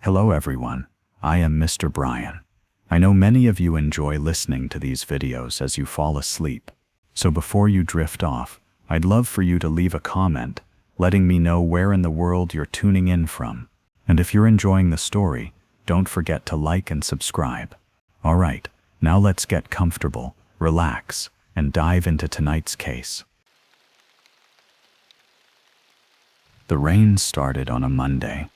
Hello everyone, I am Mr. Brian. I know many of you enjoy listening to these videos as you fall asleep. So before you drift off, I'd love for you to leave a comment, letting me know where in the world you're tuning in from. And if you're enjoying the story, don't forget to like and subscribe. Alright, now let's get comfortable, relax, and dive into tonight's case. The rain started on a Monday.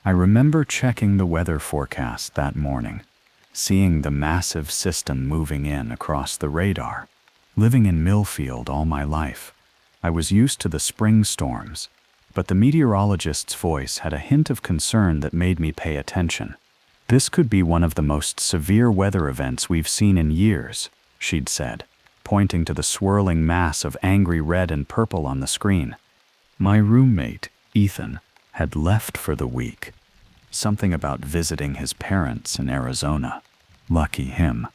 I remember checking the weather forecast that morning, seeing the massive system moving in across the radar. Living in Millfield all my life, I was used to the spring storms, but the meteorologist's voice had a hint of concern that made me pay attention. This could be one of the most severe weather events we've seen in years, she'd said, pointing to the swirling mass of angry red and purple on the screen. My roommate, Ethan, had left for the week. Something about visiting his parents in Arizona. Lucky him.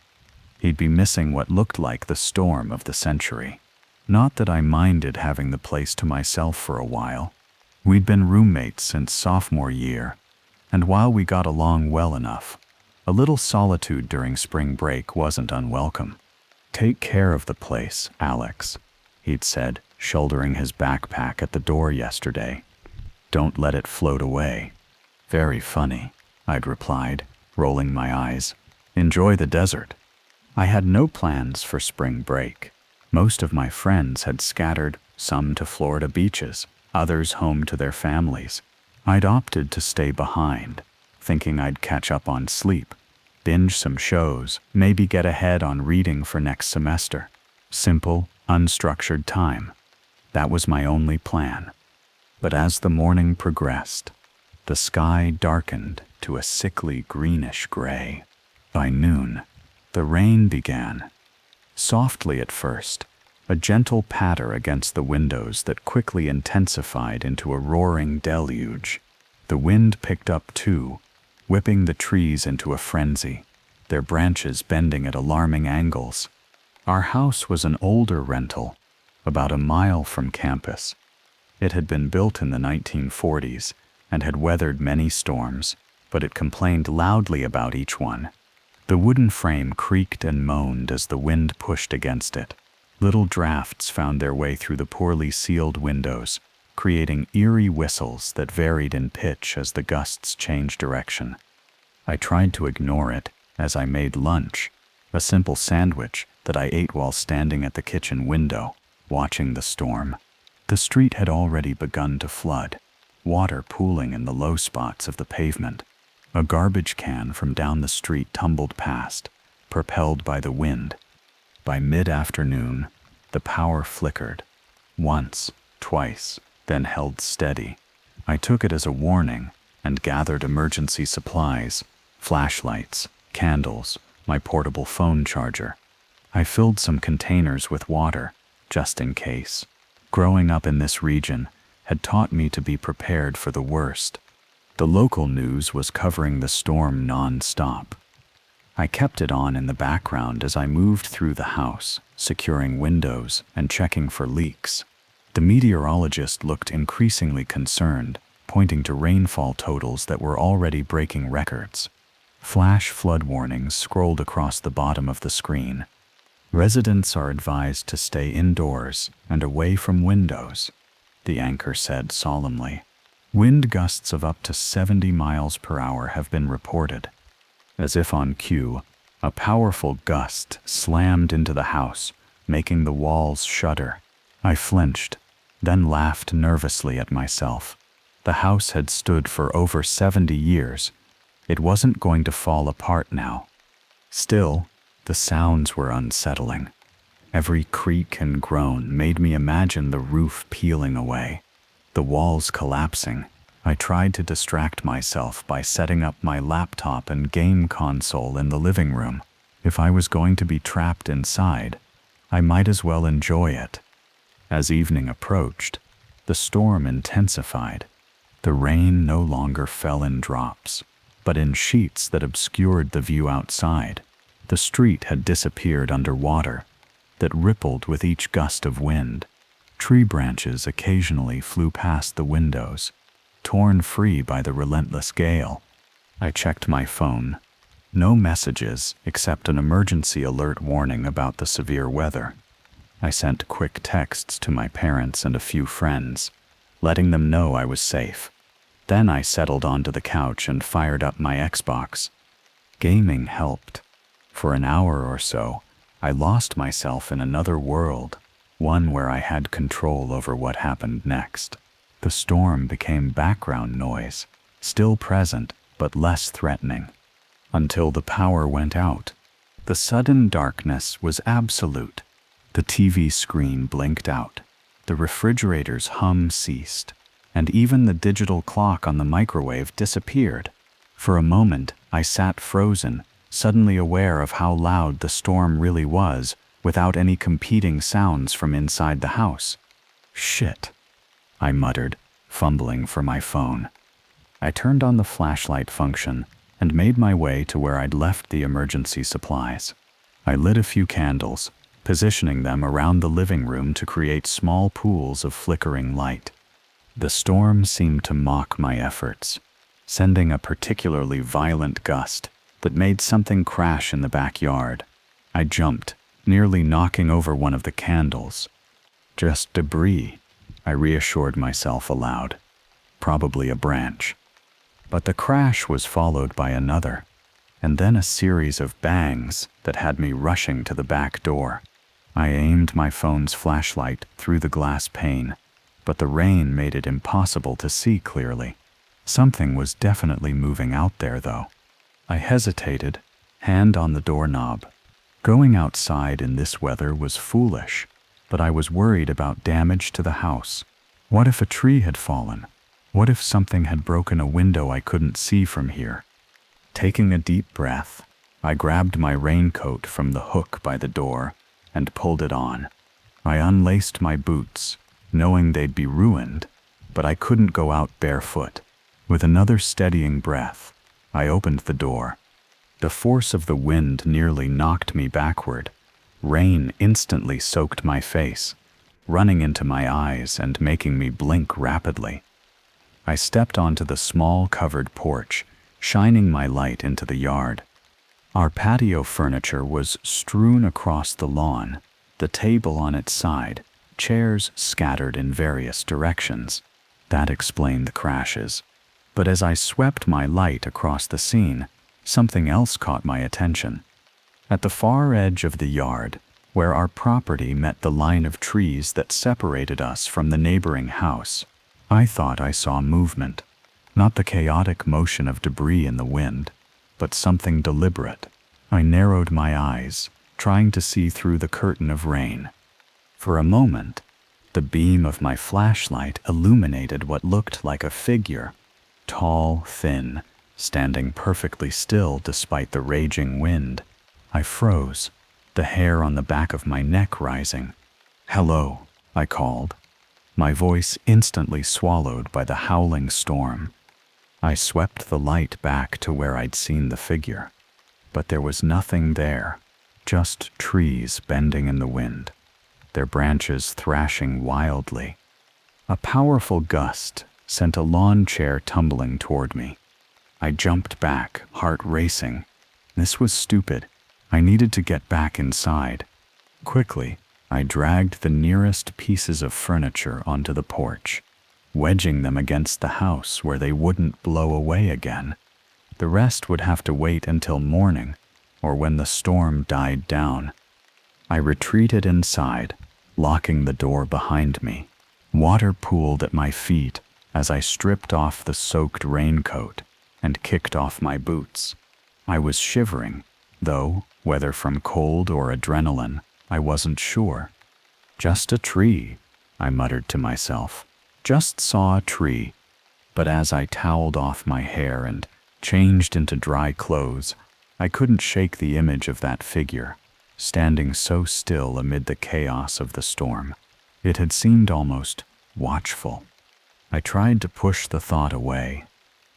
He'd be missing what looked like the storm of the century. Not that I minded having the place to myself for a while. We'd been roommates since sophomore year, and while we got along well enough, a little solitude during spring break wasn't unwelcome. "Take care of the place, Alex," he'd said, shouldering his backpack at the door yesterday. "Don't let it float away." "Very funny," I'd replied, rolling my eyes. "Enjoy the desert." I had no plans for spring break. Most of my friends had scattered, some to Florida beaches, others home to their families. I'd opted to stay behind, thinking I'd catch up on sleep, binge some shows, maybe get ahead on reading for next semester. Simple, unstructured time. That was my only plan. But as the morning progressed, the sky darkened to a sickly greenish gray. By noon, the rain began. Softly at first, a gentle patter against the windows that quickly intensified into a roaring deluge. The wind picked up too, whipping the trees into a frenzy, their branches bending at alarming angles. Our house was an older rental, about a mile from campus. It had been built in the 1940s and had weathered many storms, but it complained loudly about each one. The wooden frame creaked and moaned as the wind pushed against it. Little drafts found their way through the poorly sealed windows, creating eerie whistles that varied in pitch as the gusts changed direction. I tried to ignore it as I made lunch, a simple sandwich that I ate while standing at the kitchen window, watching the storm. The street had already begun to flood, water pooling in the low spots of the pavement. A garbage can from down the street tumbled past, propelled by the wind. By mid-afternoon, the power flickered. Once, twice, then held steady. I took it as a warning and gathered emergency supplies, flashlights, candles, my portable phone charger. I filled some containers with water, just in case. Growing up in this region had taught me to be prepared for the worst. The local news was covering the storm non-stop. I kept it on in the background as I moved through the house, securing windows and checking for leaks. The meteorologist looked increasingly concerned, pointing to rainfall totals that were already breaking records. Flash flood warnings scrolled across the bottom of the screen. "Residents are advised to stay indoors and away from windows," the anchor said solemnly. "Wind gusts of up to 70 miles per hour have been reported." As if on cue, a powerful gust slammed into the house, making the walls shudder. I flinched, then laughed nervously at myself. The house had stood for over 70 years. It wasn't going to fall apart now. Still, the sounds were unsettling. Every creak and groan made me imagine the roof peeling away, the walls collapsing. I tried to distract myself by setting up my laptop and game console in the living room. If I was going to be trapped inside, I might as well enjoy it. As evening approached, the storm intensified. The rain no longer fell in drops, but in sheets that obscured the view outside. The street had disappeared under water that rippled with each gust of wind. Tree branches occasionally flew past the windows, torn free by the relentless gale. I checked my phone. No messages except an emergency alert warning about the severe weather. I sent quick texts to my parents and a few friends, letting them know I was safe. Then I settled onto the couch and fired up my Xbox. Gaming helped. For an hour or so, I lost myself in another world, one where I had control over what happened next. The storm became background noise, still present but less threatening, until the power went out. The sudden darkness was absolute. The TV screen blinked out, the refrigerator's hum ceased, and even the digital clock on the microwave disappeared. For a moment, I sat frozen, suddenly aware of how loud the storm really was, without any competing sounds from inside the house. "Shit," I muttered, fumbling for my phone. I turned on the flashlight function and made my way to where I'd left the emergency supplies. I lit a few candles, positioning them around the living room to create small pools of flickering light. The storm seemed to mock my efforts, sending a particularly violent gust that made something crash in the backyard. I jumped, nearly knocking over one of the candles. "Just debris," I reassured myself aloud. "Probably a branch." But the crash was followed by another, and then a series of bangs that had me rushing to the back door. I aimed my phone's flashlight through the glass pane, but the rain made it impossible to see clearly. Something was definitely moving out there, though. I hesitated, hand on the doorknob. Going outside in this weather was foolish, but I was worried about damage to the house. What if a tree had fallen? What if something had broken a window I couldn't see from here? Taking a deep breath, I grabbed my raincoat from the hook by the door and pulled it on. I unlaced my boots, knowing they'd be ruined, but I couldn't go out barefoot. With another steadying breath, I opened the door. The force of the wind nearly knocked me backward. Rain instantly soaked my face, running into my eyes and making me blink rapidly. I stepped onto the small covered porch, shining my light into the yard. Our patio furniture was strewn across the lawn, the table on its side, chairs scattered in various directions. That explained the crashes. But as I swept my light across the scene, something else caught my attention. At the far edge of the yard, where our property met the line of trees that separated us from the neighboring house, I thought I saw movement. Not the chaotic motion of debris in the wind, but something deliberate. I narrowed my eyes, trying to see through the curtain of rain. For a moment, the beam of my flashlight illuminated what looked like a figure, tall, thin, standing perfectly still despite the raging wind. I froze, the hair on the back of my neck rising. "Hello," I called, my voice instantly swallowed by the howling storm. I swept the light back to where I'd seen the figure, but there was nothing there, just trees bending in the wind, their branches thrashing wildly. A powerful gust sent a lawn chair tumbling toward me. I jumped back, heart racing. This was stupid. I needed to get back inside. Quickly, I dragged the nearest pieces of furniture onto the porch, wedging them against the house where they wouldn't blow away again. The rest would have to wait until morning, or when the storm died down. I retreated inside, locking the door behind me. Water pooled at my feet as I stripped off the soaked raincoat and kicked off my boots. I was shivering, though, whether from cold or adrenaline, I wasn't sure. "Just a tree," I muttered to myself. "Just saw a tree." But as I toweled off my hair and changed into dry clothes, I couldn't shake the image of that figure, standing so still amid the chaos of the storm. It had seemed almost watchful. I tried to push the thought away.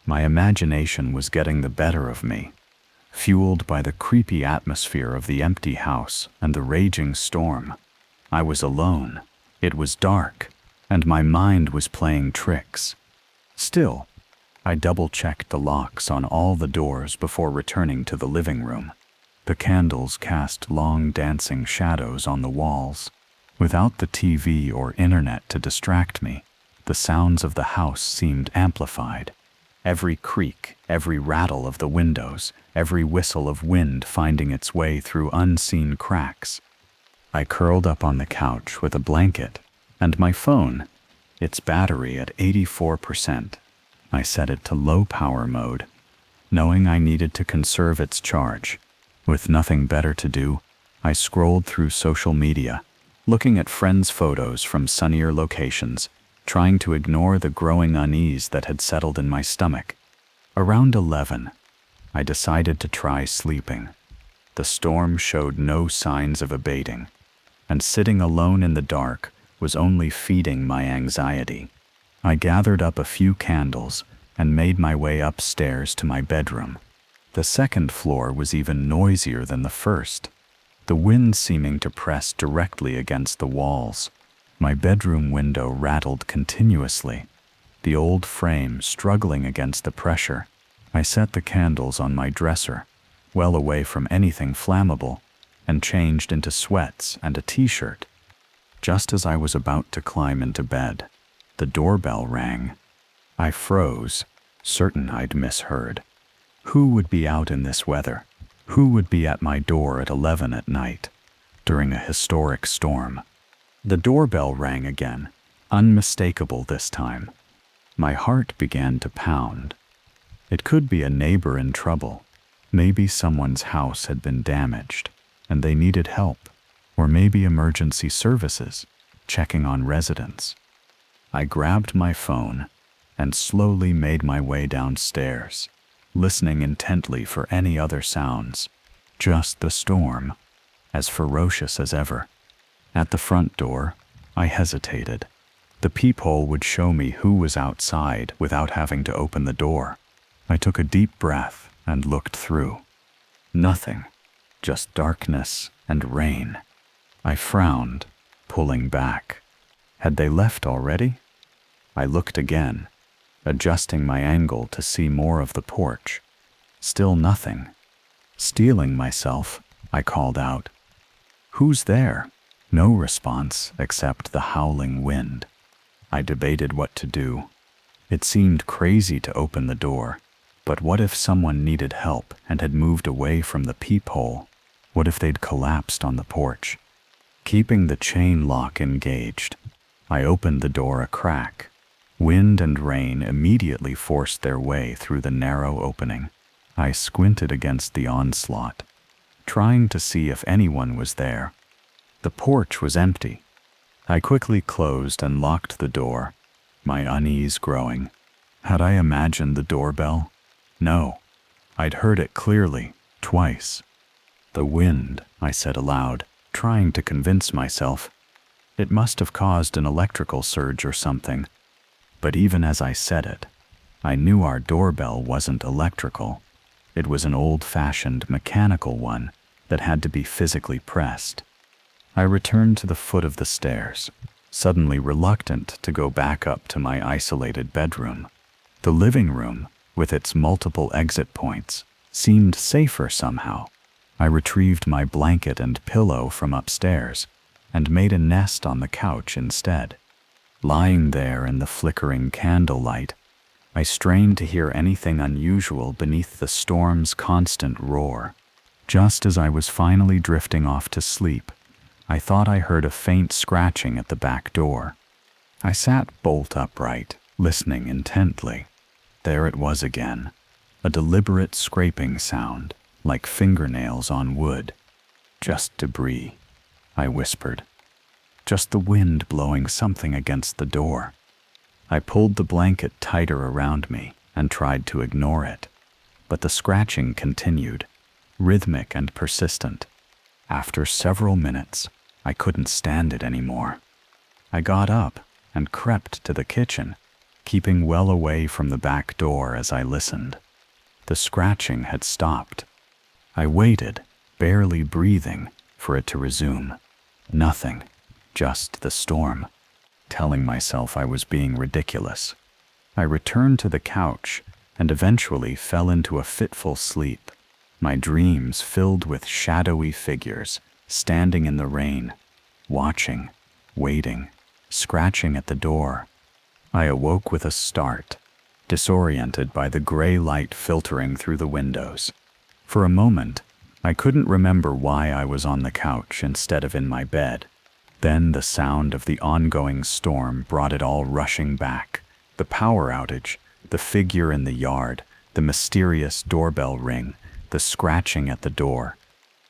My imagination was getting the better of me, fueled by the creepy atmosphere of the empty house and the raging storm. I was alone, it was dark, and my mind was playing tricks. Still, I double-checked the locks on all the doors before returning to the living room. The candles cast long dancing shadows on the walls. Without the TV or internet to distract me, the sounds of the house seemed amplified. Every creak, every rattle of the windows, every whistle of wind finding its way through unseen cracks. I curled up on the couch with a blanket, and my phone, its battery at 84%. I set it to low power mode, knowing I needed to conserve its charge. With nothing better to do, I scrolled through social media, looking at friends' photos from sunnier locations, trying to ignore the growing unease that had settled in my stomach. Around 11, I decided to try sleeping. The storm showed no signs of abating, and sitting alone in the dark was only feeding my anxiety. I gathered up a few candles and made my way upstairs to my bedroom. The second floor was even noisier than the first, the wind seeming to press directly against the walls. My bedroom window rattled continuously, the old frame struggling against the pressure. I set the candles on my dresser, well away from anything flammable, and changed into sweats and a t-shirt. Just as I was about to climb into bed, the doorbell rang. I froze, certain I'd misheard. Who would be out in this weather? Who would be at my door at 11 at night, during a historic storm? The doorbell rang again, unmistakable this time. My heart began to pound. It could be a neighbor in trouble. Maybe someone's house had been damaged, and they needed help. Or maybe emergency services, checking on residents. I grabbed my phone and slowly made my way downstairs, listening intently for any other sounds. Just the storm, as ferocious as ever. At the front door, I hesitated. The peephole would show me who was outside without having to open the door. I took a deep breath and looked through. Nothing, just darkness and rain. I frowned, pulling back. Had they left already? I looked again, adjusting my angle to see more of the porch. Still nothing. Steeling myself, I called out, "Who's there?" No response except the howling wind. I debated what to do. It seemed crazy to open the door, but what if someone needed help and had moved away from the peephole? What if they'd collapsed on the porch? Keeping the chain lock engaged, I opened the door a crack. Wind and rain immediately forced their way through the narrow opening. I squinted against the onslaught, trying to see if anyone was there. The porch was empty. I quickly closed and locked the door, my unease growing. Had I imagined the doorbell? No. I'd heard it clearly, twice. "The wind," I said aloud, trying to convince myself. It must have caused an electrical surge or something. But even as I said it, I knew our doorbell wasn't electrical. It was an old-fashioned mechanical one that had to be physically pressed. I returned to the foot of the stairs, suddenly reluctant to go back up to my isolated bedroom. The living room, with its multiple exit points, seemed safer somehow. I retrieved my blanket and pillow from upstairs and made a nest on the couch instead. Lying there in the flickering candlelight, I strained to hear anything unusual beneath the storm's constant roar. Just as I was finally drifting off to sleep, I thought I heard a faint scratching at the back door. I sat bolt upright, listening intently. There it was again, a deliberate scraping sound, like fingernails on wood. "Just debris," I whispered. "Just the wind blowing something against the door." I pulled the blanket tighter around me and tried to ignore it, but the scratching continued, rhythmic and persistent. After several minutes, I couldn't stand it anymore. I got up and crept to the kitchen, keeping well away from the back door as I listened. The scratching had stopped. I waited, barely breathing, for it to resume. Nothing, just the storm, telling myself I was being ridiculous. I returned to the couch and eventually fell into a fitful sleep, my dreams filled with shadowy figures standing in the rain, watching, waiting, scratching at the door. I awoke with a start, disoriented by the gray light filtering through the windows. For a moment, I couldn't remember why I was on the couch instead of in my bed. Then the sound of the ongoing storm brought it all rushing back. The power outage, the figure in the yard, the mysterious doorbell ring, the scratching at the door.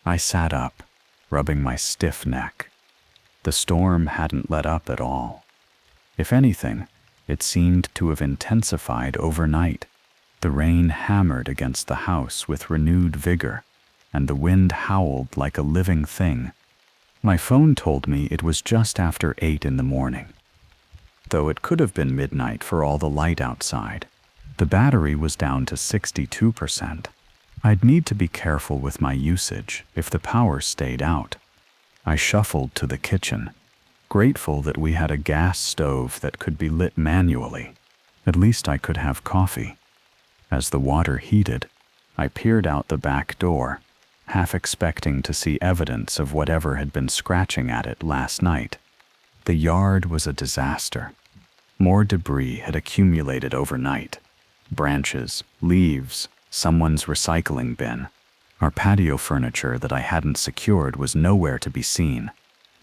I sat up, rubbing my stiff neck. The storm hadn't let up at all. If anything, it seemed to have intensified overnight. The rain hammered against the house with renewed vigor, and the wind howled like a living thing. My phone told me it was just after 8 in the morning, though it could have been midnight for all the light outside. The battery was down to 62%. I'd need to be careful with my usage if the power stayed out. I shuffled to the kitchen, grateful that we had a gas stove that could be lit manually. At least I could have coffee. As the water heated, I peered out the back door, half expecting to see evidence of whatever had been scratching at it last night. The yard was a disaster. More debris had accumulated overnight. Branches, leaves, someone's recycling bin. Our patio furniture that I hadn't secured was nowhere to be seen.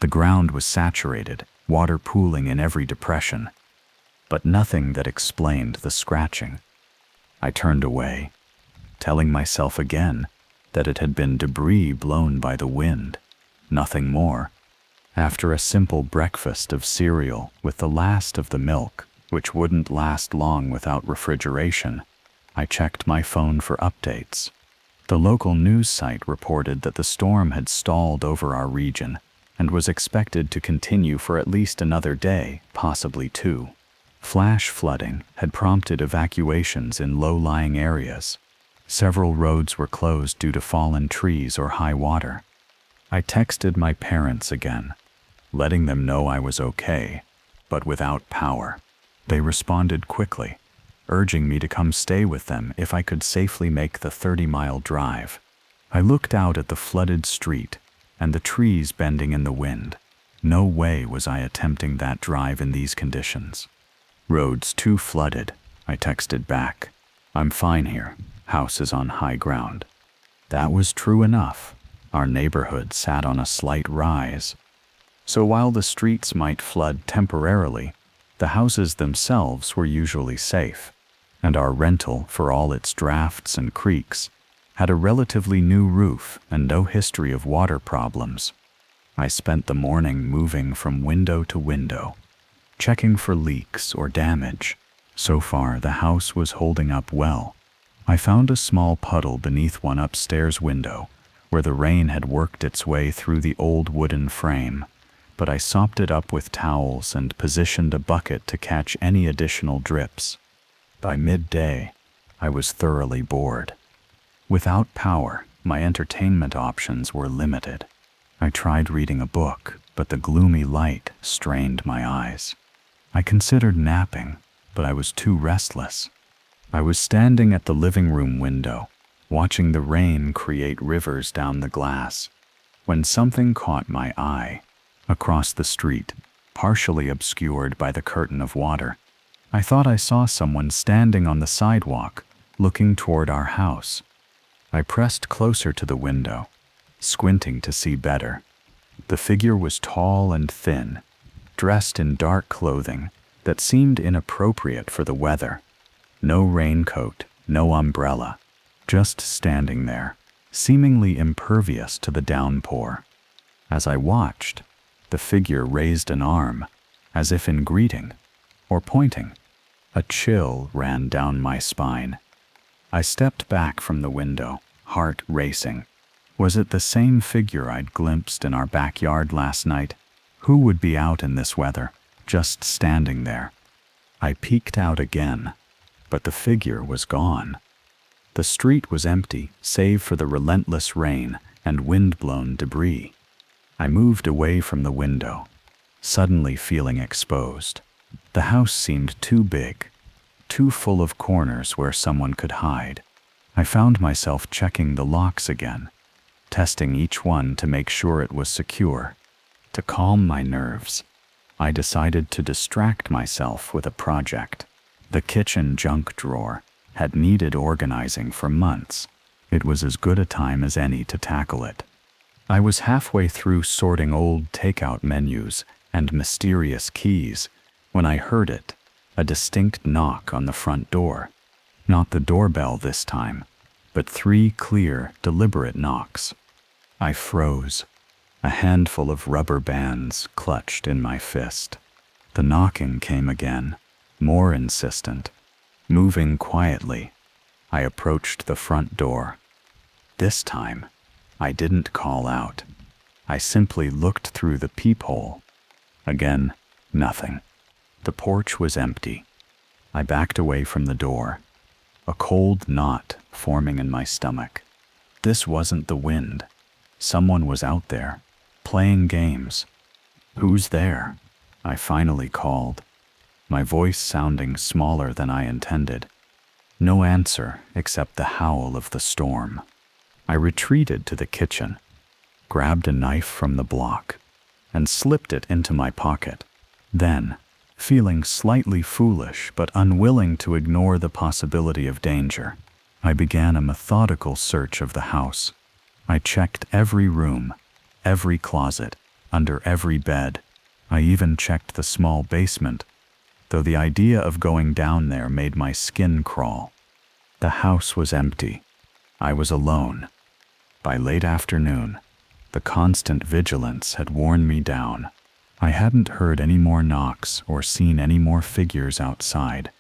The ground was saturated, water pooling in every depression, but nothing that explained the scratching. I turned away, telling myself again that it had been debris blown by the wind, nothing more. After a simple breakfast of cereal with the last of the milk, which wouldn't last long without refrigeration, I checked my phone for updates. The local news site reported that the storm had stalled over our region and was expected to continue for at least another day, possibly 2. Flash flooding had prompted evacuations in low-lying areas. Several roads were closed due to fallen trees or high water. I texted my parents again, letting them know I was okay, but without power. They responded quickly, urging me to come stay with them if I could safely make the 30-mile drive. I looked out at the flooded street and the trees bending in the wind. No way was I attempting that drive in these conditions. "Roads too flooded," I texted back. "I'm fine here. House is on high ground." That was true enough. Our neighborhood sat on a slight rise. So while the streets might flood temporarily, the houses themselves were usually safe, and our rental, for all its drafts and creaks, had a relatively new roof and no history of water problems. I spent the morning moving from window to window, checking for leaks or damage. So far, the house was holding up well. I found a small puddle beneath one upstairs window, where the rain had worked its way through the old wooden frame, but I sopped it up with towels and positioned a bucket to catch any additional drips. By midday, I was thoroughly bored. Without power, my entertainment options were limited. I tried reading a book, but the gloomy light strained my eyes. I considered napping, but I was too restless. I was standing at the living room window, watching the rain create rivers down the glass, when something caught my eye. Across the street, partially obscured by the curtain of water, I thought I saw someone standing on the sidewalk, looking toward our house. I pressed closer to the window, squinting to see better. The figure was tall and thin, dressed in dark clothing that seemed inappropriate for the weather. No raincoat, no umbrella, just standing there, seemingly impervious to the downpour. As I watched, the figure raised an arm, as if in greeting, or pointing. A chill ran down my spine. I stepped back from the window, heart racing. Was it the same figure I'd glimpsed in our backyard last night? Who would be out in this weather, just standing there? I peeked out again, but the figure was gone. The street was empty, save for the relentless rain and wind-blown debris. I moved away from the window, suddenly feeling exposed. The house seemed too big, too full of corners where someone could hide. I found myself checking the locks again, testing each one to make sure it was secure. To calm my nerves, I decided to distract myself with a project. The kitchen junk drawer had needed organizing for months. It was as good a time as any to tackle it. I was halfway through sorting old takeout menus and mysterious keys when I heard it, a distinct knock on the front door. Not the doorbell this time, but 3 clear, deliberate knocks. I froze, a handful of rubber bands clutched in my fist. The knocking came again, more insistent. Moving quietly, I approached the front door. This time, I didn't call out. I simply looked through the peephole. Again, nothing. The porch was empty. I backed away from the door, a cold knot forming in my stomach. This wasn't the wind. Someone was out there, playing games. "Who's there?" I finally called, my voice sounding smaller than I intended. No answer except the howl of the storm. I retreated to the kitchen, grabbed a knife from the block, and slipped it into my pocket. Then, feeling slightly foolish but unwilling to ignore the possibility of danger, I began a methodical search of the house. I checked every room, every closet, under every bed. I even checked the small basement, though the idea of going down there made my skin crawl. The house was empty. I was alone. By late afternoon, the constant vigilance had worn me down. I hadn't heard any more knocks or seen any more figures outside.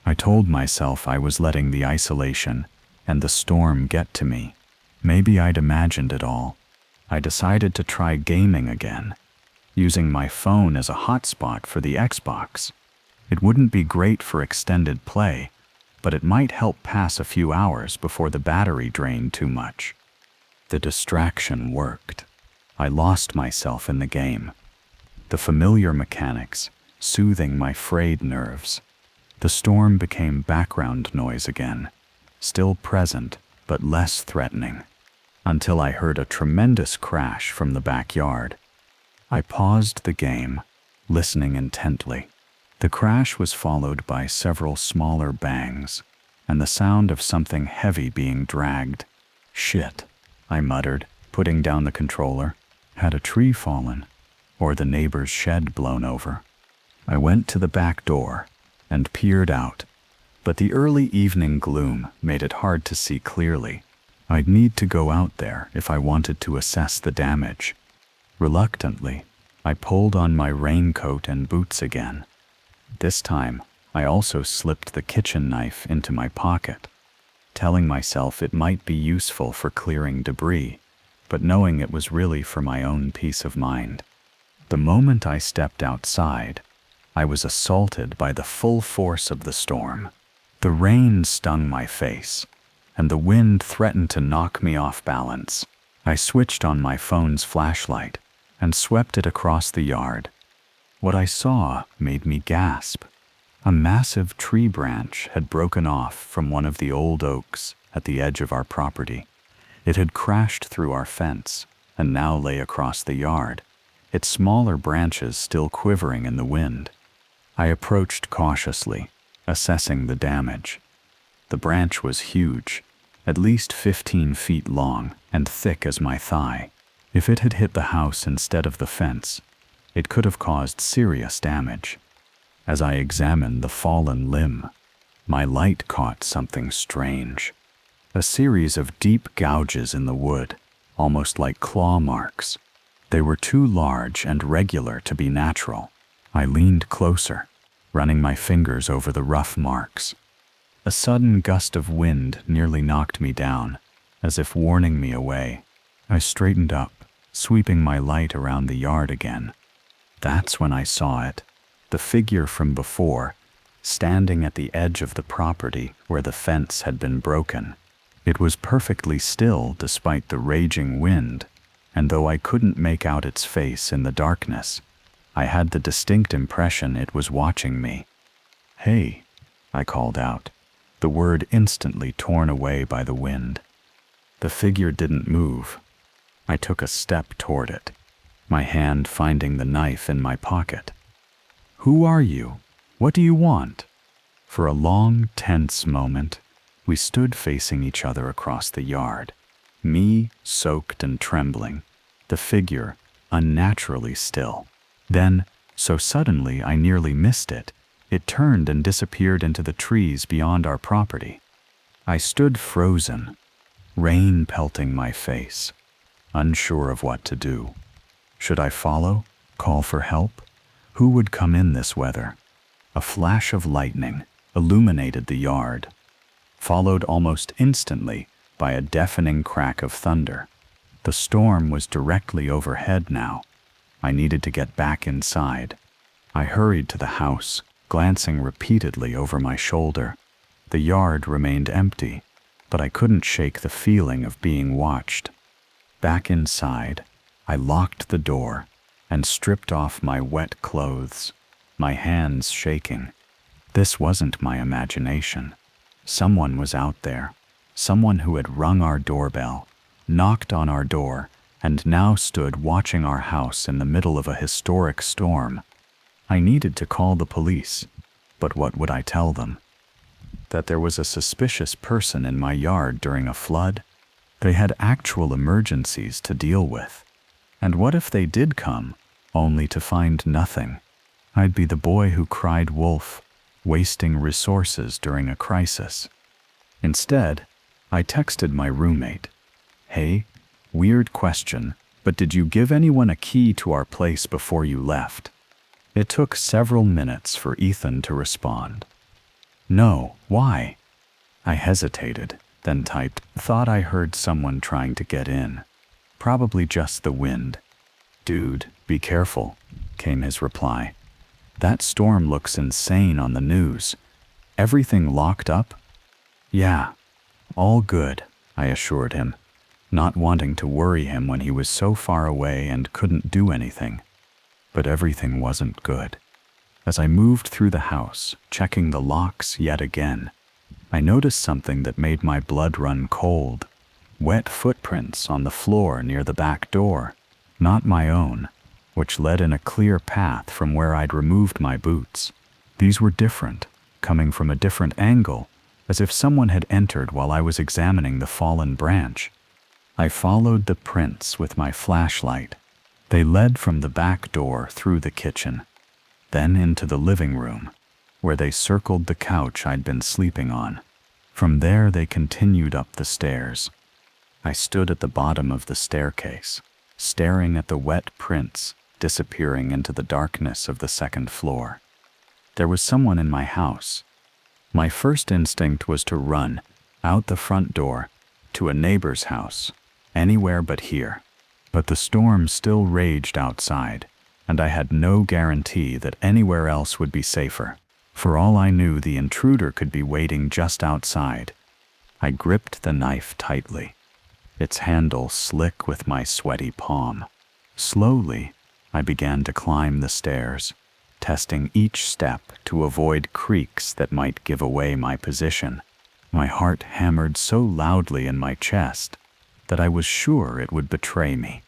I told myself I was letting the isolation and the storm get to me. Maybe I'd imagined it all. I decided to try gaming again, using my phone as a hotspot for the Xbox. It wouldn't be great for extended play, but it might help pass a few hours before the battery drained too much. The distraction worked. I lost myself in the game, the familiar mechanics soothing my frayed nerves. The storm became background noise again, still present but less threatening, until I heard a tremendous crash from the backyard. I paused the game, listening intently. The crash was followed by several smaller bangs, and the sound of something heavy being dragged. "Shit," I muttered, putting down the controller. Had a tree fallen, or the neighbor's shed blown over? I went to the back door and peered out, but the early evening gloom made it hard to see clearly. I'd need to go out there if I wanted to assess the damage. Reluctantly, I pulled on my raincoat and boots again. This time, I also slipped the kitchen knife into my pocket, telling myself it might be useful for clearing debris, but knowing it was really for my own peace of mind. The moment I stepped outside, I was assaulted by the full force of the storm. The rain stung my face, and the wind threatened to knock me off balance. I switched on my phone's flashlight and swept it across the yard. What I saw made me gasp. A massive tree branch had broken off from one of the old oaks at the edge of our property. It had crashed through our fence and now lay across the yard, its smaller branches still quivering in the wind. I approached cautiously, assessing the damage. The branch was huge, at least 15 feet long and thick as my thigh. If it had hit the house instead of the fence, it could have caused serious damage. As I examined the fallen limb, my light caught something strange. A series of deep gouges in the wood, almost like claw marks. They were too large and regular to be natural. I leaned closer, running my fingers over the rough marks. A sudden gust of wind nearly knocked me down, as if warning me away. I straightened up, sweeping my light around the yard again. That's when I saw it, the figure from before, standing at the edge of the property where the fence had been broken. It was perfectly still despite the raging wind, and though I couldn't make out its face in the darkness, I had the distinct impression it was watching me. "Hey," I called out, the word instantly torn away by the wind. The figure didn't move. I took a step toward it, my hand finding the knife in my pocket. "Who are you? What do you want?" For a long, tense moment, we stood facing each other across the yard, me soaked and trembling, the figure unnaturally still. Then, so suddenly I nearly missed it, it turned and disappeared into the trees beyond our property. I stood frozen, rain pelting my face, unsure of what to do. Should I follow? Call for help? Who would come in this weather? A flash of lightning illuminated the yard, followed almost instantly by a deafening crack of thunder. The storm was directly overhead now. I needed to get back inside. I hurried to the house, glancing repeatedly over my shoulder. The yard remained empty, but I couldn't shake the feeling of being watched. Back inside, I locked the door and stripped off my wet clothes, my hands shaking. This wasn't my imagination. Someone was out there, someone who had rung our doorbell, knocked on our door, and now stood watching our house in the middle of a historic storm. I needed to call the police, but what would I tell them? That there was a suspicious person in my yard during a flood? They had actual emergencies to deal with. And what if they did come, only to find nothing? I'd be the boy who cried wolf, wasting resources during a crisis. Instead, I texted my roommate, "Hey, weird question, but did you give anyone a key to our place before you left?" It took several minutes for Ethan to respond. "No, why?" I hesitated, then typed, "Thought I heard someone trying to get in. Probably just the wind." "Dude, be careful," came his reply. "That storm looks insane on the news. Everything locked up?" "Yeah, all good," I assured him, not wanting to worry him when he was so far away and couldn't do anything. But everything wasn't good. As I moved through the house, checking the locks yet again, I noticed something that made my blood run cold. Wet footprints on the floor near the back door, not my own, which led in a clear path from where I'd removed my boots. These were different, coming from a different angle, as if someone had entered while I was examining the fallen branch. I followed the prints with my flashlight. They led from the back door through the kitchen, then into the living room, where they circled the couch I'd been sleeping on. From there they continued up the stairs. I stood at the bottom of the staircase, staring at the wet prints disappearing into the darkness of the second floor. There was someone in my house. My first instinct was to run out the front door to a neighbor's house, anywhere but here. But the storm still raged outside, and I had no guarantee that anywhere else would be safer. For all I knew, the intruder could be waiting just outside. I gripped the knife tightly, its handle slick with my sweaty palm. Slowly, I began to climb the stairs, testing each step to avoid creaks that might give away my position. My heart hammered so loudly in my chest that I was sure it would betray me.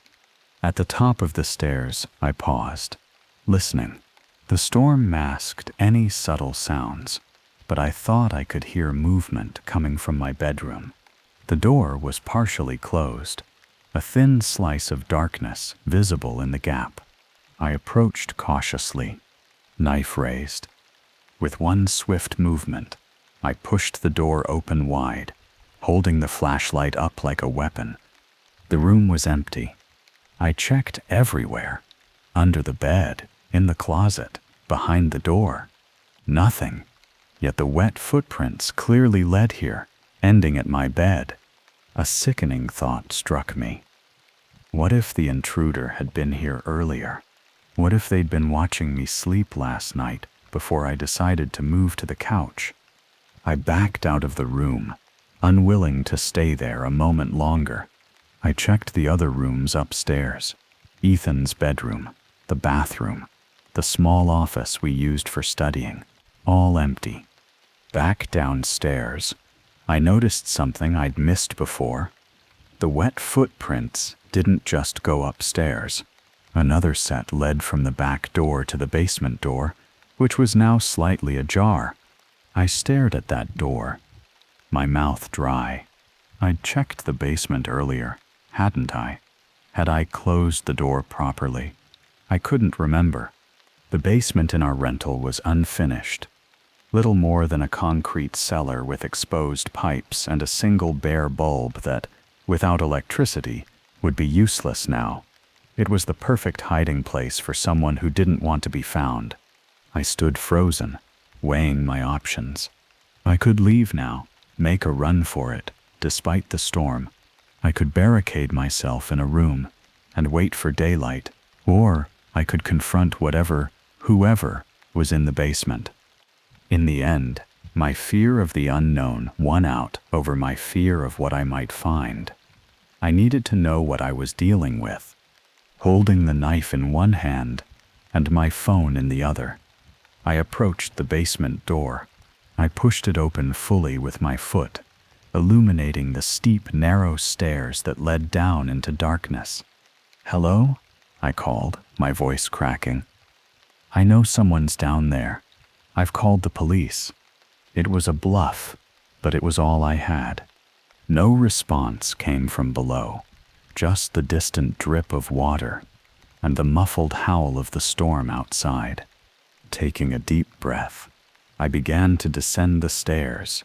At the top of the stairs, I paused, listening. The storm masked any subtle sounds, but I thought I could hear movement coming from my bedroom. The door was partially closed, a thin slice of darkness visible in the gap. I approached cautiously, knife raised. With one swift movement, I pushed the door open wide, holding the flashlight up like a weapon. The room was empty. I checked everywhere, under the bed, in the closet, behind the door. Nothing. Yet the wet footprints clearly led here, ending at my bed. A sickening thought struck me. What if the intruder had been here earlier? What if they'd been watching me sleep last night before I decided to move to the couch? I backed out of the room, unwilling to stay there a moment longer. I checked the other rooms upstairs, Ethan's bedroom, the bathroom, the small office we used for studying, all empty. Back downstairs, I noticed something I'd missed before. The wet footprints didn't just go upstairs. Another set led from the back door to the basement door, which was now slightly ajar. I stared at that door, my mouth dry. I'd checked the basement earlier, hadn't I? Had I closed the door properly? I couldn't remember. The basement in our rental was unfinished. Little more than a concrete cellar with exposed pipes and a single bare bulb that, without electricity, would be useless now. It was the perfect hiding place for someone who didn't want to be found. I stood frozen, weighing my options. I could leave now, make a run for it, despite the storm. I could barricade myself in a room and wait for daylight, or I could confront whoever was in the basement. In the end, my fear of the unknown won out over my fear of what I might find. I needed to know what I was dealing with. Holding the knife in one hand and my phone in the other, I approached the basement door. I pushed it open fully with my foot, illuminating the steep, narrow stairs that led down into darkness. "Hello?" I called, my voice cracking. "I know someone's down there. I've called the police." It was a bluff, but it was all I had. No response came from below, just the distant drip of water and the muffled howl of the storm outside. Taking a deep breath, I began to descend the stairs,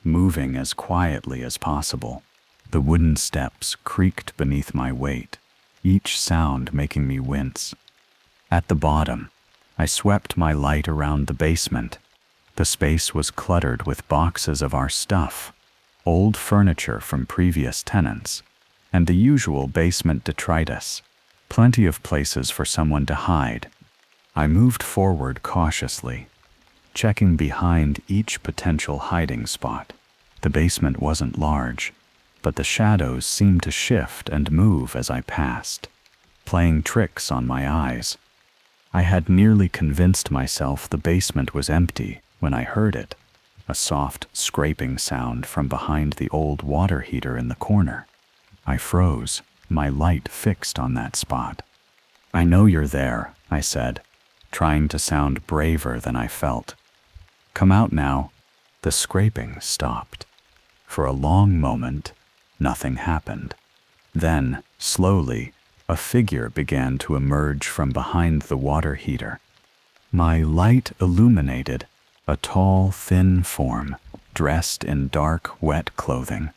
moving as quietly as possible. The wooden steps creaked beneath my weight, each sound making me wince. At the bottom, I swept my light around the basement. The space was cluttered with boxes of our stuff, old furniture from previous tenants, and the usual basement detritus, plenty of places for someone to hide. I moved forward cautiously, checking behind each potential hiding spot. The basement wasn't large, but the shadows seemed to shift and move as I passed, playing tricks on my eyes. I had nearly convinced myself the basement was empty when I heard it, a soft scraping sound from behind the old water heater in the corner. I froze, my light fixed on that spot. "I know you're there," I said, trying to sound braver than I felt. "Come out now." The scraping stopped. For a long moment, nothing happened. Then, slowly, a figure began to emerge from behind the water heater. My light illuminated a tall, thin form, dressed in dark, wet clothing.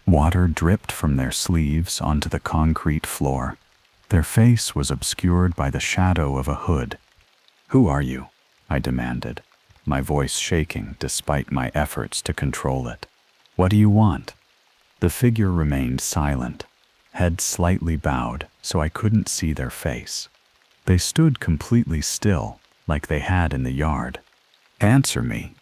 Water dripped from their sleeves onto the concrete floor. Their face was obscured by the shadow of a hood. "Who are you?" I demanded, my voice shaking despite my efforts to control it. "What do you want?" The figure remained silent, head slightly bowed so I couldn't see their face. They stood completely still, like they had in the yard. "Answer me,"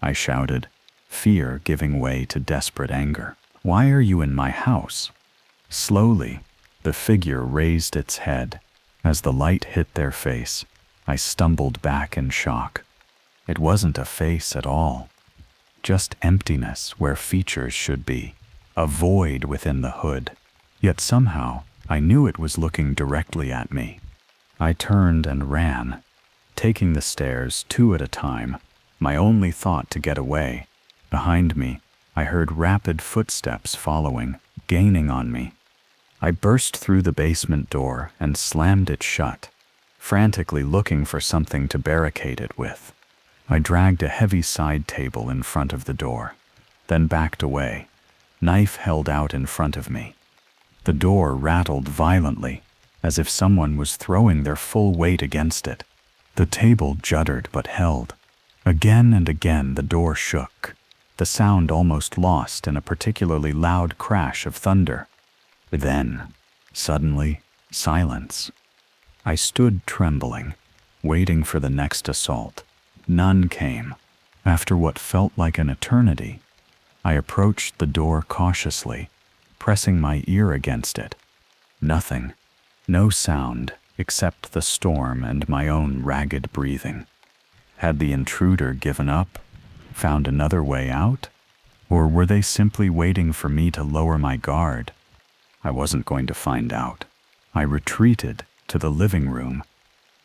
I shouted, fear giving way to desperate anger. "Why are you in my house?" Slowly, the figure raised its head. As the light hit their face, I stumbled back in shock. It wasn't a face at all, just emptiness where features should be, a void within the hood. Yet somehow, I knew it was looking directly at me. I turned and ran, taking the stairs 2 at a time, my only thought to get away. Behind me, I heard rapid footsteps following, gaining on me. I burst through the basement door and slammed it shut, frantically looking for something to barricade it with. I dragged a heavy side table in front of the door, then backed away, knife held out in front of me. The door rattled violently, as if someone was throwing their full weight against it. The table juddered but held. Again and again the door shook, the sound almost lost in a particularly loud crash of thunder. Then, suddenly, silence. I stood trembling, waiting for the next assault. None came. After what felt like an eternity, I approached the door cautiously, pressing my ear against it. Nothing. No sound except the storm and my own ragged breathing. Had the intruder given up? found another way out? Or were they simply waiting for me to lower my guard? I wasn't going to find out. I retreated to the living room,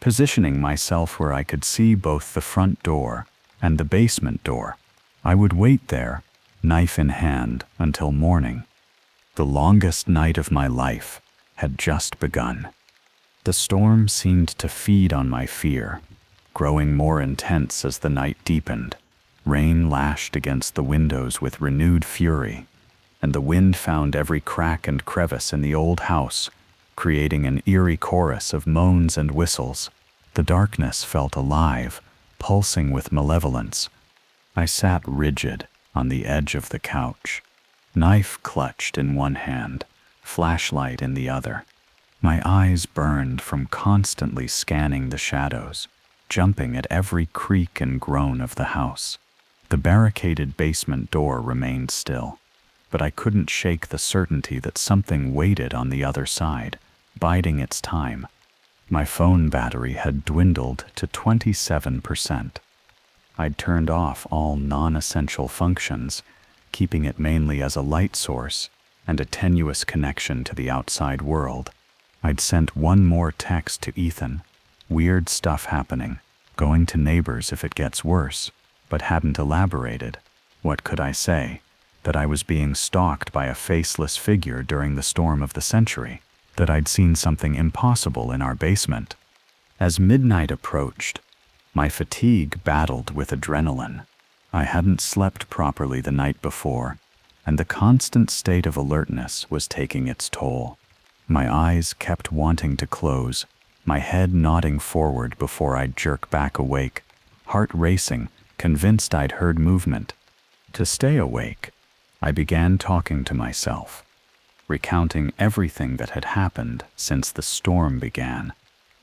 positioning myself where I could see both the front door and the basement door. I would wait there, knife in hand, until morning. The longest night of my life had just begun. The storm seemed to feed on my fear, growing more intense as the night deepened. Rain lashed against the windows with renewed fury, and the wind found every crack and crevice in the old house, creating an eerie chorus of moans and whistles. The darkness felt alive, pulsing with malevolence. I sat rigid on the edge of the couch, knife clutched in one hand, flashlight in the other. My eyes burned from constantly scanning the shadows, jumping at every creak and groan of the house. The barricaded basement door remained still, but I couldn't shake the certainty that something waited on the other side, biding its time. My phone battery had dwindled to 27%. I'd turned off all non-essential functions, keeping it mainly as a light source and a tenuous connection to the outside world. I'd sent one more text to Ethan. Weird stuff happening, going to neighbors if it gets worse, but hadn't elaborated. What could I say? That I was being stalked by a faceless figure during the storm of the century? That I'd seen something impossible in our basement? As midnight approached, my fatigue battled with adrenaline. I hadn't slept properly the night before, and the constant state of alertness was taking its toll. My eyes kept wanting to close, my head nodding forward before I'd jerk back awake, heart racing, convinced I'd heard movement. To stay awake, I began talking to myself, recounting everything that had happened since the storm began.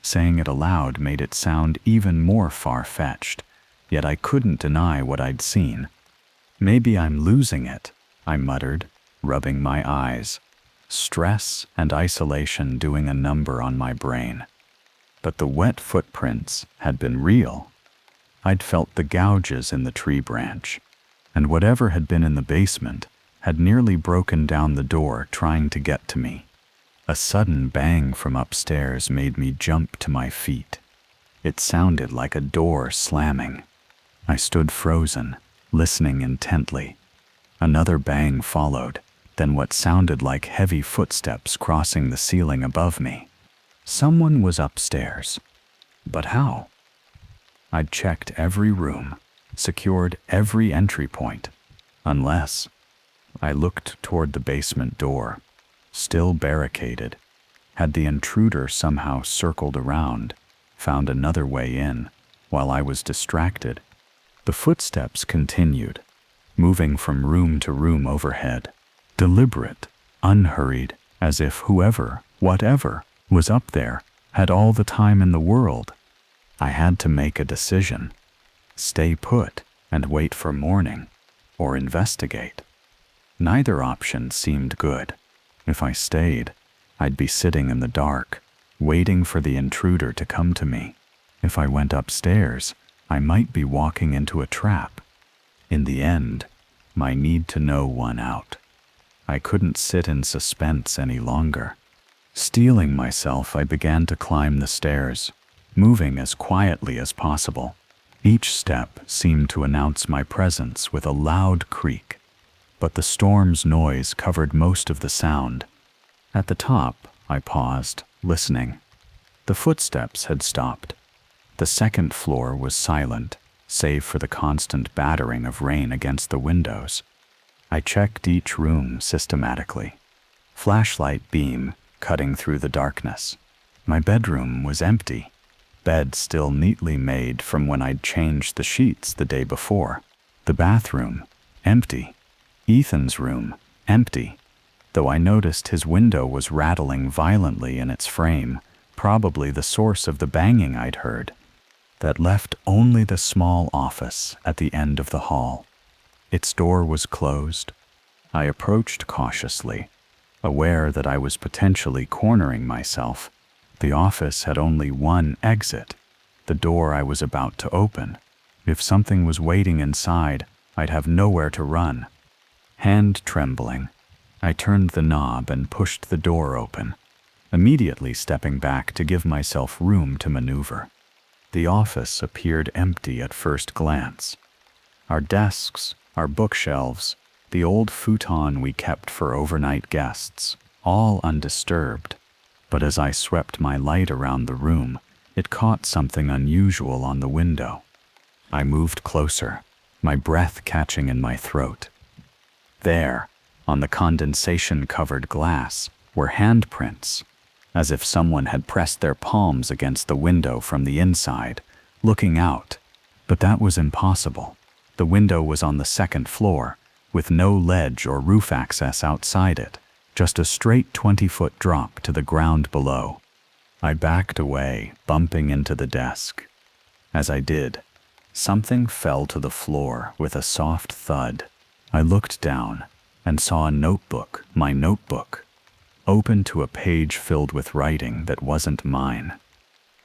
Saying it aloud made it sound even more far-fetched, yet I couldn't deny what I'd seen. Maybe I'm losing it, I muttered, rubbing my eyes, stress and isolation doing a number on my brain. But the wet footprints had been real. I'd felt the gouges in the tree branch, and whatever had been in the basement had nearly broken down the door trying to get to me. A sudden bang from upstairs made me jump to my feet. It sounded like a door slamming. I stood frozen, listening intently. Another bang followed, then what sounded like heavy footsteps crossing the ceiling above me. Someone was upstairs. But how? I'd checked every room, secured every entry point, unless I looked toward the basement door, still barricaded. Had the intruder somehow circled around, found another way in, while I was distracted? The footsteps continued, moving from room to room overhead, deliberate, unhurried, as if whoever, whatever, was up there had all the time in the world. I had to make a decision. Stay put and wait for morning, or investigate. Neither option seemed good. If I stayed, I'd be sitting in the dark, waiting for the intruder to come to me. If I went upstairs, I might be walking into a trap. In the end, my need to know won out. I couldn't sit in suspense any longer. Steeling myself, I began to climb the stairs, moving as quietly as possible. Each step seemed to announce my presence with a loud creak, but the storm's noise covered most of the sound. At the top, I paused, listening. The footsteps had stopped. The second floor was silent, save for the constant battering of rain against the windows. I checked each room systematically, flashlight beam cutting through the darkness. My bedroom was empty, bed still neatly made from when I'd changed the sheets the day before. The bathroom, empty. Ethan's room, empty, though I noticed his window was rattling violently in its frame, probably the source of the banging I'd heard. That left only the small office at the end of the hall. Its door was closed. I approached cautiously, aware that I was potentially cornering myself. The office had only one exit, the door I was about to open. If something was waiting inside, I'd have nowhere to run. Hand trembling, I turned the knob and pushed the door open, immediately stepping back to give myself room to maneuver. The office appeared empty at first glance. Our desks, our bookshelves, the old futon we kept for overnight guests, all undisturbed. But as I swept my light around the room, it caught something unusual on the window. I moved closer, my breath catching in my throat. There, on the condensation-covered glass, were handprints, as if someone had pressed their palms against the window from the inside, looking out. But that was impossible. The window was on the second floor, with no ledge or roof access outside it, just a straight 20-foot drop to the ground below. I backed away, bumping into the desk. As I did, something fell to the floor with a soft thud. I looked down and saw a notebook, my notebook, open to a page filled with writing that wasn't mine.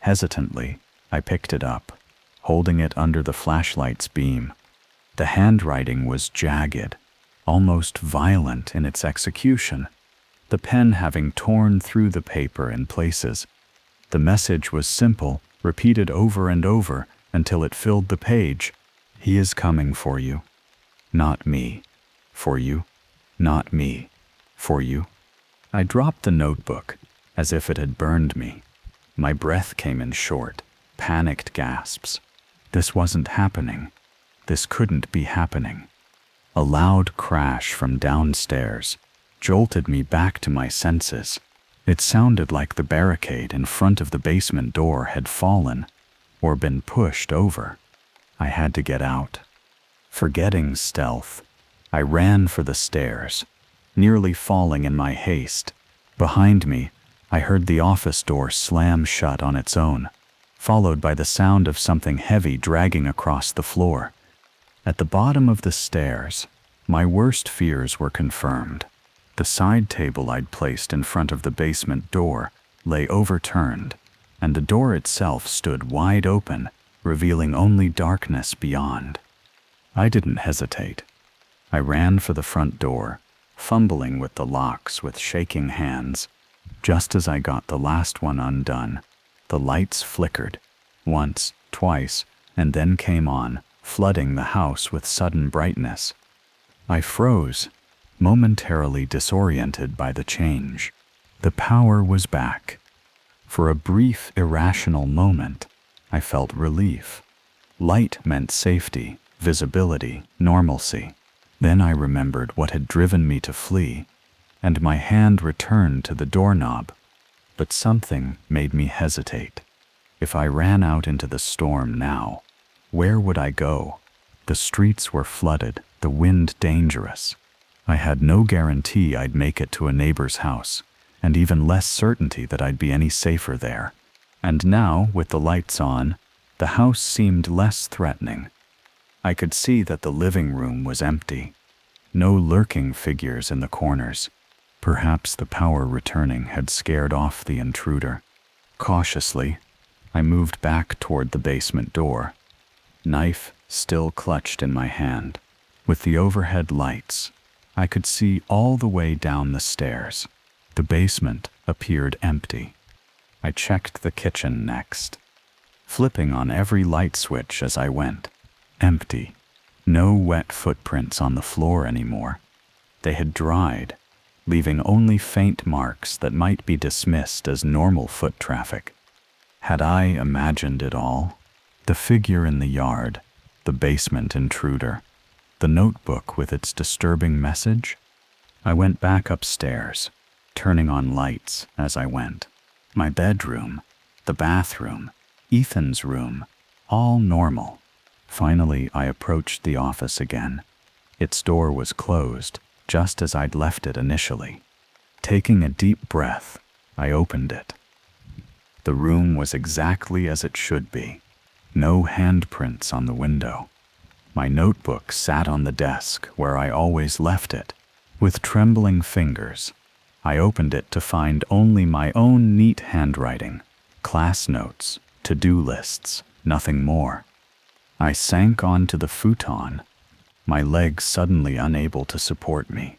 Hesitantly, I picked it up, holding it under the flashlight's beam. The handwriting was jagged, almost violent in its execution, the pen having torn through the paper in places. The message was simple, repeated over and over until it filled the page. He is coming for you. Not me. For you. Not me. For you. I dropped the notebook, as if it had burned me. My breath came in short, panicked gasps. This wasn't happening. This couldn't be happening. A loud crash from downstairs jolted me back to my senses. It sounded like the barricade in front of the basement door had fallen, or been pushed over. I had to get out. Forgetting stealth, I ran for the stairs, nearly falling in my haste. Behind me, I heard the office door slam shut on its own, followed by the sound of something heavy dragging across the floor. At the bottom of the stairs, my worst fears were confirmed. The side table I'd placed in front of the basement door lay overturned, and the door itself stood wide open, revealing only darkness beyond. I didn't hesitate. I ran for the front door, fumbling with the locks with shaking hands. Just as I got the last one undone, the lights flickered, once, twice, and then came on, flooding the house with sudden brightness. I froze, momentarily disoriented by the change. The power was back. For a brief, irrational moment, I felt relief. Light meant safety, visibility, normalcy. Then I remembered what had driven me to flee, and my hand returned to the doorknob. But something made me hesitate. If I ran out into the storm now, where would I go? The streets were flooded, the wind dangerous. I had no guarantee I'd make it to a neighbor's house, and even less certainty that I'd be any safer there. And now, with the lights on, the house seemed less threatening. I could see that the living room was empty. No lurking figures in the corners. Perhaps the power returning had scared off the intruder. Cautiously, I moved back toward the basement door, knife still clutched in my hand. With the overhead lights, I could see all the way down the stairs. The basement appeared empty. I checked the kitchen next, flipping on every light switch as I went. Empty. No wet footprints on the floor anymore. They had dried, leaving only faint marks that might be dismissed as normal foot traffic. Had I imagined it all? The figure in the yard, the basement intruder, the notebook with its disturbing message? I went back upstairs, turning on lights as I went. My bedroom, the bathroom, Ethan's room, all normal. Finally, I approached the office again. Its door was closed, just as I'd left it initially. Taking a deep breath, I opened it. The room was exactly as it should be. No handprints on the window. My notebook sat on the desk where I always left it. With trembling fingers, I opened it to find only my own neat handwriting, class notes, to-do lists, nothing more. I sank onto the futon, my legs suddenly unable to support me.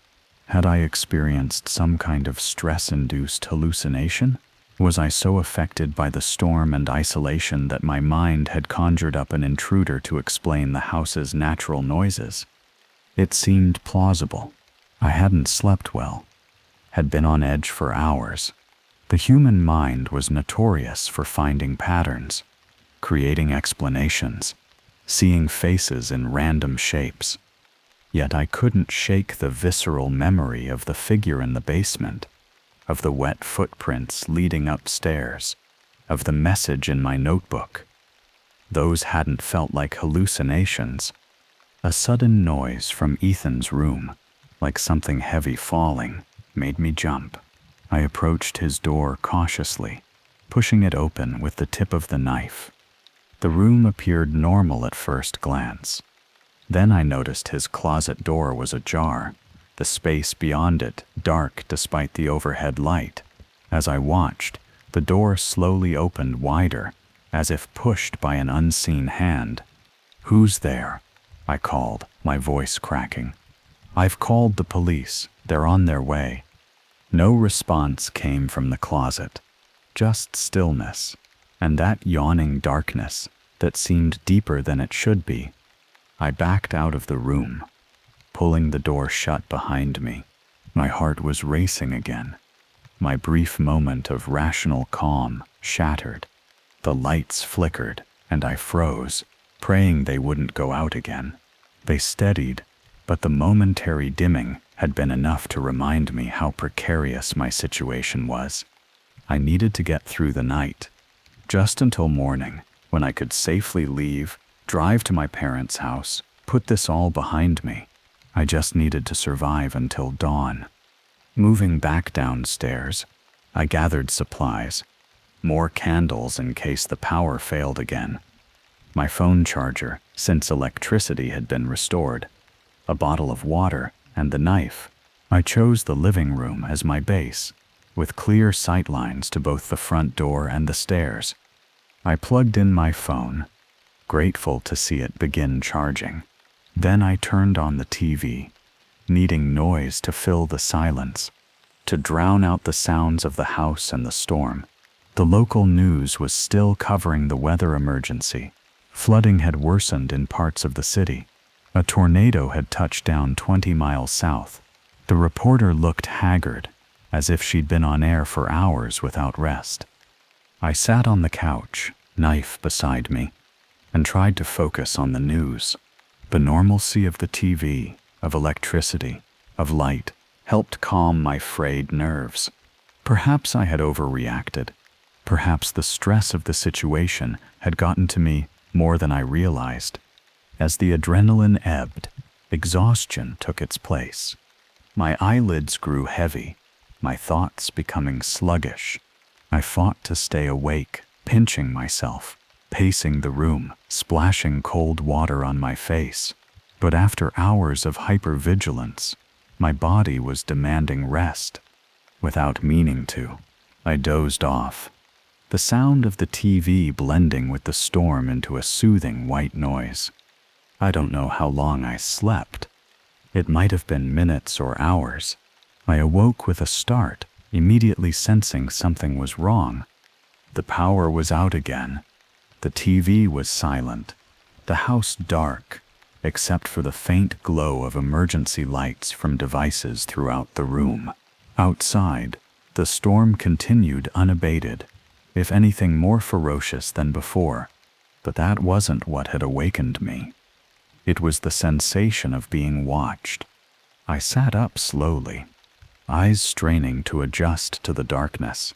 Had I experienced some kind of stress-induced hallucination? Was I so affected by the storm and isolation that my mind had conjured up an intruder to explain the house's natural noises? It seemed plausible. I hadn't slept well, had been on edge for hours. The human mind was notorious for finding patterns, creating explanations, seeing faces in random shapes. Yet I couldn't shake the visceral memory of the figure in the basement, of the wet footprints leading upstairs, of the message in my notebook. Those hadn't felt like hallucinations. A sudden noise from Ethan's room, like something heavy falling, made me jump. I approached his door cautiously, pushing it open with the tip of the knife. The room appeared normal at first glance. Then I noticed his closet door was ajar, the space beyond it dark despite the overhead light. As I watched, the door slowly opened wider, as if pushed by an unseen hand. "Who's there?" I called, my voice cracking. "I've called the police. They're on their way." No response came from the closet, just stillness, and that yawning darkness that seemed deeper than it should be. I backed out of the room, pulling the door shut behind me. My heart was racing again. My brief moment of rational calm shattered. The lights flickered, and I froze, praying they wouldn't go out again. They steadied, but the momentary dimming had been enough to remind me how precarious my situation was. I needed to get through the night, just until morning, when I could safely leave, drive to my parents' house, put this all behind me. I just needed to survive until dawn. Moving back downstairs, I gathered supplies, more candles in case the power failed again, my phone charger, since electricity had been restored, a bottle of water, and the knife. I chose the living room as my base, with clear sight lines to both the front door and the stairs. I plugged in my phone, grateful to see it begin charging. Then I turned on the TV, needing noise to fill the silence, to drown out the sounds of the house and the storm. The local news was still covering the weather emergency. Flooding had worsened in parts of the city. A tornado had touched down 20 miles south. The reporter looked haggard, as if she'd been on air for hours without rest. I sat on the couch, knife beside me, and tried to focus on the news. The normalcy of the TV, of electricity, of light, helped calm my frayed nerves. Perhaps I had overreacted. Perhaps the stress of the situation had gotten to me more than I realized. As the adrenaline ebbed, exhaustion took its place. My eyelids grew heavy, my thoughts becoming sluggish. I fought to stay awake, pinching myself, pacing the room, splashing cold water on my face. But after hours of hypervigilance, my body was demanding rest. Without meaning to, I dozed off, the sound of the TV blending with the storm into a soothing white noise. I don't know how long I slept. It might have been minutes or hours. I awoke with a start, immediately sensing something was wrong. The power was out again. The TV was silent. The house dark, except for the faint glow of emergency lights from devices throughout the room. Outside, the storm continued unabated, if anything more ferocious than before. But that wasn't what had awakened me. It was the sensation of being watched. I sat up slowly, eyes straining to adjust to the darkness.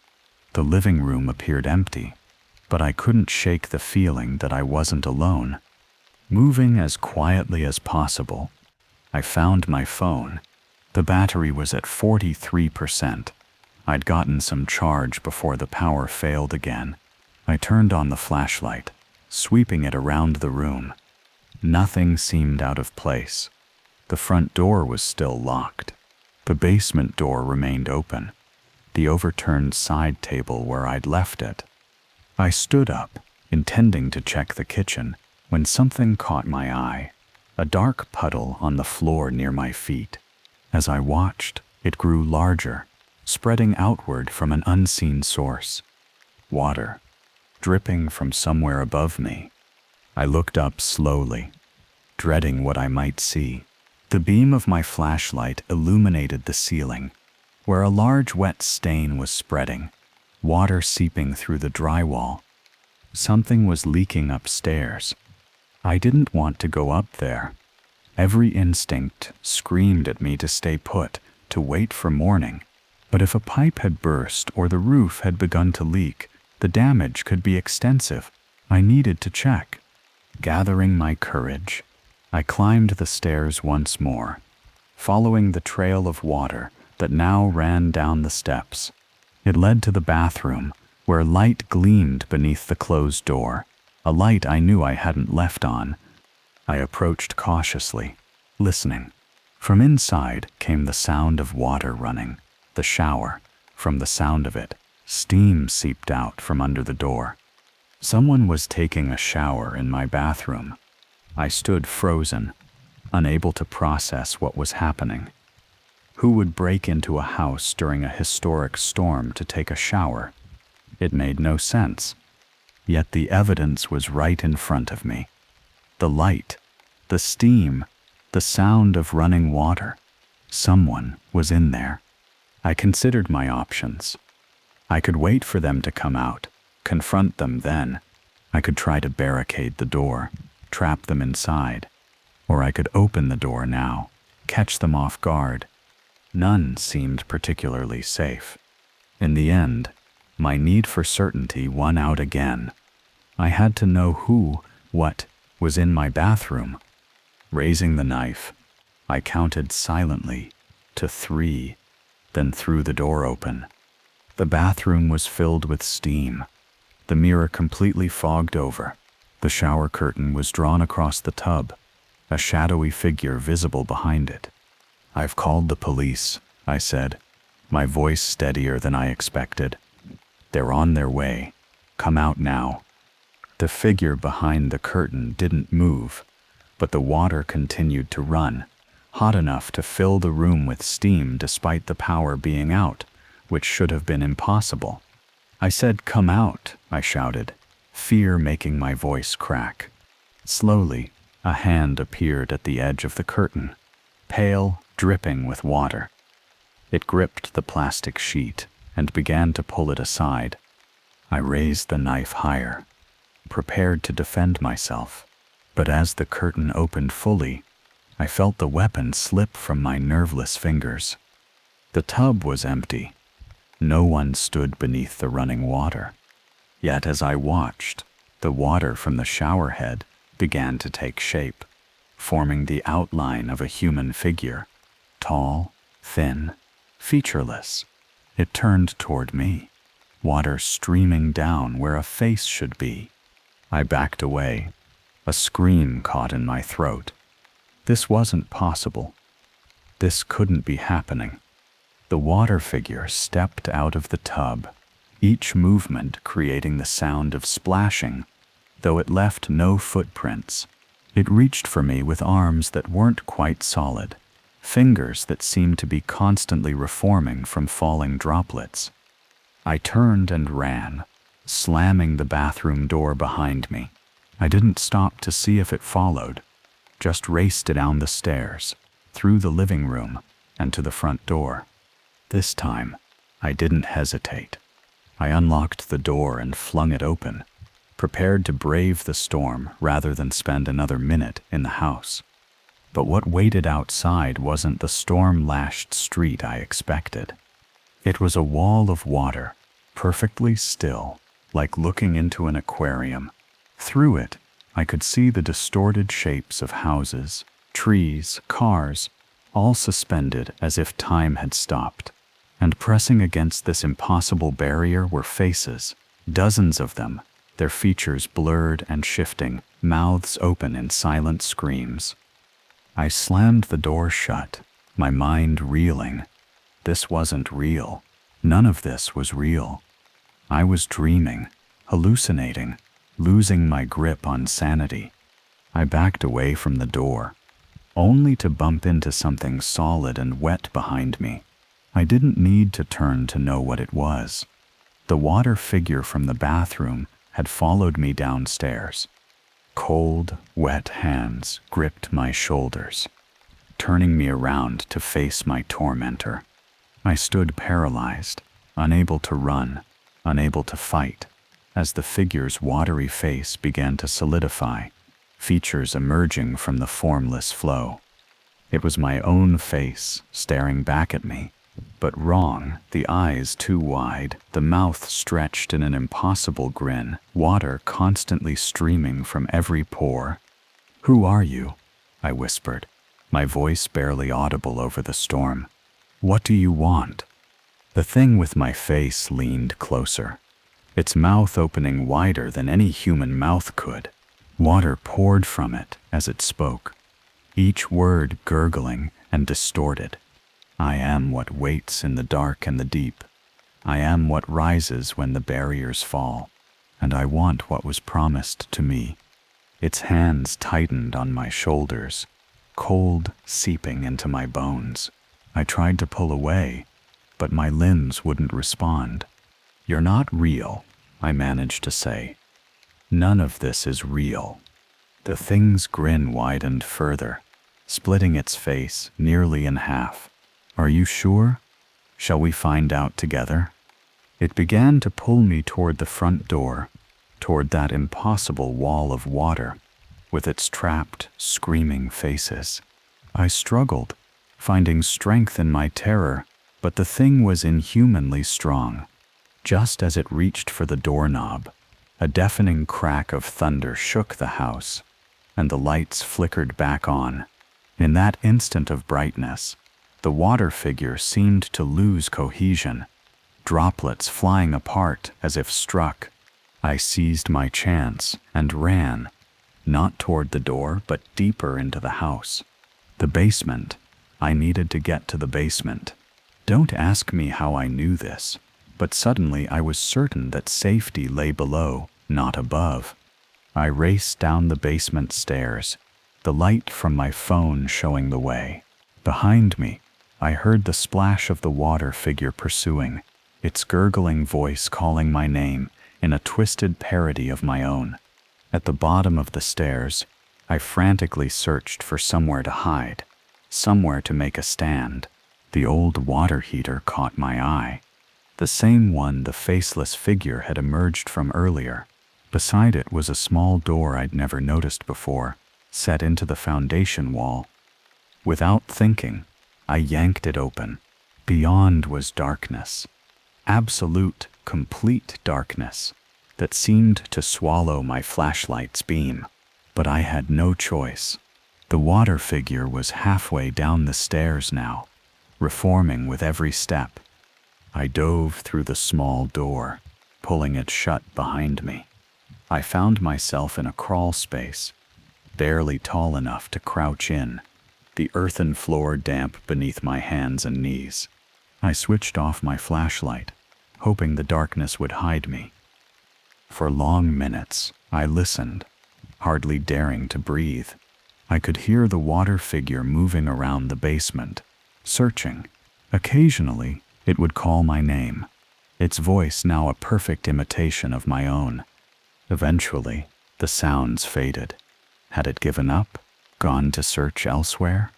The living room appeared empty, but I couldn't shake the feeling that I wasn't alone. Moving as quietly as possible, I found my phone. The battery was at 43%. I'd gotten some charge before the power failed again. I turned on the flashlight, sweeping it around the room. Nothing seemed out of place. The front door was still locked. The basement door remained open, the overturned side table where I'd left it. I stood up, intending to check the kitchen, when something caught my eye. a dark puddle on the floor near my feet. As I watched, it grew larger, spreading outward from an unseen source. Water, dripping from somewhere above me. I looked up slowly, dreading what I might see. The beam of my flashlight illuminated the ceiling, where a large wet stain was spreading, water seeping through the drywall. Something was leaking upstairs. I didn't want to go up there. Every instinct screamed at me to stay put, to wait for morning. But if a pipe had burst or the roof had begun to leak, the damage could be extensive. I needed to check. Gathering my courage, I climbed the stairs once more, following the trail of water that now ran down the steps. It led to the bathroom, where light gleamed beneath the closed door, a light I knew I hadn't left on. I approached cautiously, listening. From inside came the sound of water running. The shower. From the sound of it, steam seeped out from under the door. Someone was taking a shower in my bathroom. I stood frozen, unable to process what was happening. Who would break into a house during a historic storm to take a shower? It made no sense. Yet the evidence was right in front of me. The light, the steam, the sound of running water. Someone was in there. I considered my options. I could wait for them to come out, confront them then. I could try to barricade the door, trap them inside. Or I could open the door now, catch them off guard. None seemed particularly safe. In the end, my need for certainty won out again. I had to know who, what, was in my bathroom. Raising the knife, I counted silently to 3, then threw the door open. The bathroom was filled with steam, the mirror completely fogged over. The shower curtain was drawn across the tub, a shadowy figure visible behind it. "I've called the police," I said, my voice steadier than I expected. "They're on their way. Come out now." The figure behind the curtain didn't move, but the water continued to run, hot enough to fill the room with steam despite the power being out, which should have been impossible. I said, "Come out," I shouted, fear making my voice crack. Slowly, a hand appeared at the edge of the curtain, pale, dripping with water. It gripped the plastic sheet and began to pull it aside. I raised the knife higher, prepared to defend myself. But as the curtain opened fully, I felt the weapon slip from my nerveless fingers. The tub was empty. No one stood beneath the running water. Yet as I watched, the water from the shower head began to take shape, forming the outline of a human figure, tall, thin, featureless. It turned toward me, water streaming down where a face should be. I backed away, a scream caught in my throat. This wasn't possible. This couldn't be happening. The water figure stepped out of the tub, each movement creating the sound of splashing, though it left no footprints. It reached for me with arms that weren't quite solid, fingers that seemed to be constantly reforming from falling droplets. I turned and ran, slamming the bathroom door behind me. I didn't stop to see if it followed, just raced down the stairs, through the living room, and to the front door. This time, I didn't hesitate. I unlocked the door and flung it open, prepared to brave the storm rather than spend another minute in the house. But what waited outside wasn't the storm-lashed street I expected. It was a wall of water, perfectly still, like looking into an aquarium. Through it, I could see the distorted shapes of houses, trees, cars, all suspended as if time had stopped. And pressing against this impossible barrier were faces, dozens of them, their features blurred and shifting, mouths open in silent screams. I slammed the door shut, my mind reeling. This wasn't real. None of this was real. I was dreaming, hallucinating, losing my grip on sanity. I backed away from the door, only to bump into something solid and wet behind me. I didn't need to turn to know what it was. The water figure from the bathroom had followed me downstairs. Cold, wet hands gripped my shoulders, turning me around to face my tormentor. I stood paralyzed, unable to run, unable to fight, as the figure's watery face began to solidify, features emerging from the formless flow. It was my own face staring back at me, but wrong, the eyes too wide, the mouth stretched in an impossible grin, water constantly streaming from every pore. "Who are you?" I whispered, my voice barely audible over the storm. "What do you want?" The thing with my face leaned closer, its mouth opening wider than any human mouth could. Water poured from it as it spoke, each word gurgling and distorted. "I am what waits in the dark and the deep. I am what rises when the barriers fall, and I want what was promised to me." Its hands tightened on my shoulders, cold seeping into my bones. I tried to pull away, but my limbs wouldn't respond. "You're not real," I managed to say. "None of this is real." The thing's grin widened further, splitting its face nearly in half. "Are you sure? Shall we find out together?" It began to pull me toward the front door, toward that impossible wall of water, with its trapped, screaming faces. I struggled, finding strength in my terror, but the thing was inhumanly strong. Just as it reached for the doorknob, a deafening crack of thunder shook the house, and the lights flickered back on. In that instant of brightness, the water figure seemed to lose cohesion, droplets flying apart as if struck. I seized my chance and ran, not toward the door, but deeper into the house. The basement. I needed to get to the basement. Don't ask me how I knew this, but suddenly I was certain that safety lay below, not above. I raced down the basement stairs, the light from my phone showing the way. Behind me, I heard the splash of the water figure pursuing, its gurgling voice calling my name in a twisted parody of my own. At the bottom of the stairs, I frantically searched for somewhere to hide, somewhere to make a stand. The old water heater caught my eye, the same one the faceless figure had emerged from earlier. Beside it was a small door I'd never noticed before, set into the foundation wall. Without thinking, I yanked it open. Beyond was darkness, absolute, complete darkness that seemed to swallow my flashlight's beam. But I had no choice. The water figure was halfway down the stairs now, reforming with every step. I dove through the small door, pulling it shut behind me. I found myself in a crawl space, barely tall enough to crouch in, the earthen floor damp beneath my hands and knees. I switched off my flashlight, hoping the darkness would hide me. For long minutes, I listened, hardly daring to breathe. I could hear the water figure moving around the basement, searching. Occasionally, it would call my name, its voice now a perfect imitation of my own. Eventually, the sounds faded. Had it given up, gone to search elsewhere?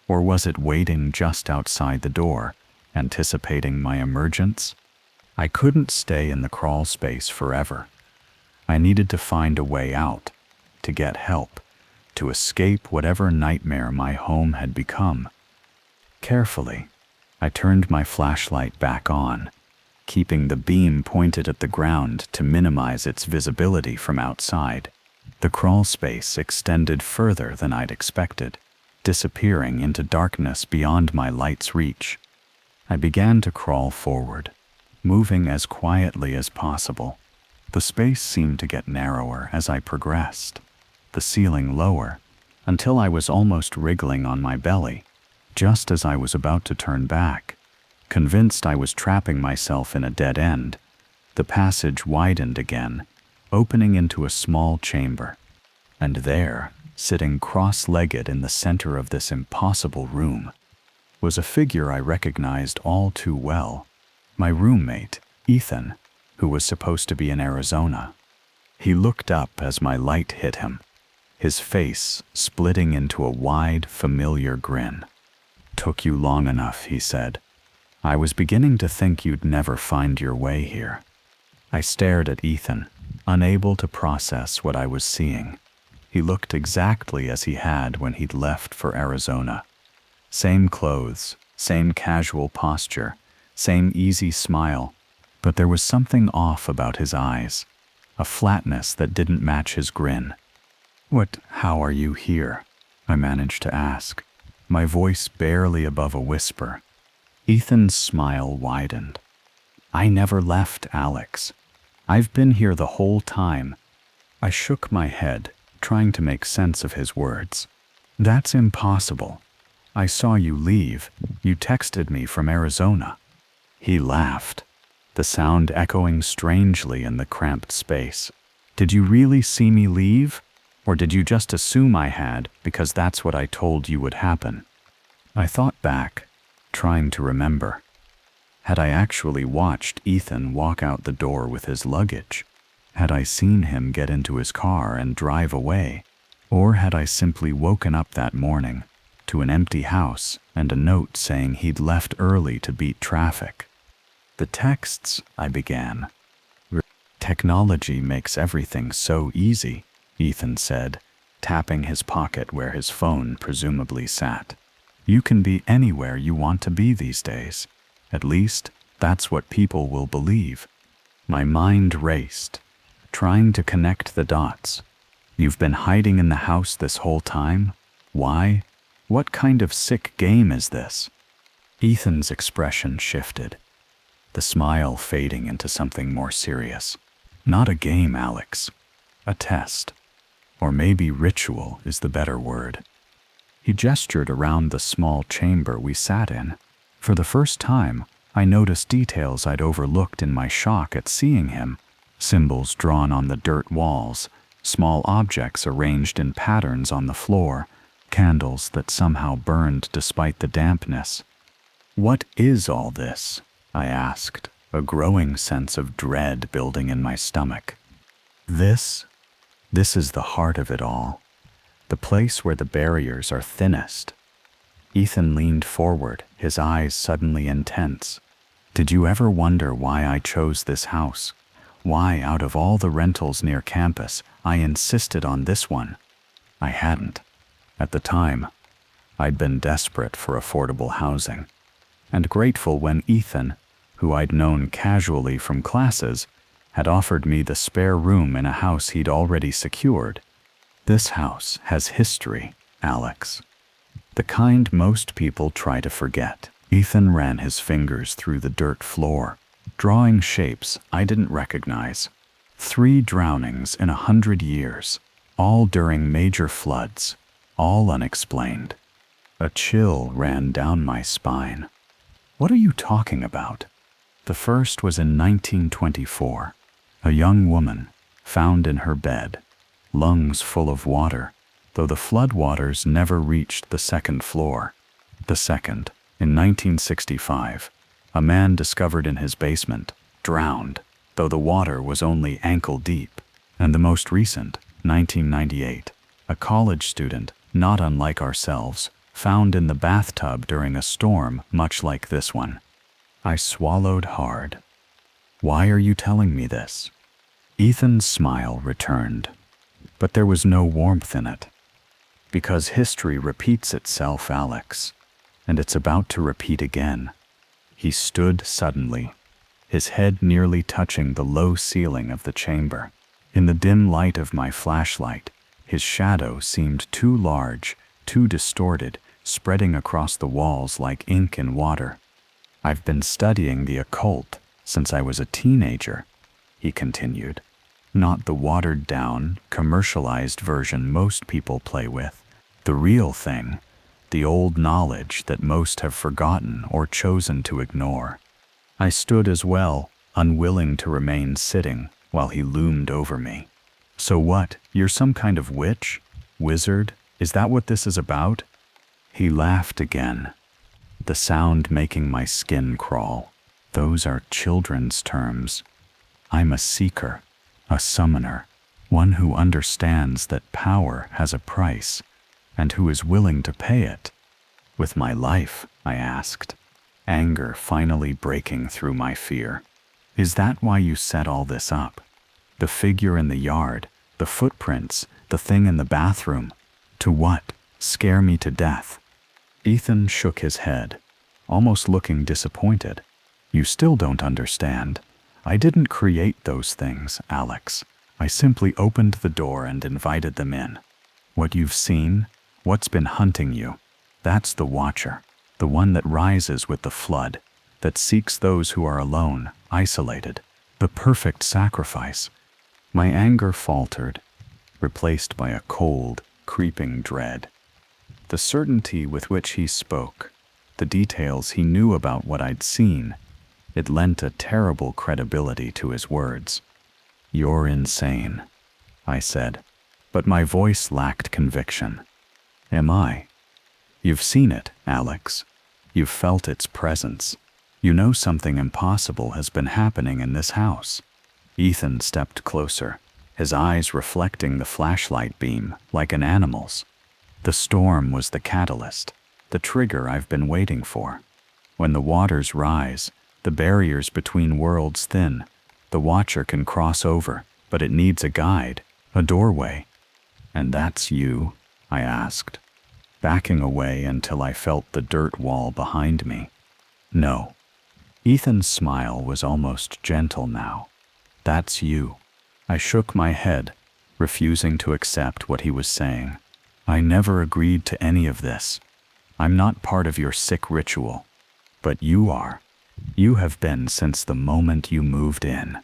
Or was it waiting just outside the door, anticipating my emergence? I couldn't stay in the crawl space forever. I needed to find a way out, to get help, to escape whatever nightmare my home had become. Carefully, I turned my flashlight back on, keeping the beam pointed at the ground to minimize its visibility from outside. The crawl space extended further than I'd expected, disappearing into darkness beyond my light's reach. I began to crawl forward, moving as quietly as possible. The space seemed to get narrower as I progressed, the ceiling lower, until I was almost wriggling on my belly. Just as I was about to turn back, convinced I was trapping myself in a dead end, the passage widened again, opening into a small chamber. And there, sitting cross-legged in the center of this impossible room, was a figure I recognized all too well. My roommate, Ethan, who was supposed to be in Arizona. He looked up as my light hit him, his face splitting into a wide, familiar grin. "Took you long enough," he said. "I was beginning to think you'd never find your way here." I stared at Ethan, unable to process what I was seeing. He looked exactly as he had when he'd left for Arizona. Same clothes, same casual posture, same easy smile, but there was something off about his eyes, a flatness that didn't match his grin. How are you here?" I managed to ask, my voice barely above a whisper. Ethan's smile widened. "I never left, Alex. I've been here the whole time." I shook my head, trying to make sense of his words. "That's impossible. I saw you leave. You texted me from Arizona." He laughed, the sound echoing strangely in the cramped space. "Did you really see me leave? Or did you just assume I had because that's what I told you would happen?" I thought back, trying to remember. Had I actually watched Ethan walk out the door with his luggage? Had I seen him get into his car and drive away? Or had I simply woken up that morning to an empty house and a note saying he'd left early to beat traffic? "The texts," I began. "Technology makes everything so easy," Ethan said, tapping his pocket where his phone presumably sat. "You can be anywhere you want to be these days. At least, that's what people will believe." My mind raced, trying to connect the dots. "You've been hiding in the house this whole time? Why? What kind of sick game is this?" Ethan's expression shifted, the smile fading into something more serious. "Not a game, Alex. A test. Or maybe ritual is the better word." He gestured around the small chamber we sat in. For the first time, I noticed details I'd overlooked in my shock at seeing him. Symbols drawn on the dirt walls, small objects arranged in patterns on the floor, candles that somehow burned despite the dampness. "What is all this?" I asked, a growing sense of dread building in my stomach. This is the heart of it all. The place where the barriers are thinnest." Ethan leaned forward, his eyes suddenly intense. "Did you ever wonder why I chose this house? Why, out of all the rentals near campus, I insisted on this one?" I hadn't. At the time, I'd been desperate for affordable housing, and grateful when Ethan, who I'd known casually from classes, had offered me the spare room in a house he'd already secured. This house has history, Alex. The kind most people try to forget. Ethan ran his fingers through the dirt floor, drawing shapes I didn't recognize. 3 drownings in 100 years, all during major floods, all unexplained. A chill ran down my spine. "What are you talking about?" "The first was in 1924. A young woman, found in her bed, lungs full of water, though the floodwaters never reached the 2nd floor. The second, in 1965, a man discovered in his basement, drowned, though the water was only ankle deep. And the most recent, 1998, a college student, not unlike ourselves, found in the bathtub during a storm much like this one." I swallowed hard. "Why are you telling me this?" Ethan's smile returned, but there was no warmth in it. "Because history repeats itself, Alex, and it's about to repeat again." He stood suddenly, his head nearly touching the low ceiling of the chamber. In the dim light of my flashlight, his shadow seemed too large, too distorted, spreading across the walls like ink in water. "I've been studying the occult since I was a teenager," he continued. "Not the watered-down, commercialized version most people play with. The real thing, the old knowledge that most have forgotten or chosen to ignore." I stood as well, unwilling to remain sitting while he loomed over me. "So what, you're some kind of witch?" Wizard, is that what this is about? He laughed again, the sound making my skin crawl. Those are children's terms. I'm a seeker, a summoner, one who understands that power has a price, and who is willing to pay it. With my life, I asked, anger finally breaking through my fear. Is that why you set all this up? The figure in the yard, the footprints, the thing in the bathroom. To what? Scare me to death. Ethan shook his head, almost looking disappointed. You still don't understand. I didn't create those things, Alex. I simply opened the door and invited them in. What you've seen, what's been hunting you, that's the Watcher, the one that rises with the flood, that seeks those who are alone, isolated, the perfect sacrifice. My anger faltered, replaced by a cold, creeping dread. The certainty with which he spoke, the details he knew about what I'd seen, it lent a terrible credibility to his words. You're insane, I said, but my voice lacked conviction. Am I? You've seen it, Alex. You've felt its presence. You know something impossible has been happening in this house. Ethan stepped closer, his eyes reflecting the flashlight beam like an animal's. The storm was the catalyst, the trigger I've been waiting for. When the waters rise, the barriers between worlds thin, the Watcher can cross over, but it needs a guide, a doorway. And that's you? I asked, backing away until I felt the dirt wall behind me. No. Ethan's smile was almost gentle now. That's you. I shook my head, refusing to accept what he was saying. I never agreed to any of this. I'm not part of your sick ritual. But you are. You have been since the moment you moved in.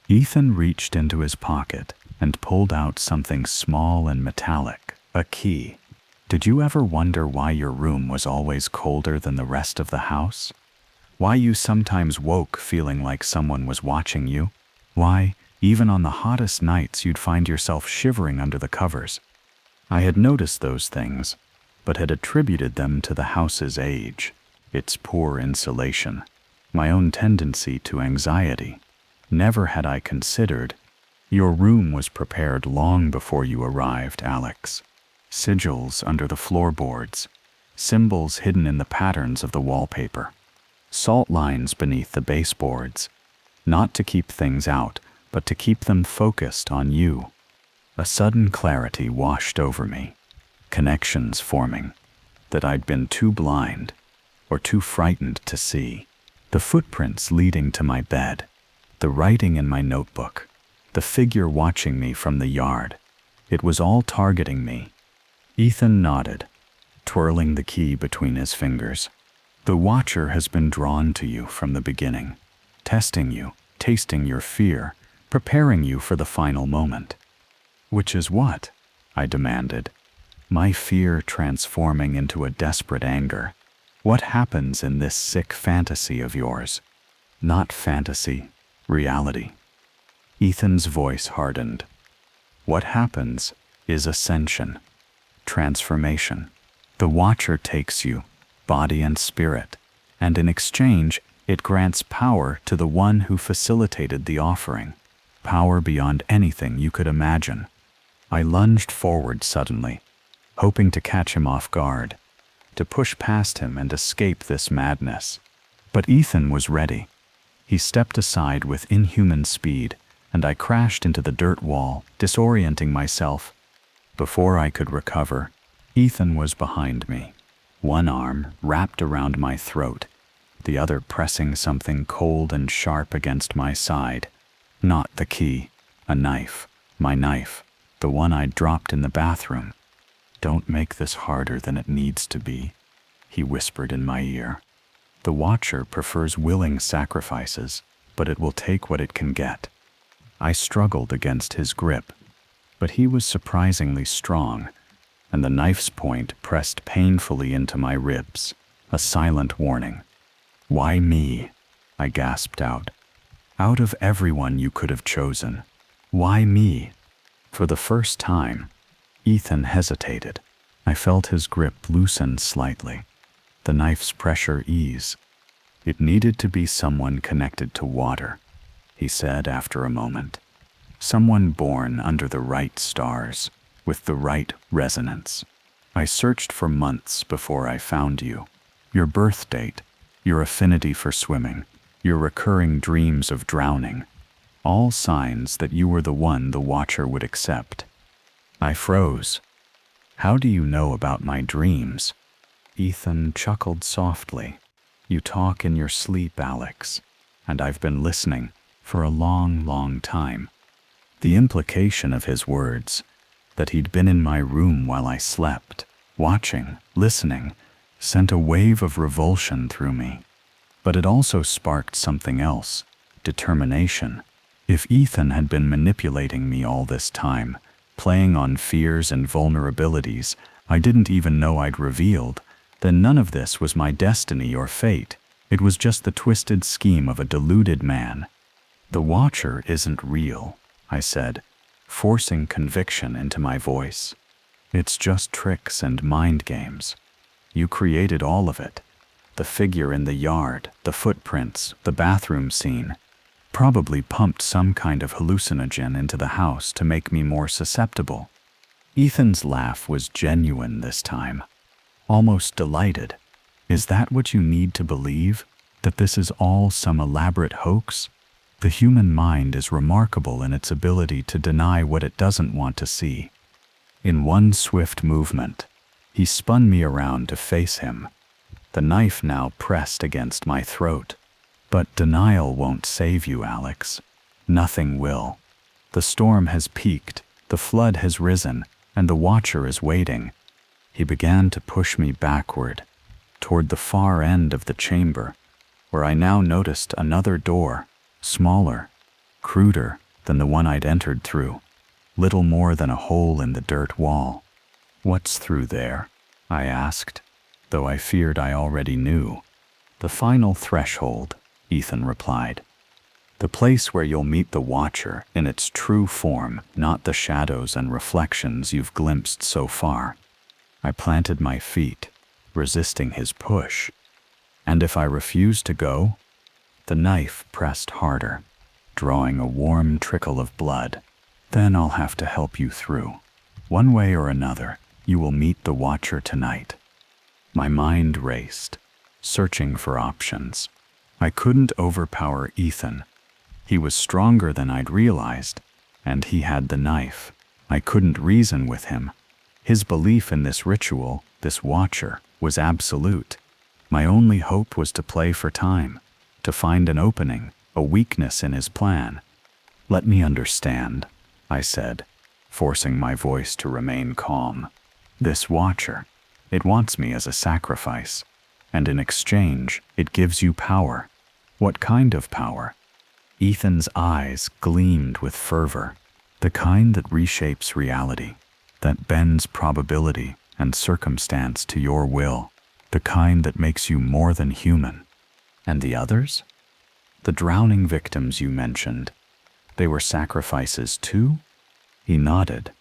Ethan reached into his pocket and pulled out something small and metallic, a key. Did you ever wonder why your room was always colder than the rest of the house? Why you sometimes woke feeling like someone was watching you? Why, even on the hottest nights, you'd find yourself shivering under the covers? I had noticed those things, but had attributed them to the house's age, its poor insulation, my own tendency to anxiety. Never had I considered. Your room was prepared long before you arrived, Alex. Sigils under the floorboards, symbols hidden in the patterns of the wallpaper, salt lines beneath the baseboards, not to keep things out, but to keep them focused on you. A sudden clarity washed over me, connections forming that I'd been too blind or too frightened to see. The footprints leading to my bed, the writing in my notebook, the figure watching me from the yard. It was all targeting me. Ethan nodded, twirling the key between his fingers. The Watcher has been drawn to you from the beginning, testing you, tasting your fear, preparing you for the final moment. Which is what? I demanded, my fear transforming into a desperate anger. What happens in this sick fantasy of yours? Not fantasy, reality. Ethan's voice hardened. What happens is ascension, transformation. The Watcher takes you, body and spirit, and in exchange, it grants power to the one who facilitated the offering, power beyond anything you could imagine. I lunged forward suddenly, hoping to catch him off guard, to push past him and escape this madness. But Ethan was ready. He stepped aside with inhuman speed, and I crashed into the dirt wall, disorienting myself. Before I could recover, Ethan was behind me, one arm wrapped around my throat, the other pressing something cold and sharp against my side. Not the key, a knife, my knife, the one I'd dropped in the bathroom. Don't make this harder than it needs to be, he whispered in my ear. The Watcher prefers willing sacrifices, but it will take what it can get. I struggled against his grip, but he was surprisingly strong, and the knife's point pressed painfully into my ribs, a silent warning. Why me? I gasped out. Out of everyone you could have chosen, why me? For the first time, Ethan hesitated. I felt his grip loosen slightly, the knife's pressure ease. It needed to be someone connected to water, he said after a moment. Someone born under the right stars, with the right resonance. I searched for months before I found you. Your birth date, your affinity for swimming, your recurring dreams of drowning, all signs that you were the one the Watcher would accept. I froze. How do you know about my dreams? Ethan chuckled softly. You talk in your sleep, Alex, and I've been listening for a long, long time. The implication of his words, that he'd been in my room while I slept, watching, listening, sent a wave of revulsion through me. But it also sparked something else, determination. If Ethan had been manipulating me all this time, playing on fears and vulnerabilities I didn't even know I'd revealed, then none of this was my destiny or fate. It was just the twisted scheme of a deluded man. The Watcher isn't real, I said, forcing conviction into my voice. It's just tricks and mind games. You created all of it. The figure in the yard, the footprints, the bathroom scene. Probably pumped some kind of hallucinogen into the house to make me more susceptible. Ethan's laugh was genuine this time, almost delighted. Is that what you need to believe? That this is all some elaborate hoax? The human mind is remarkable in its ability to deny what it doesn't want to see. In one swift movement, he spun me around to face him, the knife now pressed against my throat. But denial won't save you, Alex. Nothing will. The storm has peaked, the flood has risen, and the Watcher is waiting. He began to push me backward, toward the far end of the chamber, where I now noticed another door, smaller, cruder than the one I'd entered through, little more than a hole in the dirt wall. What's through there? I asked, though I feared I already knew. The final threshold, Ethan replied. The place where you'll meet the Watcher in its true form, not the shadows and reflections you've glimpsed so far. I planted my feet, resisting his push. And if I refused to go? The knife pressed harder, drawing a warm trickle of blood. Then I'll have to help you through. One way or another, you will meet the Watcher tonight. My mind raced, searching for options. I couldn't overpower Ethan. He was stronger than I'd realized, and he had the knife. I couldn't reason with him. His belief in this ritual, this Watcher, was absolute. My only hope was to play for time, to find an opening, a weakness in his plan. Let me understand, I said, forcing my voice to remain calm. This Watcher, it wants me as a sacrifice, and in exchange, it gives you power. What kind of power? Ethan's eyes gleamed with fervor, the kind that reshapes reality, that bends probability and circumstance to your will, the kind that makes you more than human. And the others? The drowning victims you mentioned, they were sacrifices too? He nodded,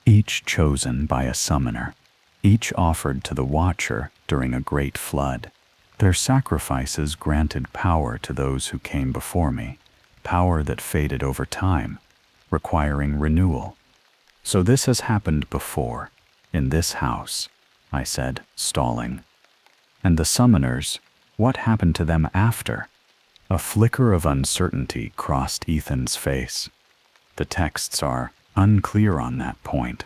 each chosen by a summoner, each offered to the Watcher during a great flood. Their sacrifices granted power to those who came before me, power that faded over time, requiring renewal. So this has happened before, in this house, I said, stalling. And the summoners, what happened to them after? A flicker of uncertainty crossed Ethan's face. The texts are unclear on that point,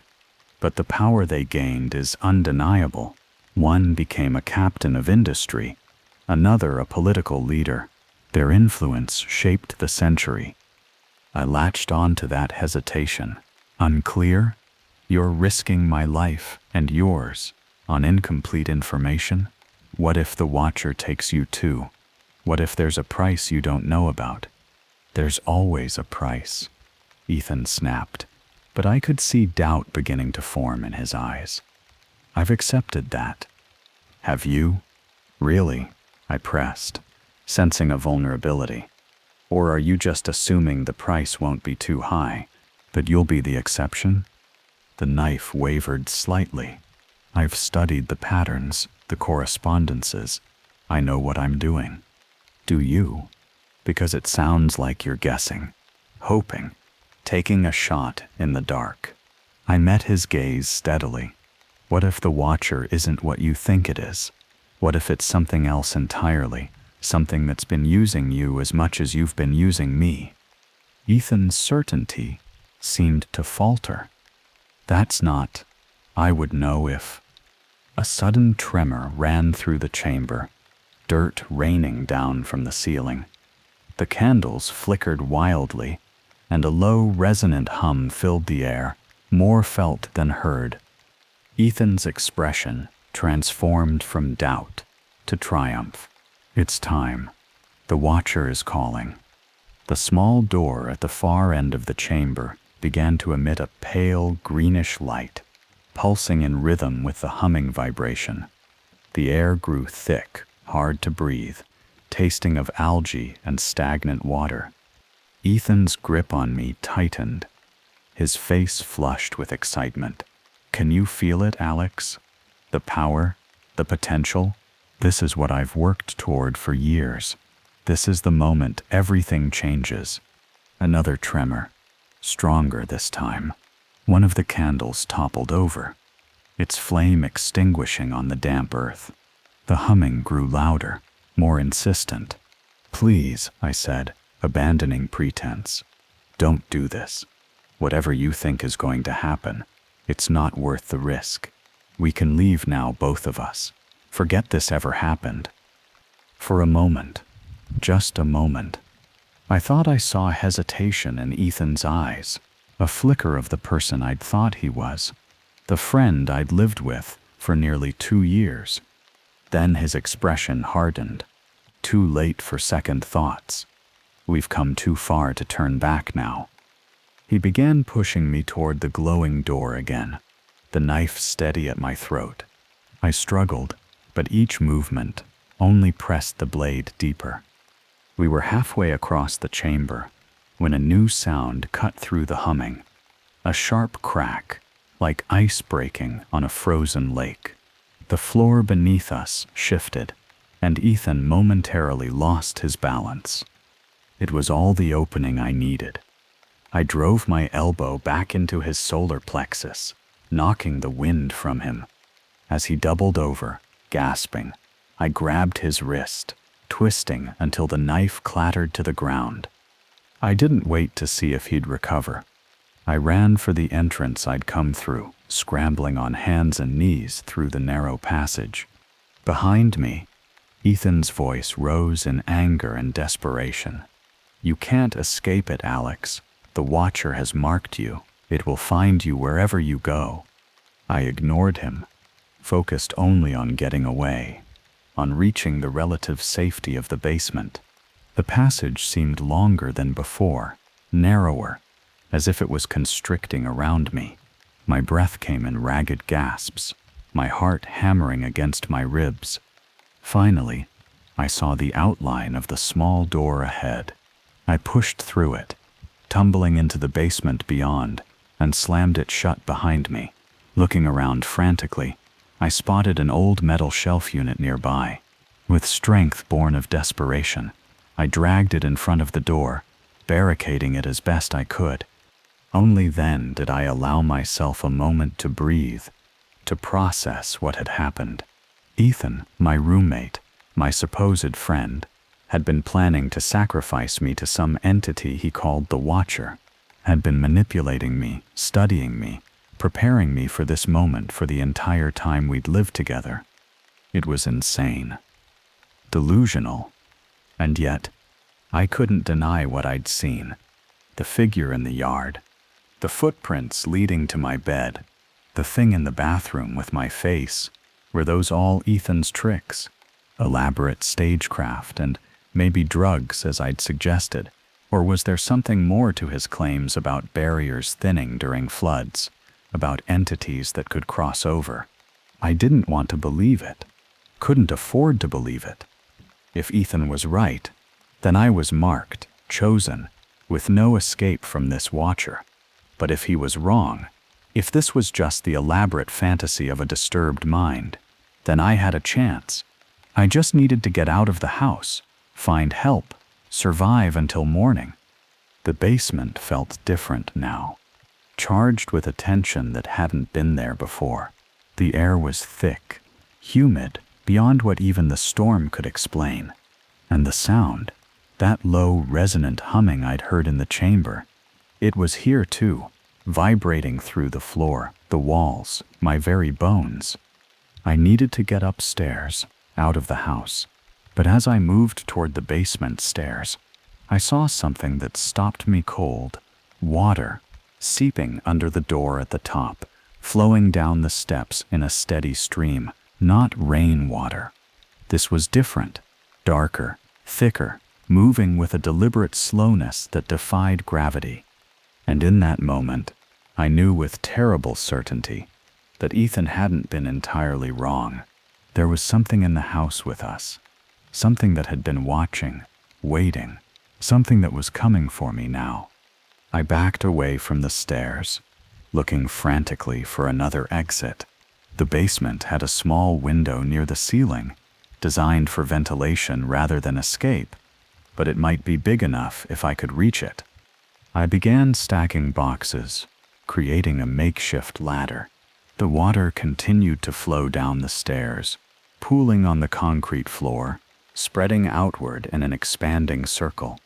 but the power they gained is undeniable. One became a captain of industry, another a political leader. Their influence shaped the century. I latched on to that hesitation. Unclear? You're risking my life and yours on incomplete information? What if the Watcher takes you too? What if there's a price you don't know about? There's always a price, Ethan snapped, but I could see doubt beginning to form in his eyes. I've accepted that. Have you? Really? I pressed, sensing a vulnerability. Or are you just assuming the price won't be too high, that you'll be the exception? The knife wavered slightly. I've studied the patterns, the correspondences. I know what I'm doing. Do you? Because it sounds like you're guessing, hoping, taking a shot in the dark. I met his gaze steadily. What if the Watcher isn't what you think it is? What if it's something else entirely, something that's been using you as much as you've been using me? Ethan's certainty seemed to falter. That's not. I would know if. A sudden tremor ran through the chamber, dirt raining down from the ceiling. The candles flickered wildly, and a low, resonant hum filled the air, more felt than heard. Ethan's expression transformed from doubt to triumph. It's time. The Watcher is calling. The small door at the far end of the chamber began to emit a pale, greenish light, pulsing in rhythm with the humming vibration. The air grew thick, hard to breathe, tasting of algae and stagnant water. Ethan's grip on me tightened. His face flushed with excitement. Can you feel it, Alex? The power, the potential? This is what I've worked toward for years. This is the moment everything changes. Another tremor, stronger this time. One of the candles toppled over, its flame extinguishing on the damp earth. The humming grew louder, more insistent. Please, I said, abandoning pretense. Don't do this. Whatever you think is going to happen, it's not worth the risk. We can leave now, both of us. Forget this ever happened. For a moment, just a moment, I thought I saw hesitation in Ethan's eyes, a flicker of the person I'd thought he was, the friend I'd lived with for nearly 2 years. Then his expression hardened. Too late for second thoughts. We've come too far to turn back now. He began pushing me toward the glowing door again, the knife steady at my throat. I struggled, but each movement only pressed the blade deeper. We were halfway across the chamber when a new sound cut through the humming, a sharp crack, like ice breaking on a frozen lake. The floor beneath us shifted, and Ethan momentarily lost his balance. It was all the opening I needed. I drove my elbow back into his solar plexus, knocking the wind from him. As he doubled over, gasping, I grabbed his wrist, twisting until the knife clattered to the ground. I didn't wait to see if he'd recover. I ran for the entrance I'd come through, scrambling on hands and knees through the narrow passage. Behind me, Ethan's voice rose in anger and desperation. You can't escape it, Alex. The Watcher has marked you. It will find you wherever you go. I ignored him, focused only on getting away, on reaching the relative safety of the basement. The passage seemed longer than before, narrower, as if it was constricting around me. My breath came in ragged gasps, my heart hammering against my ribs. Finally, I saw the outline of the small door ahead. I pushed through it, tumbling into the basement beyond, and slammed it shut behind me. Looking around frantically, I spotted an old metal shelf unit nearby. With strength born of desperation, I dragged it in front of the door, barricading it as best I could. Only then did I allow myself a moment to breathe, to process what had happened. Ethan, my roommate, my supposed friend, had been planning to sacrifice me to some entity he called the Watcher, had been manipulating me, studying me, preparing me for this moment for the entire time we'd lived together. It was insane, delusional, and yet I couldn't deny what I'd seen. The figure in the yard, the footprints leading to my bed, the thing in the bathroom with my face. Were those all Ethan's tricks? Elaborate stagecraft and maybe drugs, as I'd suggested? Or was there something more to his claims about barriers thinning during floods, about entities that could cross over? I didn't want to believe it, couldn't afford to believe it. If Ethan was right, then I was marked, chosen, with no escape from this Watcher. But if he was wrong, If this was just the elaborate fantasy of a disturbed mind, then I had a chance. I just needed to get out of the house, find help, survive until morning. The basement felt different now, charged with a tension that hadn't been there before. The air was thick, humid, beyond what even the storm could explain. And the sound, that low, resonant humming I'd heard in the chamber, it was here too, vibrating through the floor, the walls, my very bones. I needed to get upstairs, out of the house. But as I moved toward the basement stairs, I saw something that stopped me cold. Water, seeping under the door at the top, flowing down the steps in a steady stream, not rainwater. This was different, darker, thicker, moving with a deliberate slowness that defied gravity. And in that moment, I knew with terrible certainty that Ethan hadn't been entirely wrong. There was something in the house with us, something that had been watching, waiting, something that was coming for me now. I backed away from the stairs, looking frantically for another exit. The basement had a small window near the ceiling, designed for ventilation rather than escape, but it might be big enough if I could reach it. I began stacking boxes, creating a makeshift ladder. The water continued to flow down the stairs, pooling on the concrete floor, spreading outward in an expanding circle.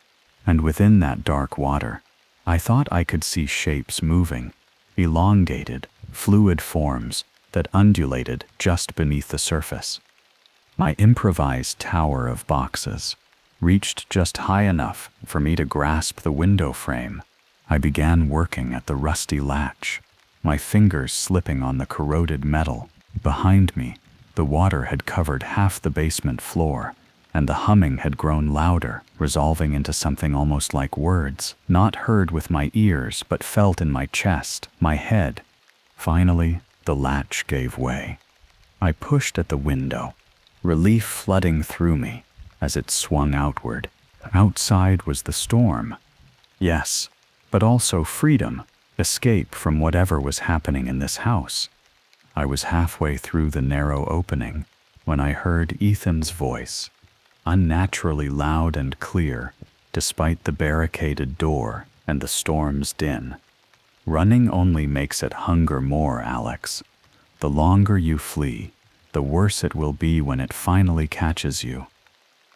And within that dark water, I thought I could see shapes moving, elongated, fluid forms that undulated just beneath the surface. My improvised tower of boxes reached just high enough for me to grasp the window frame. I began working at the rusty latch, my fingers slipping on the corroded metal. Behind me, the water had covered half the basement floor, and the humming had grown louder, resolving into something almost like words, not heard with my ears but felt in my chest, my head. Finally, the latch gave way. I pushed at the window, relief flooding through me as it swung outward. Outside was the storm. Yes, but also freedom, escape from whatever was happening in this house. I was halfway through the narrow opening when I heard Ethan's voice, unnaturally loud and clear, despite the barricaded door and the storm's din. Running only makes it hunger more, Alex. The longer you flee, the worse it will be when it finally catches you.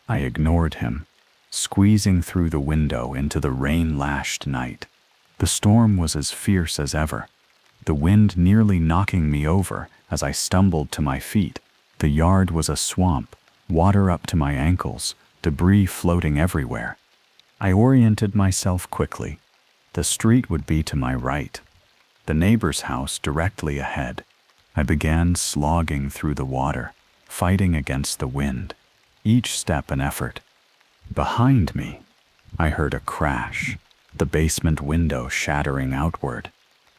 I ignored him, squeezing through the window into the rain-lashed night. The storm was as fierce as ever, the wind nearly knocking me over as I stumbled to my feet. The yard was a swamp, water up to my ankles, debris floating everywhere. I oriented myself quickly. The street would be to my right, the neighbor's house directly ahead. I began slogging through the water, fighting against the wind, each step an effort. Behind me, I heard a crash, the basement window shattering outward.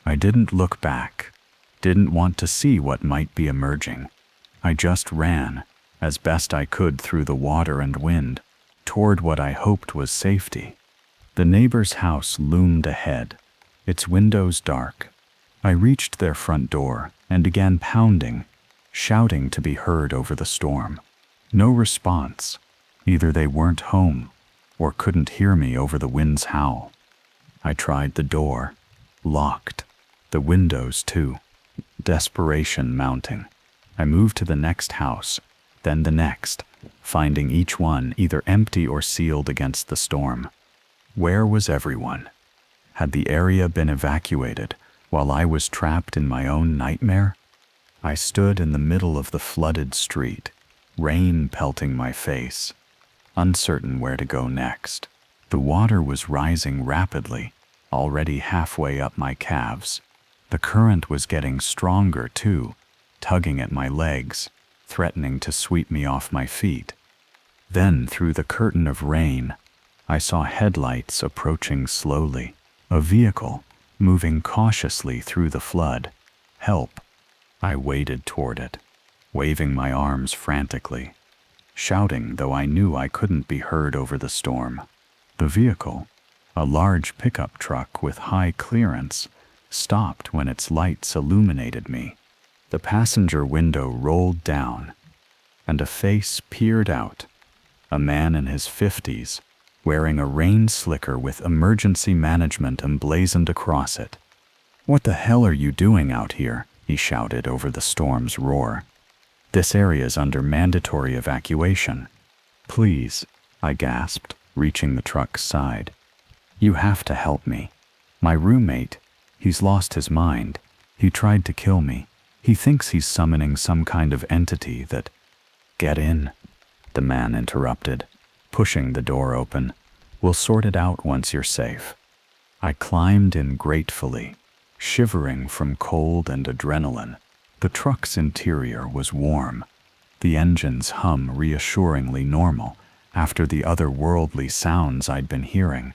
I didn't look back, didn't want to see what might be emerging. I just ran, as best I could through the water and wind, toward what I hoped was safety. The neighbor's house loomed ahead, its windows dark. I reached their front door and began pounding, shouting to be heard over the storm. No response. Either they weren't home, or couldn't hear me over the wind's howl. I tried the door, locked. The windows too. Desperation mounting. I moved to the next house, then the next, finding each one either empty or sealed against the storm. Where was everyone? Had the area been evacuated while I was trapped in my own nightmare? I stood in the middle of the flooded street, rain pelting my face, uncertain where to go next. The water was rising rapidly, already halfway up my calves. The current was getting stronger too, tugging at my legs, threatening to sweep me off my feet. Then, through the curtain of rain, I saw headlights approaching slowly, a vehicle moving cautiously through the flood. Help! I waded toward it, waving my arms frantically, shouting though I knew I couldn't be heard over the storm. The vehicle, a large pickup truck with high clearance, stopped when its lights illuminated me. The passenger window rolled down, and a face peered out. A man in his 50s, wearing a rain slicker with emergency management emblazoned across it. "What the hell are you doing out here?" he shouted over the storm's roar. "This area's under mandatory evacuation." "Please," I gasped, reaching the truck's side. "You have to help me. My roommate, he's lost his mind. He tried to kill me. He thinks he's summoning some kind of entity that—" "Get in," the man interrupted, pushing the door open. "We'll sort it out once you're safe." I climbed in gratefully, shivering from cold and adrenaline. The truck's interior was warm, the engine's hum reassuringly normal after the otherworldly sounds I'd been hearing.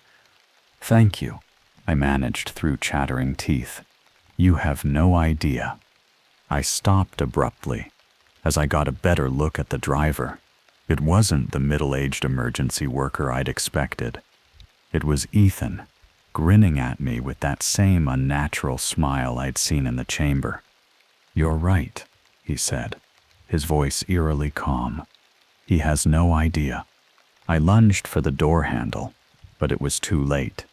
"Thank you," I managed through chattering teeth. "You have no idea." I stopped abruptly as I got a better look at the driver. It wasn't the middle-aged emergency worker I'd expected. It was Ethan, grinning at me with that same unnatural smile I'd seen in the chamber. "You're right," he said, his voice eerily calm. "He has no idea." I lunged for the door handle, but it was too late.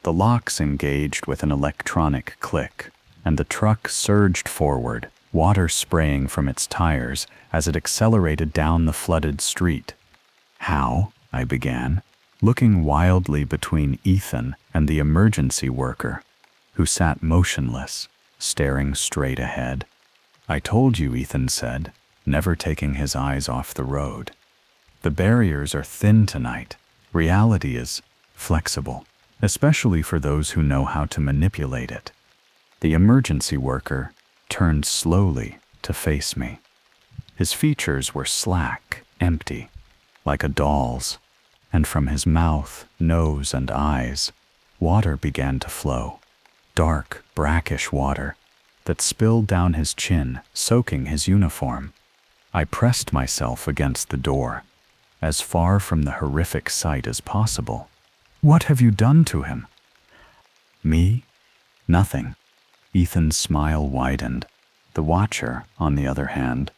The locks engaged with an electronic click, and the truck surged forward, water spraying from its tires as it accelerated down the flooded street. "How?" I began, looking wildly between Ethan and the emergency worker, who sat motionless, staring straight ahead. "I told you," Ethan said, never taking his eyes off the road. "The barriers are thin tonight. Reality is flexible, especially for those who know how to manipulate it." The emergency worker turned slowly to face me. His features were slack, empty, like a doll's, and from his mouth, nose, and eyes, water began to flow. Dark, brackish water that spilled down his chin, soaking his uniform. I pressed myself against the door, as far from the horrific sight as possible. "What have you done to him?" "Me? Nothing." Ethan's smile widened. The Watcher, on the other hand,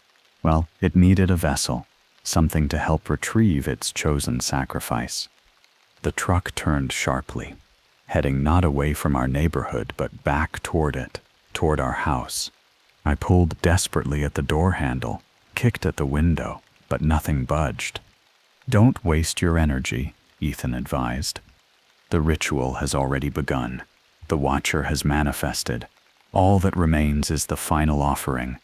well, it needed a vessel, something to help retrieve its chosen sacrifice. The truck turned sharply, heading not away from our neighborhood but back toward it, toward our house. I pulled desperately at the door handle, kicked at the window, but nothing budged. "Don't waste your energy," Ethan advised. "The ritual has already begun. The Watcher has manifested. All that remains is the final offering."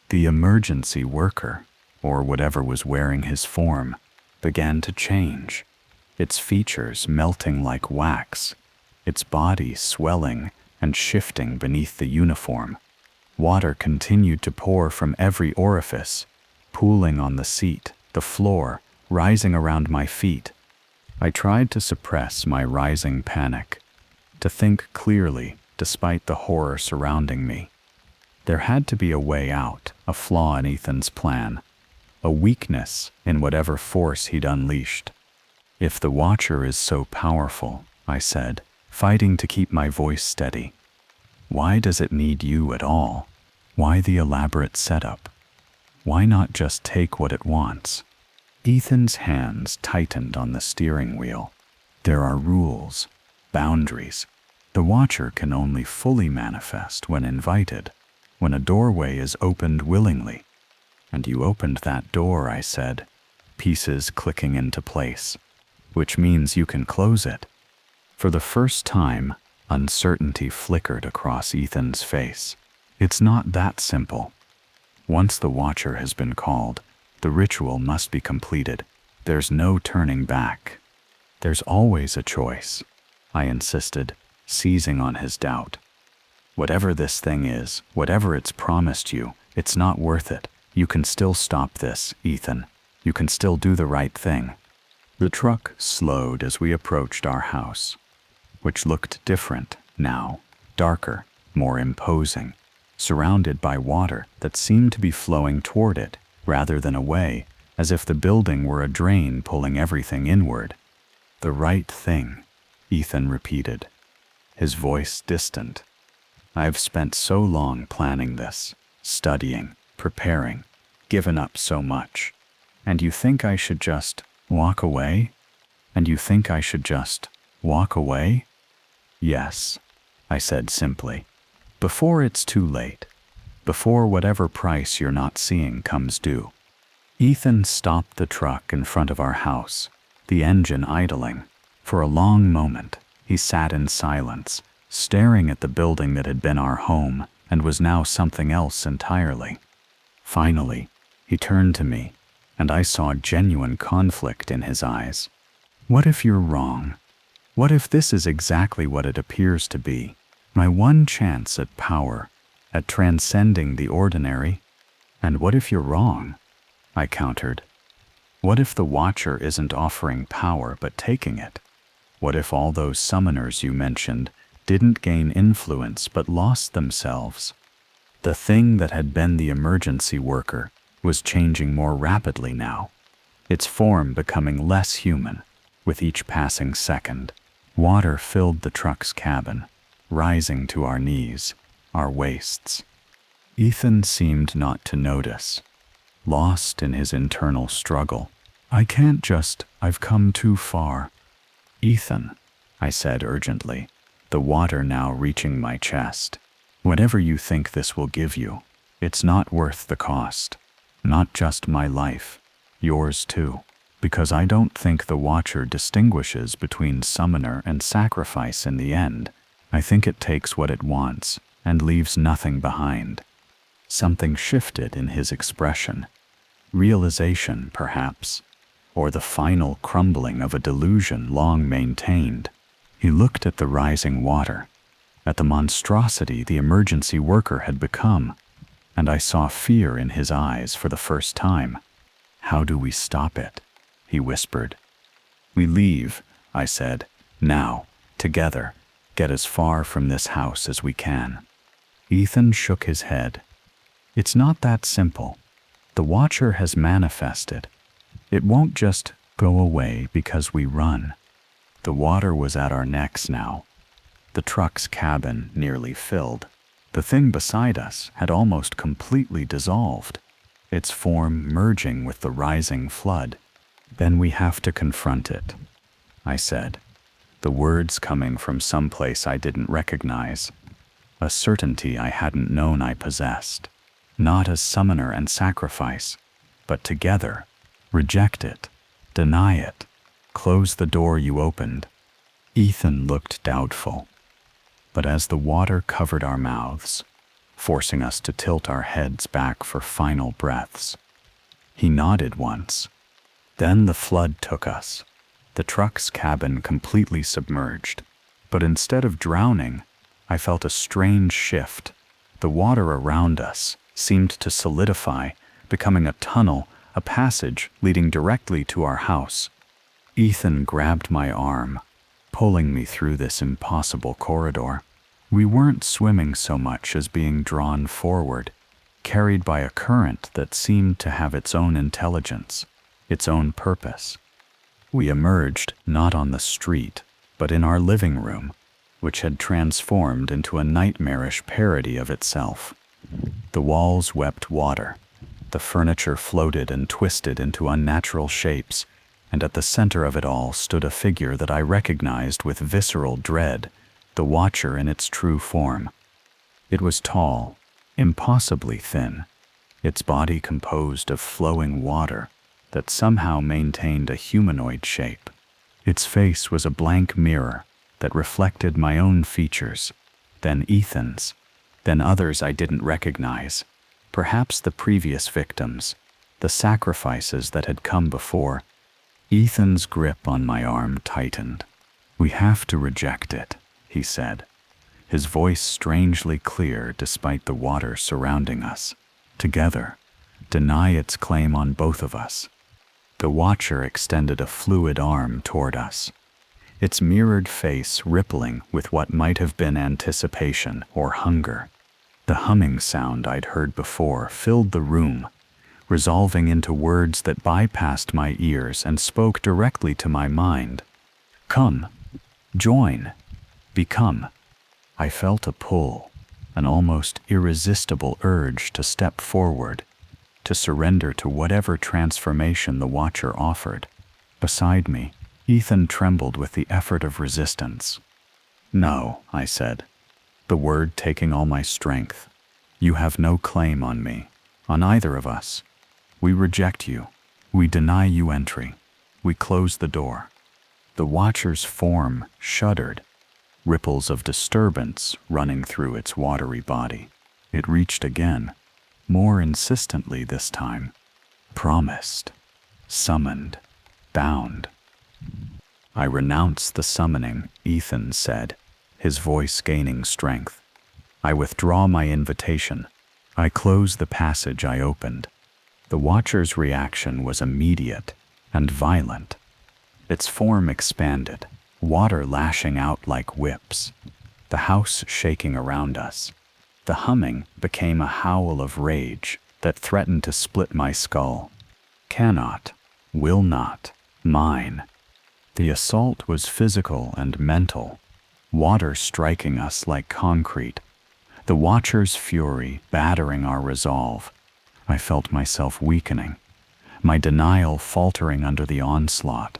The emergency worker, or whatever was wearing his form, began to change, its features melting like wax, its body swelling and shifting beneath the uniform. Water continued to pour from every orifice, pooling on the seat, the floor, rising around my feet. I tried to suppress my rising panic, to think clearly despite the horror surrounding me. There had to be a way out, a flaw in Ethan's plan, a weakness in whatever force he'd unleashed. "If the Watcher is so powerful," I said, fighting to keep my voice steady, "why does it need you at all? Why the elaborate setup? Why not just take what it wants?" Ethan's hands tightened on the steering wheel. "There are rules, boundaries. The Watcher can only fully manifest when invited, when a doorway is opened willingly." "And you opened that door," I said, pieces clicking into place, "which means you can close it." For the first time, uncertainty flickered across Ethan's face. "It's not that simple. Once the Watcher has been called, the ritual must be completed. There's no turning back." "There's always a choice," I insisted, seizing on his doubt. "Whatever this thing is, whatever it's promised you, it's not worth it. You can still stop this, Ethan. You can still do the right thing." The truck slowed as we approached our house, which looked different now, darker, more imposing, surrounded by water that seemed to be flowing toward it rather than away, as if the building were a drain pulling everything inward. "The right thing," Ethan repeated, his voice distant. I've spent so long planning this, studying, preparing, given up so much. And you think I should just walk away? And you think I should just walk away? Yes, I said simply. Before it's too late. Before whatever price you're not seeing comes due. Ethan stopped the truck in front of our house, the engine idling. For a long moment, he sat in silence, staring at the building that had been our home and was now something else entirely. Finally, he turned to me, and I saw genuine conflict in his eyes. What if you're wrong? What if this is exactly what it appears to be? My one chance at power, at transcending the ordinary? And what if you're wrong? I countered. What if the Watcher isn't offering power but taking it? What if all those summoners you mentioned didn't gain influence but lost themselves? The thing that had been the emergency worker was changing more rapidly now, its form becoming less human with each passing second. Water filled the truck's cabin, rising to our knees, our waists. Ethan seemed not to notice, lost in his internal struggle. I've come too far. Ethan, I said urgently, the water now reaching my chest. Whatever you think this will give you, it's not worth the cost. Not just my life, yours too. Because I don't think the Watcher distinguishes between summoner and sacrifice in the end. I think it takes what it wants and leaves nothing behind. Something shifted in his expression. Realization, perhaps, or the final crumbling of a delusion long maintained. He looked at the rising water, at the monstrosity the emergency worker had become, and I saw fear in his eyes for the first time. How do we stop it? He whispered. We leave, I said, now, together, get as far from this house as we can. Ethan shook his head. It's not that simple. The Watcher has manifested. It won't just go away because we run. The water was at our necks now. The truck's cabin nearly filled. The thing beside us had almost completely dissolved, its form merging with the rising flood. Then we have to confront it, I said, the words coming from someplace I didn't recognize, a certainty I hadn't known I possessed. Not as summoner and sacrifice, but together. Reject it, deny it, close the door you opened. Ethan looked doubtful, but as the water covered our mouths, forcing us to tilt our heads back for final breaths, he nodded once. Then the flood took us, the truck's cabin completely submerged. But instead of drowning, I felt a strange shift. The water around us seemed to solidify, becoming a tunnel, a passage leading directly to our house. Ethan grabbed my arm, pulling me through this impossible corridor. We weren't swimming so much as being drawn forward, carried by a current that seemed to have its own intelligence, its own purpose. We emerged not on the street, but in our living room, which had transformed into a nightmarish parody of itself. The walls wept water, the furniture floated and twisted into unnatural shapes, and at the center of it all stood a figure that I recognized with visceral dread, the Watcher in its true form. It was tall, impossibly thin, its body composed of flowing water that somehow maintained a humanoid shape. Its face was a blank mirror that reflected my own features, then Ethan's, then others I didn't recognize, perhaps the previous victims, the sacrifices that had come before. Ethan's grip on my arm tightened. We have to reject it, he said, his voice strangely clear despite the water surrounding us. Together, deny its claim on both of us. The Watcher extended a fluid arm toward us, its mirrored face rippling with what might have been anticipation or hunger. The humming sound I'd heard before filled the room, resolving into words that bypassed my ears and spoke directly to my mind. Come, join, become. I felt a pull, an almost irresistible urge to step forward, to surrender to whatever transformation the watcher offered. Beside me, Ethan trembled with the effort of resistance. "No," I said, the word taking all my strength. "You have no claim on me, on either of us. We reject you. We deny you entry. We close the door." The watcher's form shuddered, ripples of disturbance running through its watery body. It reached again, more insistently this time. Promised, summoned, bound. "I renounce the summoning," Ethan said, his voice gaining strength. "I withdraw my invitation. I close the passage I opened." The watcher's reaction was immediate and violent. Its form expanded, water lashing out like whips, the house shaking around us. The humming became a howl of rage that threatened to split my skull. "Cannot, will not, mine." The assault was physical and mental, water striking us like concrete, the watcher's fury battering our resolve. I felt myself weakening, my denial faltering under the onslaught.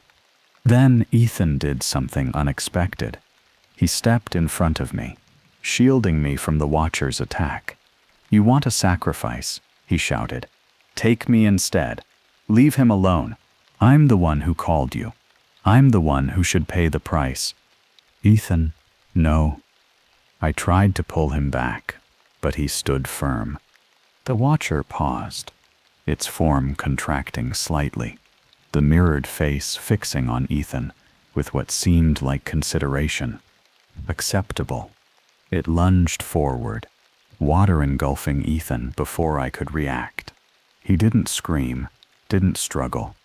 Then Ethan did something unexpected. He stepped in front of me, shielding me from the watcher's attack. "You want a sacrifice," he shouted. "Take me instead. Leave him alone. I'm the one who called you. I'm the one who should pay the price." "Ethan, no." I tried to pull him back, but he stood firm. The watcher paused, its form contracting slightly, the mirrored face fixing on Ethan with what seemed like consideration. "Acceptable." It lunged forward, water engulfing Ethan before I could react. He didn't scream, didn't struggle,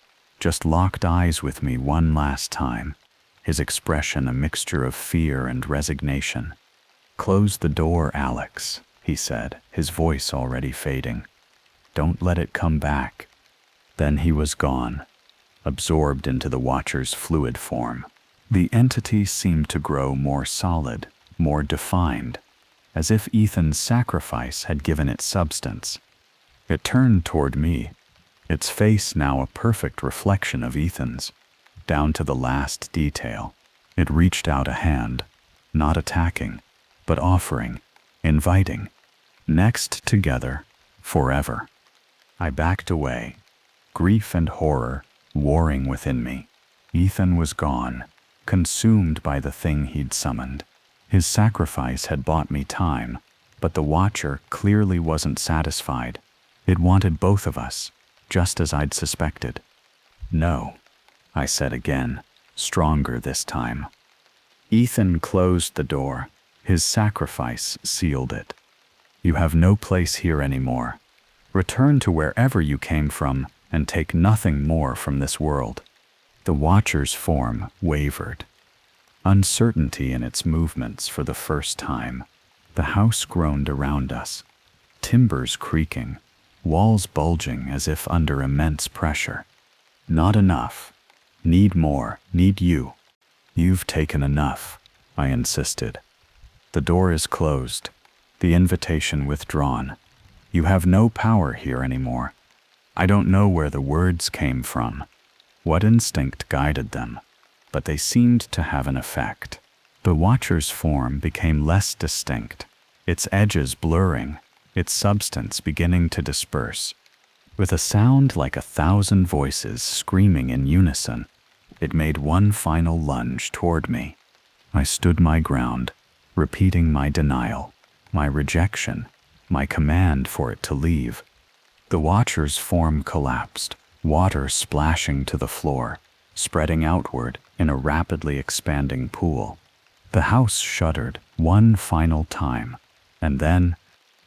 just locked eyes with me one last time, his expression a mixture of fear and resignation. "Close the door, Alex," he said, his voice already fading. "Don't let it come back." Then he was gone, absorbed into the watcher's fluid form. The entity seemed to grow more solid, more defined, as if Ethan's sacrifice had given it substance. It turned toward me, its face now a perfect reflection of Ethan's, down to the last detail. It reached out a hand, not attacking, but offering, inviting. Next together, forever. I backed away, grief and horror warring within me. Ethan was gone, consumed by the thing he'd summoned. His sacrifice had bought me time, but the watcher clearly wasn't satisfied. It wanted both of us, just as I'd suspected. "No," I said again, stronger this time. Ethan closed the door. His sacrifice sealed it. "You have no place here anymore. Return to wherever you came from and take nothing more from this world." The watcher's form wavered, uncertainty in its movements for the first time. The house groaned around us, timbers creaking, walls bulging as if under immense pressure. "Not enough. Need more, need you." "You've taken enough," I insisted. "The door is closed, the invitation withdrawn. You have no power here anymore." I don't know where the words came from, what instinct guided them, but they seemed to have an effect. The watcher's form became less distinct, its edges blurring, its substance beginning to disperse. With a sound like 1,000 voices screaming in unison, it made one final lunge toward me. I stood my ground, repeating my denial, my rejection, my command for it to leave. The watcher's form collapsed, water splashing to the floor, spreading outward in a rapidly expanding pool. The house shuddered one final time, and then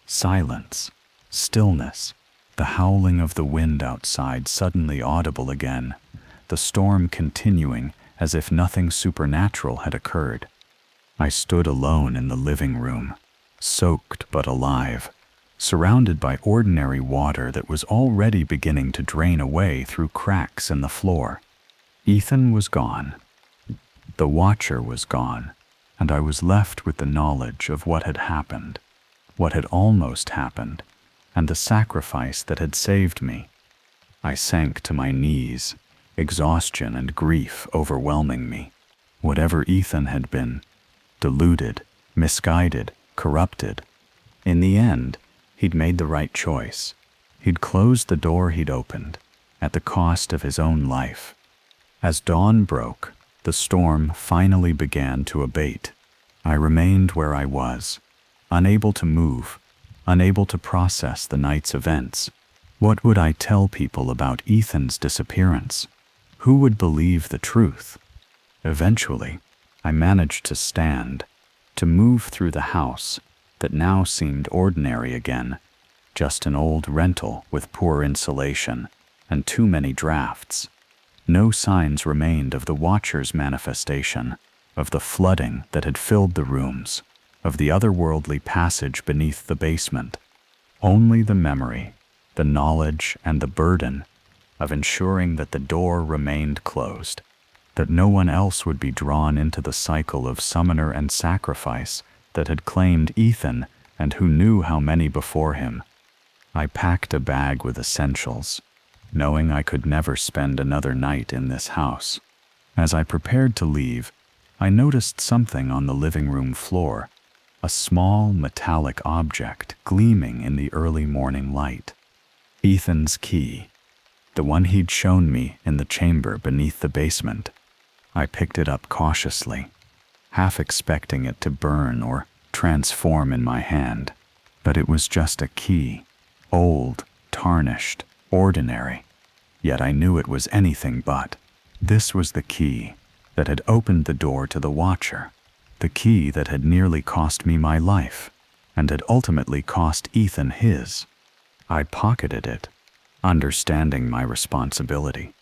silence, stillness, the howling of the wind outside suddenly audible again, the storm continuing as if nothing supernatural had occurred. I stood alone in the living room, soaked but alive, surrounded by ordinary water that was already beginning to drain away through cracks in the floor. Ethan was gone. The watcher was gone, and I was left with the knowledge of what had happened. what had almost happened, and the sacrifice that had saved me. I sank to my knees, exhaustion and grief overwhelming me. Whatever Ethan had been, deluded, misguided, corrupted, in the end, he'd made the right choice. He'd closed the door he'd opened, at the cost of his own life. As dawn broke, the storm finally began to abate. I remained where I was, unable to move, unable to process the night's events. What would I tell people about Ethan's disappearance? Who would believe the truth? Eventually, I managed to stand, to move through the house that now seemed ordinary again, just an old rental with poor insulation and too many drafts. No signs remained of the Watcher's manifestation, of the flooding that had filled the rooms, of the otherworldly passage beneath the basement. Only the memory, the knowledge, and the burden of ensuring that the door remained closed, that no one else would be drawn into the cycle of summoner and sacrifice that had claimed Ethan and who knew how many before him. I packed a bag with essentials, knowing I could never spend another night in this house. As I prepared to leave, I noticed something on the living room floor, a small metallic object gleaming in the early morning light. Ethan's key, the one he'd shown me in the chamber beneath the basement. I picked it up cautiously, half expecting it to burn or transform in my hand. But it was just a key, old, tarnished, ordinary. Yet I knew it was anything but. This was the key that had opened the door to the Watcher, the key that had nearly cost me my life, and had ultimately cost Ethan his. I pocketed it, understanding my responsibility,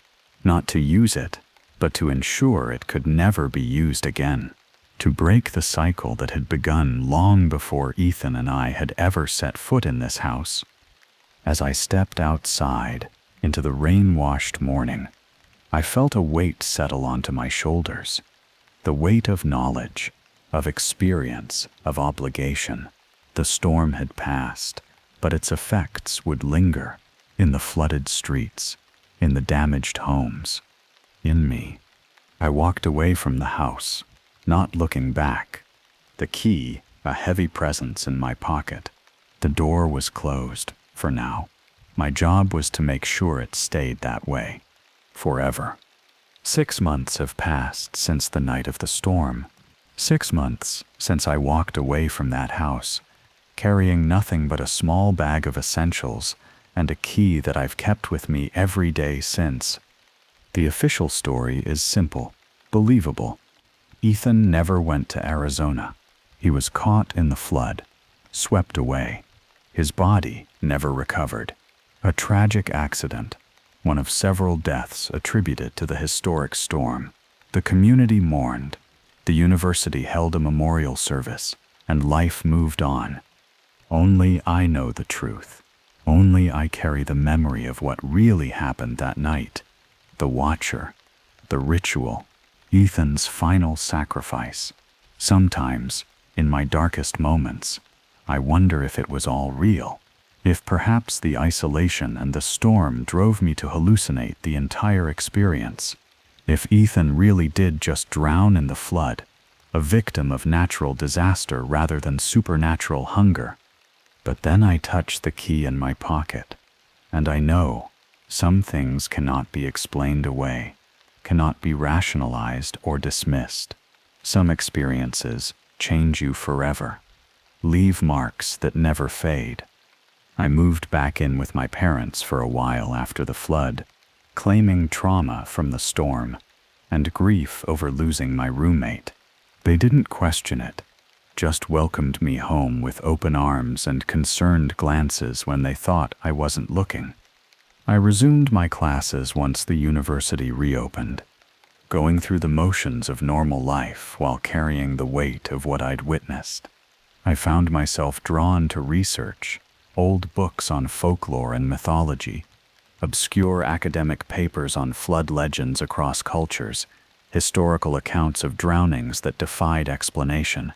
not to use it, but to ensure it could never be used again, to break the cycle that had begun long before Ethan and I had ever set foot in this house. As I stepped outside into the rain-washed morning, I felt a weight settle onto my shoulders, the weight of knowledge, of experience, of obligation. The storm had passed, but its effects would linger in the flooded streets, in the damaged homes, in me. I walked away from the house, not looking back, the key a heavy presence in my pocket. The door was closed, for now. My job was to make sure it stayed that way, forever. 6 months have passed since the night of the storm. 6 months since I walked away from that house, carrying nothing but a small bag of essentials and a key that I've kept with me every day since. The official story is simple, believable. Ethan never went to Arizona. He was caught in the flood, swept away. His body never recovered. A tragic accident, one of several deaths attributed to the historic storm. The community mourned. The university held a memorial service, and life moved on. Only I know the truth. Only I carry the memory of what really happened that night. The Watcher, the ritual, Ethan's final sacrifice. Sometimes, in my darkest moments, I wonder if it was all real. If perhaps the isolation and the storm drove me to hallucinate the entire experience. If Ethan really did just drown in the flood, a victim of natural disaster rather than supernatural hunger. But then I touch the key in my pocket, and I know some things cannot be explained away, cannot be rationalized or dismissed. Some experiences change you forever, leave marks that never fade. I moved back in with my parents for a while after the flood, claiming trauma from the storm and grief over losing my roommate. They didn't question it, just welcomed me home with open arms and concerned glances when they thought I wasn't looking. I resumed my classes once the university reopened, going through the motions of normal life while carrying the weight of what I'd witnessed. I found myself drawn to research, old books on folklore and mythology, obscure academic papers on flood legends across cultures, historical accounts of drownings that defied explanation.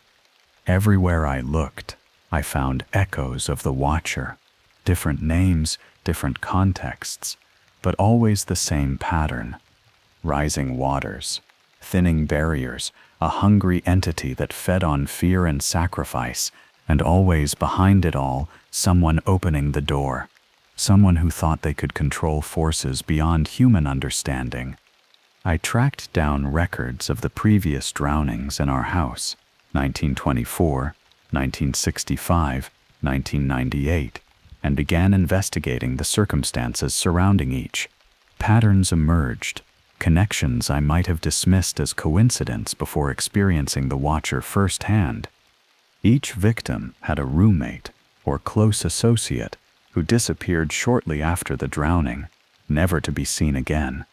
Everywhere I looked, I found echoes of the Watcher, different names, different contexts, but always the same pattern. Rising waters, thinning barriers, a hungry entity that fed on fear and sacrifice, and always behind it all, someone opening the door. Someone who thought they could control forces beyond human understanding. I tracked down records of the previous drownings in our house, 1924, 1965, 1998, and began investigating the circumstances surrounding each. Patterns emerged, connections I might have dismissed as coincidence before experiencing the Watcher firsthand. Each victim had a roommate or close associate who disappeared shortly after the drowning, never to be seen again.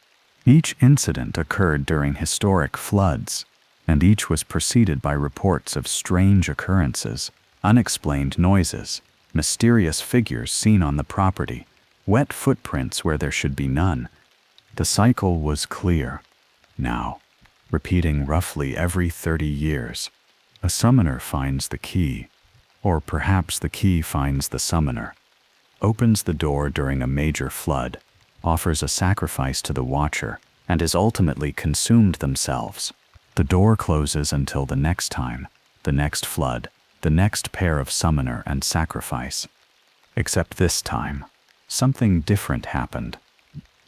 Each incident occurred during historic floods, and each was preceded by reports of strange occurrences, unexplained noises, mysterious figures seen on the property, wet footprints where there should be none. The cycle was clear. Now, repeating roughly every 30 years, a summoner finds the key, or perhaps the key finds the summoner, opens the door during a major flood, offers a sacrifice to the Watcher, and is ultimately consumed themselves. The door closes until the next time, the next flood, the next pair of summoner and sacrifice. Except this time, something different happened.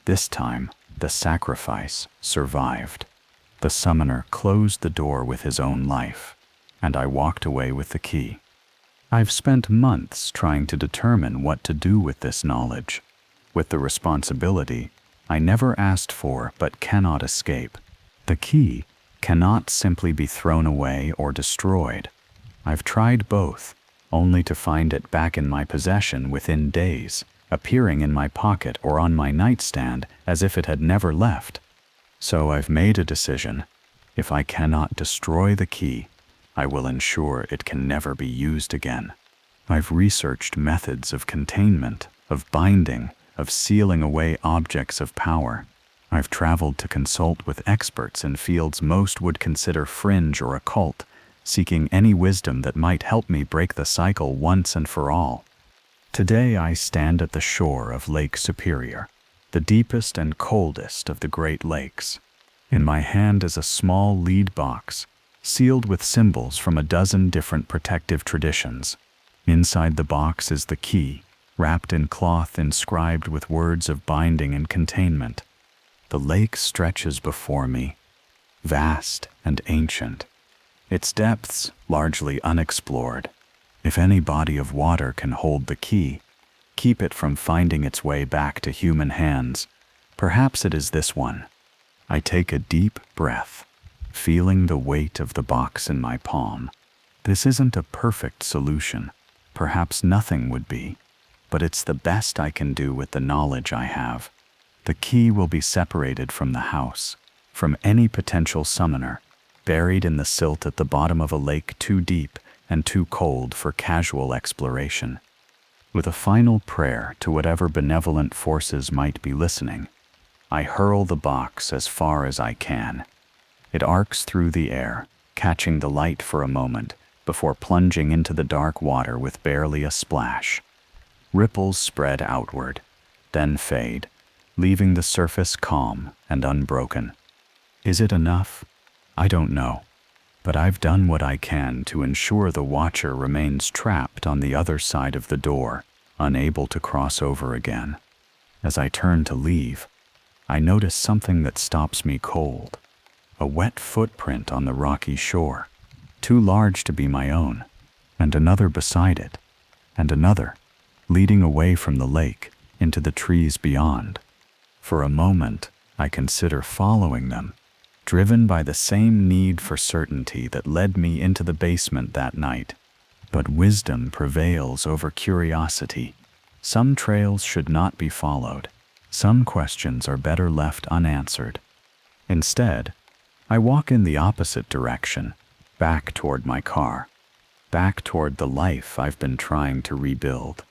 This time, the sacrifice survived. The summoner closed the door with his own life, and I walked away with the key. I've spent months trying to determine what to do with this knowledge, with the responsibility I never asked for but cannot escape. The key cannot simply be thrown away or destroyed. I've tried both, only to find it back in my possession within days, appearing in my pocket or on my nightstand as if it had never left. So I've made a decision. If I cannot destroy the key, I will ensure it can never be used again. I've researched methods of containment, of binding, of sealing away objects of power. I've traveled to consult with experts in fields most would consider fringe or occult, seeking any wisdom that might help me break the cycle once and for all. Today I stand at the shore of Lake Superior, the deepest and coldest of the Great Lakes. In my hand is a small lead box, sealed with symbols from a dozen different protective traditions. Inside the box is the key, wrapped in cloth inscribed with words of binding and containment. The lake stretches before me, vast and ancient, its depths largely unexplored. If any body of water can hold the key, keep it from finding its way back to human hands, perhaps it is this one. I take a deep breath, feeling the weight of the box in my palm. This isn't a perfect solution. Perhaps nothing would be, but it's the best I can do with the knowledge I have. The key will be separated from the house, from any potential summoner, buried in the silt at the bottom of a lake too deep and too cold for casual exploration. With a final prayer to whatever benevolent forces might be listening, I hurl the box as far as I can. It arcs through the air, catching the light for a moment, before plunging into the dark water with barely a splash. Ripples spread outward, then fade, leaving the surface calm and unbroken. Is it enough? I don't know, but I've done what I can to ensure the Watcher remains trapped on the other side of the door, unable to cross over again. As I turn to leave, I notice something that stops me cold. A wet footprint on the rocky shore, too large to be my own, and another beside it, and another, leading away from the lake into the trees beyond. For a moment, I consider following them, driven by the same need for certainty that led me into the basement that night. But wisdom prevails over curiosity. Some trails should not be followed. Some questions are better left unanswered. Instead, I walk in the opposite direction, back toward my car, back toward the life I've been trying to rebuild.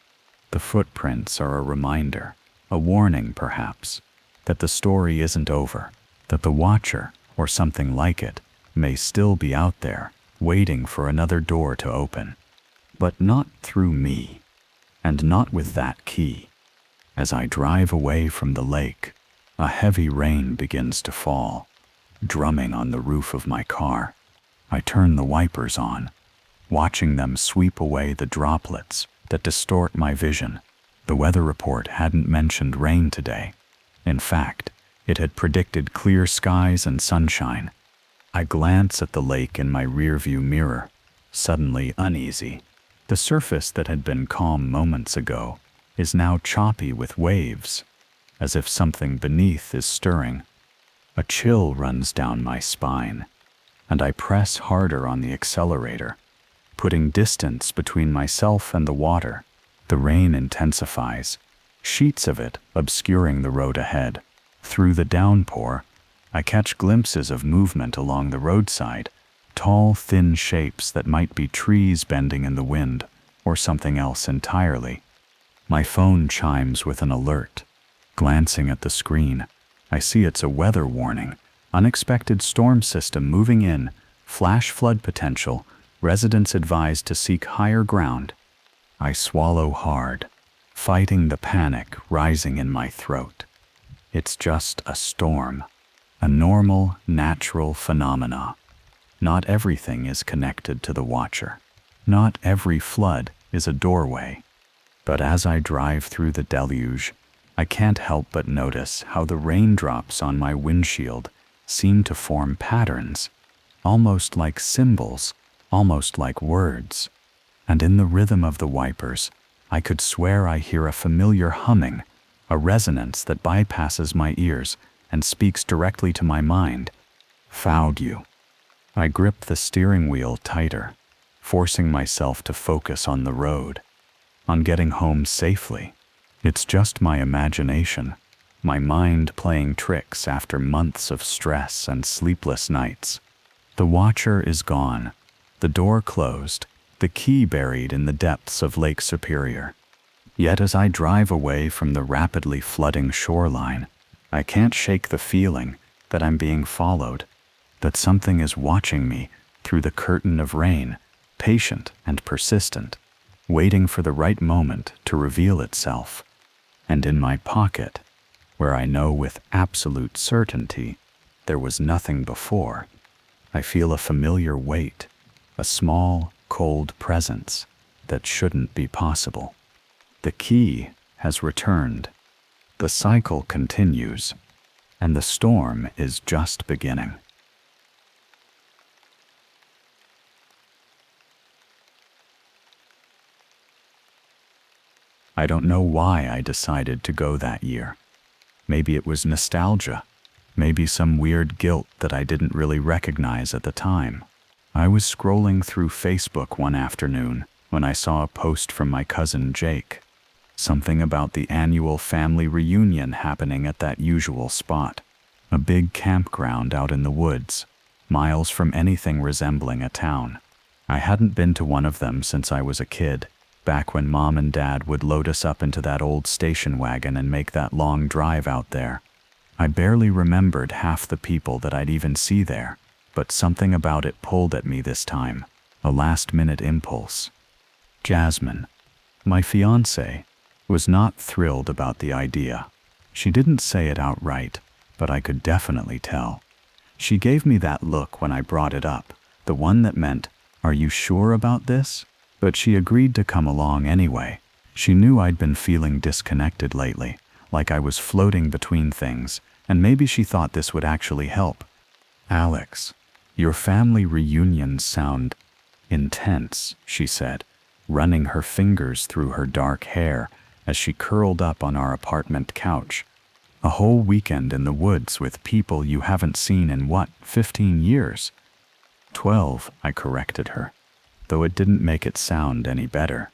The footprints are a reminder, a warning perhaps, that the story isn't over, that the Watcher, or something like it, may still be out there, waiting for another door to open. but not through me, and not with that key. As I drive away from the lake, a heavy rain begins to fall, drumming on the roof of my car. I turn the wipers on, watching them sweep away the droplets that distort my vision. The weather report hadn't mentioned rain today. In fact, it had predicted clear skies and sunshine. I glance at the lake in my rearview mirror, suddenly uneasy. The surface that had been calm moments ago is now choppy with waves, as if something beneath is stirring. A chill runs down my spine, and I press harder on the accelerator, putting distance between myself and the water. The rain intensifies, sheets of it obscuring the road ahead. Through the downpour, I catch glimpses of movement along the roadside, tall, thin shapes that might be trees bending in the wind, or something else entirely. My phone chimes with an alert. Glancing at the screen, I see it's a weather warning. Unexpected storm system moving in, flash flood potential, residents advised to seek higher ground. I swallow hard, fighting the panic rising in my throat. It's just a storm, a normal, natural phenomena. Not everything is connected to the watcher. Not every flood is a doorway. But as I drive through the deluge, I can't help but notice how the raindrops on my windshield seem to form patterns, almost like symbols, almost like words. And in the rhythm of the wipers, I could swear I hear a familiar humming, a resonance that bypasses my ears and speaks directly to my mind. Found you. I grip the steering wheel tighter, forcing myself to focus on the road, on getting home safely. It's just my imagination, my mind playing tricks after months of stress and sleepless nights. The watcher is gone, the door closed, the key buried in the depths of Lake Superior. Yet as I drive away from the rapidly flooding shoreline, I can't shake the feeling that I'm being followed, that something is watching me through the curtain of rain, patient and persistent, waiting for the right moment to reveal itself. And in my pocket, where I know with absolute certainty there was nothing before, I feel a familiar weight, a small, cold presence that shouldn't be possible. The key has returned. The cycle continues, and the storm is just beginning. I don't know why I decided to go that year. Maybe it was nostalgia, maybe some weird guilt that I didn't really recognize at the time. I was scrolling through Facebook one afternoon when I saw a post from my cousin Jake. Something about the annual family reunion happening at that usual spot. A big campground out in the woods, miles from anything resembling a town. I hadn't been to one of them since I was a kid, back when Mom and Dad would load us up into that old station wagon and make that long drive out there. I barely remembered half the people that I'd even see there, but something about it pulled at me this time, a last-minute impulse. Jasmine, my fiancée, was not thrilled about the idea. She didn't say it outright, but I could definitely tell. She gave me that look when I brought it up, the one that meant, "Are you sure about this?" But she agreed to come along anyway. She knew I'd been feeling disconnected lately, like I was floating between things, and maybe she thought this would actually help. "Alex, your family reunions sound intense," she said, running her fingers through her dark hair as she curled up on our apartment couch. "A whole weekend in the woods with people you haven't seen in 15 years? 12, I corrected her, though it didn't make it sound any better.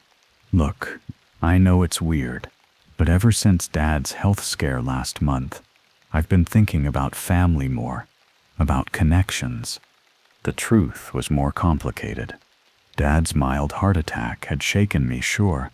"Look, I know it's weird, but ever since Dad's health scare last month, I've been thinking about family more, about connections." The truth was more complicated. Dad's mild heart attack had shaken me, sure,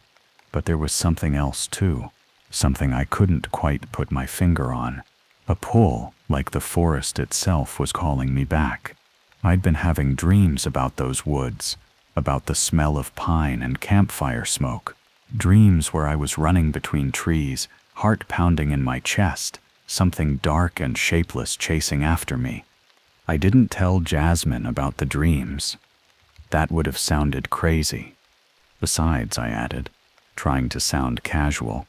but there was something else too, something I couldn't quite put my finger on. A pull, like the forest itself was calling me back. I'd been having dreams about those woods, about the smell of pine and campfire smoke. Dreams where I was running between trees, heart pounding in my chest, something dark and shapeless chasing after me. I didn't tell Jasmine about the dreams. That would have sounded crazy. Besides, I added, trying to sound casual,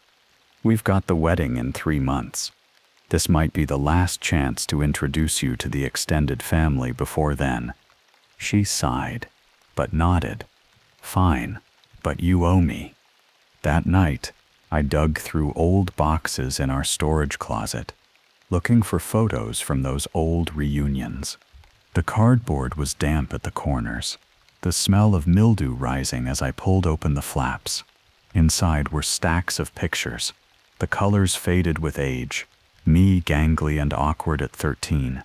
we've got the wedding in 3 months. This might be the last chance to introduce you to the extended family before then. She sighed, but nodded. Fine, but you owe me. That night, I dug through old boxes in our storage closet, looking for photos from those old reunions. The cardboard was damp at the corners, the smell of mildew rising as I pulled open the flaps. Inside were stacks of pictures, the colors faded with age, me gangly and awkward at 13,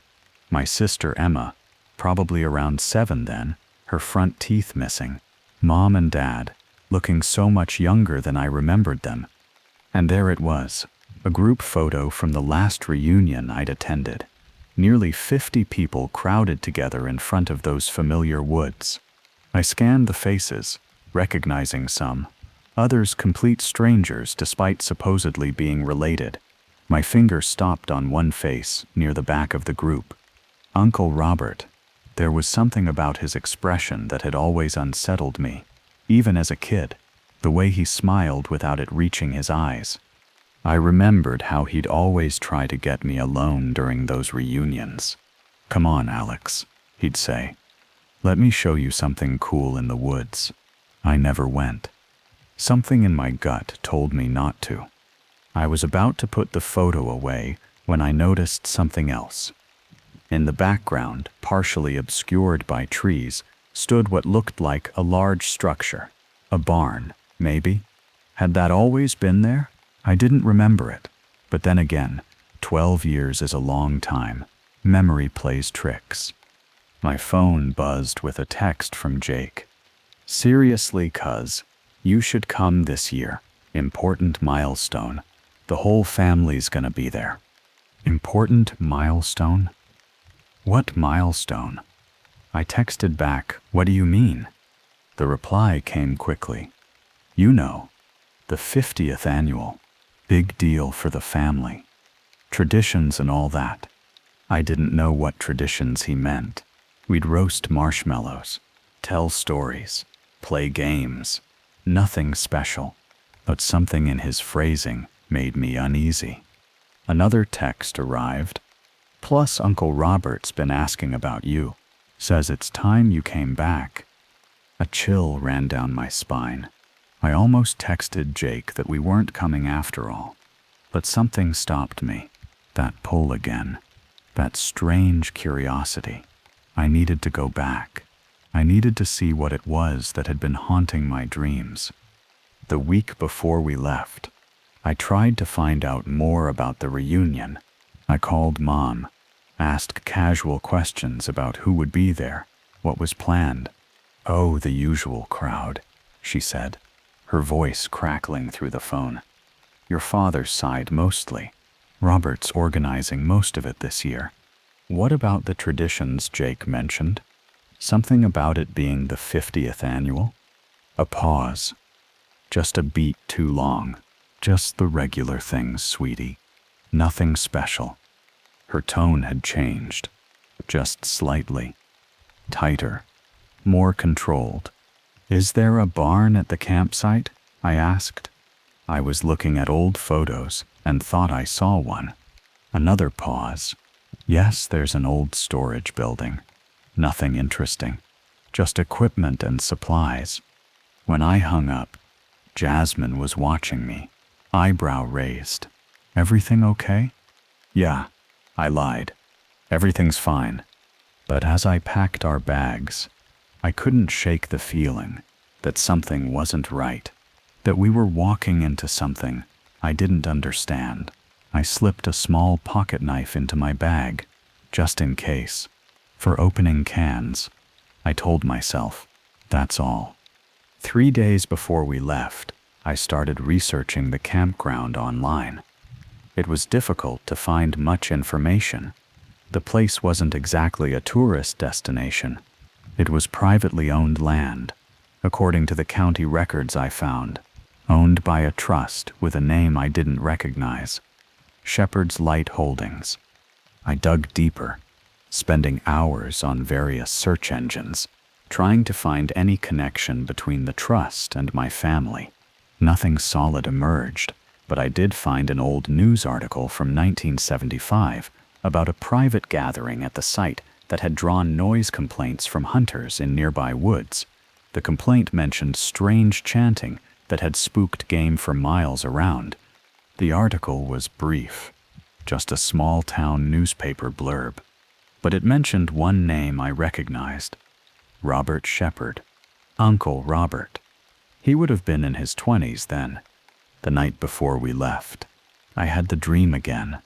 my sister Emma, probably around 7 then, her front teeth missing, Mom and Dad, looking so much younger than I remembered them. And there it was, a group photo from the last reunion I'd attended. Nearly 50 people crowded together in front of those familiar woods. I scanned the faces, recognizing some, others complete strangers despite supposedly being related. My finger stopped on one face near the back of the group. Uncle Robert. There was something about his expression that had always unsettled me, even as a kid, the way he smiled without it reaching his eyes. I remembered how he'd always try to get me alone during those reunions. "Come on, Alex," he'd say. "Let me show you something cool in the woods." I never went. Something in my gut told me not to. I was about to put the photo away when I noticed something else. In the background, partially obscured by trees, stood what looked like a large structure. A barn, maybe? Had that always been there? I didn't remember it. But then again, 12 years is a long time. Memory plays tricks. My phone buzzed with a text from Jake. "Seriously, cuz, you should come this year. Important milestone. The whole family's gonna be there." Important milestone? What milestone? I texted back, "What do you mean?" The reply came quickly. "You know, the 50th annual. Big deal for the family. Traditions and all that." I didn't know what traditions he meant. We'd roast marshmallows, tell stories, play games. Nothing special, but something in his phrasing made me uneasy. Another text arrived. "Plus, Uncle Robert's been asking about you. Says it's time you came back." A chill ran down my spine. I almost texted Jake that we weren't coming after all. But something stopped me. That pull again. That strange curiosity. I needed to go back. I needed to see what it was that had been haunting my dreams. The week before we left, I tried to find out more about the reunion. I called Mom, asked casual questions about who would be there, what was planned. "Oh, the usual crowd," she said, her voice crackling through the phone. "Your father's side mostly. Robert's organizing most of it this year." What about the traditions Jake mentioned? Something about it being the 50th annual? A pause. Just a beat too long. "Just the regular things, sweetie. Nothing special." Her tone had changed, just slightly. Tighter, more controlled. "Is there a barn at the campsite?" I asked. I was looking at old photos and thought I saw one. Another pause. "Yes, there's an old storage building. Nothing interesting. Just equipment and supplies." When I hung up, Jasmine was watching me, eyebrow raised. "Everything okay?" "Yeah," I lied. "Everything's fine." But as I packed our bags, I couldn't shake the feeling that something wasn't right, that we were walking into something I didn't understand. I slipped a small pocket knife into my bag, just in case. For opening cans, I told myself, that's all. 3 days before we left, I started researching the campground online. It was difficult to find much information. The place wasn't exactly a tourist destination. It was privately owned land, according to the county records I found, owned by a trust with a name I didn't recognize, Shepherd's Light Holdings. I dug deeper, spending hours on various search engines, trying to find any connection between the trust and my family. Nothing solid emerged, but I did find an old news article from 1975 about a private gathering at the site that had drawn noise complaints from hunters in nearby woods. The complaint mentioned strange chanting that had spooked game for miles around. The article was brief, just a small-town newspaper blurb, but it mentioned one name I recognized: Robert Shepherd. Uncle Robert. He would have been in his 20s then. The night before we left, I had the dream again,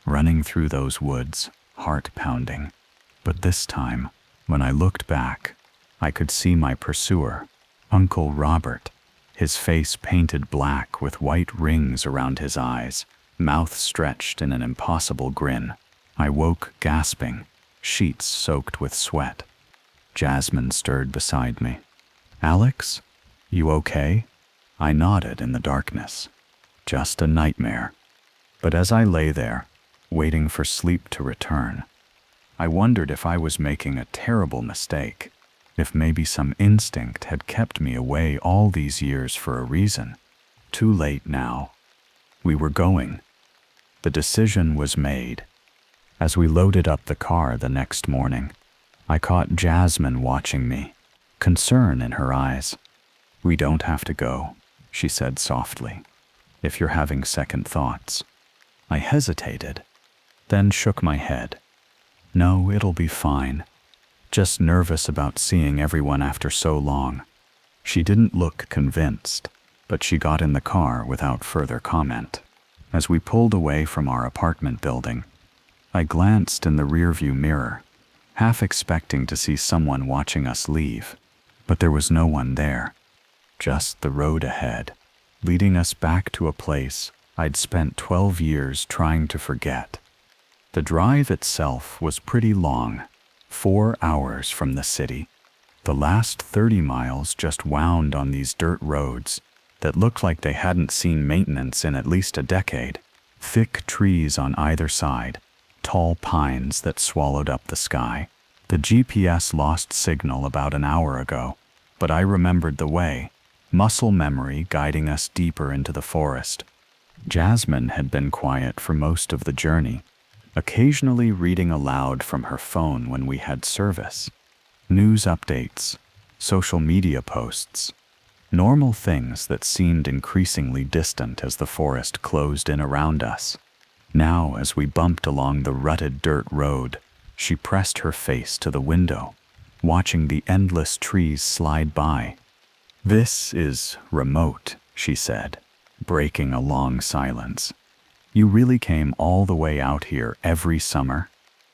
running through those woods, heart pounding. But this time, when I looked back, I could see my pursuer, Uncle Robert, his face painted black with white rings around his eyes, mouth stretched in an impossible grin. I woke gasping, sheets soaked with sweat. Jasmine stirred beside me. "Alex, you okay?" I nodded in the darkness. "Just a nightmare." But as I lay there, waiting for sleep to return, I wondered if I was making a terrible mistake, if maybe some instinct had kept me away all these years for a reason. Too late now. We were going. The decision was made. As we loaded up the car the next morning, I caught Jasmine watching me, concern in her eyes. "We don't have to go," she said softly, "if you're having second thoughts." I hesitated, then shook my head. "No, it'll be fine. Just nervous about seeing everyone after so long." She didn't look convinced, but she got in the car without further comment. As we pulled away from our apartment building, I glanced in the rearview mirror, half expecting to see someone watching us leave, but there was no one there. Just the road ahead, leading us back to a place I'd spent 12 years trying to forget. The drive itself was pretty long, 4 hours from the city. The last 30 miles just wound on these dirt roads that looked like they hadn't seen maintenance in at least a decade. Thick trees on either side, tall pines that swallowed up the sky. The GPS lost signal about an hour ago, but I remembered the way, muscle memory guiding us deeper into the forest. Jasmine had been quiet for most of the journey, occasionally reading aloud from her phone when we had service. News updates, social media posts, normal things that seemed increasingly distant as the forest closed in around us. Now, as we bumped along the rutted dirt road, she pressed her face to the window, watching the endless trees slide by. "This is remote," she said, breaking a long silence. "You really came all the way out here every summer?"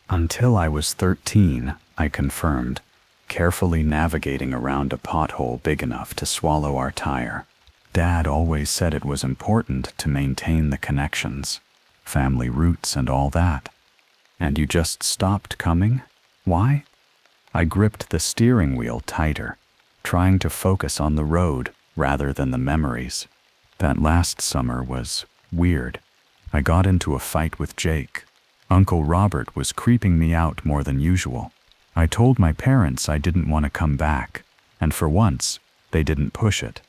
"Until I was 13, I confirmed, carefully navigating around a pothole big enough to swallow our tire. Dad always said it was important to maintain the connections, family roots and all that." "And you just stopped coming? Why?" I gripped the steering wheel tighter, trying to focus on the road rather than the memories. "That last summer was weird. I got into a fight with Jake. Uncle Robert was creeping me out more than usual. I told my parents I didn't want to come back, and for once, they didn't push it.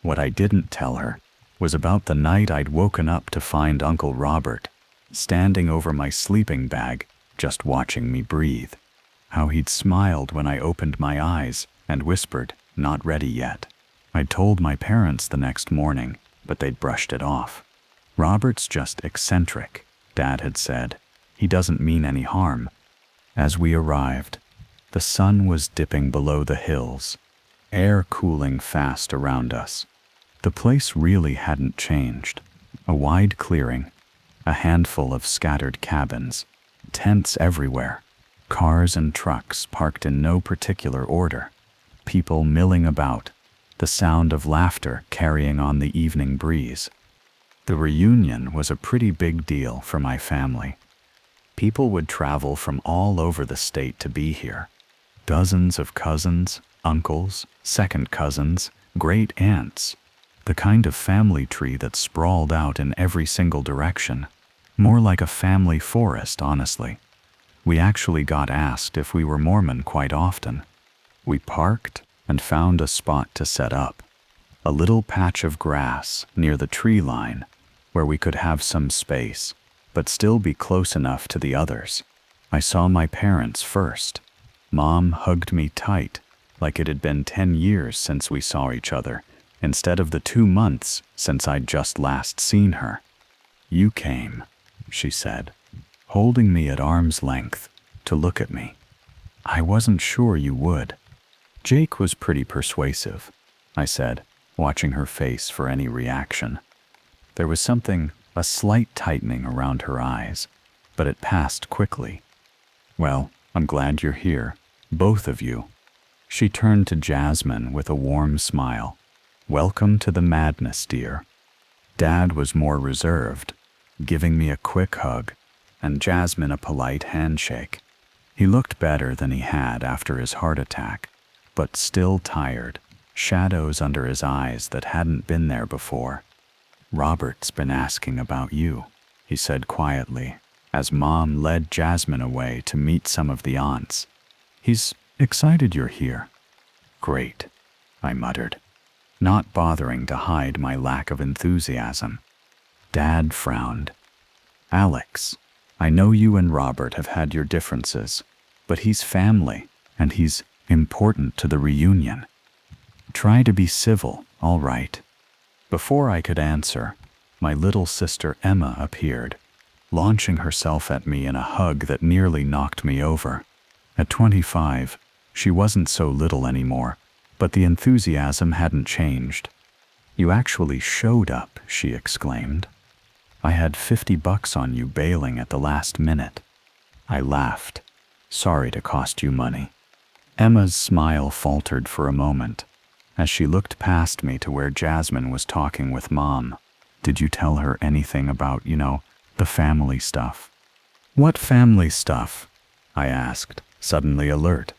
What I didn't tell her was about the night I'd woken up to find Uncle Robert standing over my sleeping bag, just watching me breathe. How he'd smiled when I opened my eyes and whispered, 'Not ready yet.' I'd told my parents the next morning, but they'd brushed it off. 'Robert's just eccentric,' Dad had said. 'He doesn't mean any harm.'" As we arrived, the sun was dipping below the hills, air cooling fast around us. The place really hadn't changed. A wide clearing, a handful of scattered cabins, tents everywhere, cars and trucks parked in no particular order, people milling about, the sound of laughter carrying on the evening breeze. The reunion was a pretty big deal for my family. People would travel from all over the state to be here. Dozens of cousins, Uncles, second cousins, great aunts. The kind of family tree that sprawled out in every single direction. More like a family forest, honestly. We actually got asked if we were Mormon quite often. We parked and found a spot to set up. A little patch of grass near the tree line where we could have some space, but still be close enough to the others. I saw my parents first. Mom hugged me tight, like it had been 10 years since we saw each other, instead of the 2 months since I'd just last seen her. "You came," she said, holding me at arm's length to look at me. "I wasn't sure you would." "Jake was pretty persuasive," I said, watching her face for any reaction. There was a slight tightening around her eyes, but it passed quickly. "Well, I'm glad you're here, both of you." She turned to Jasmine with a warm smile. "Welcome to the madness, dear." Dad was more reserved, giving me a quick hug, and Jasmine a polite handshake. He looked better than he had after his heart attack, but still tired, shadows under his eyes that hadn't been there before. "Robert's been asking about you," he said quietly, as Mom led Jasmine away to meet some of the aunts. "He's excited you're here." "Great," I muttered, not bothering to hide my lack of enthusiasm. Dad frowned. "Alex, I know you and Robert have had your differences, but he's family, and he's important to the reunion. Try to be civil, all right?" Before I could answer, my little sister Emma appeared, launching herself at me in a hug that nearly knocked me over. At 25, she wasn't so little anymore, but the enthusiasm hadn't changed. "You actually showed up," she exclaimed. "I had $50 on you bailing at the last minute." I laughed. "Sorry to cost you money." Emma's smile faltered for a moment, as she looked past me to where Jasmine was talking with Mom. "Did you tell her anything about, the family stuff?" "What family stuff?" I asked, suddenly alert.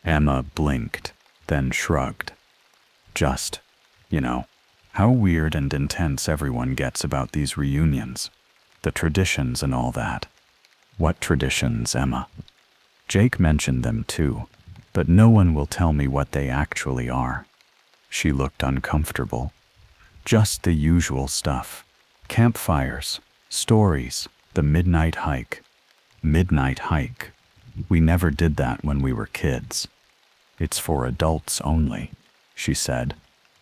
Emma blinked, then shrugged. "Just, how weird and intense everyone gets about these reunions. The traditions and all that." "What traditions, Emma?" "Jake mentioned them too, but no one will tell me what they actually are." She looked uncomfortable. "Just the usual stuff. Campfires, stories, the midnight hike." "Midnight hike? We never did that when we were kids." "It's for adults only," she said,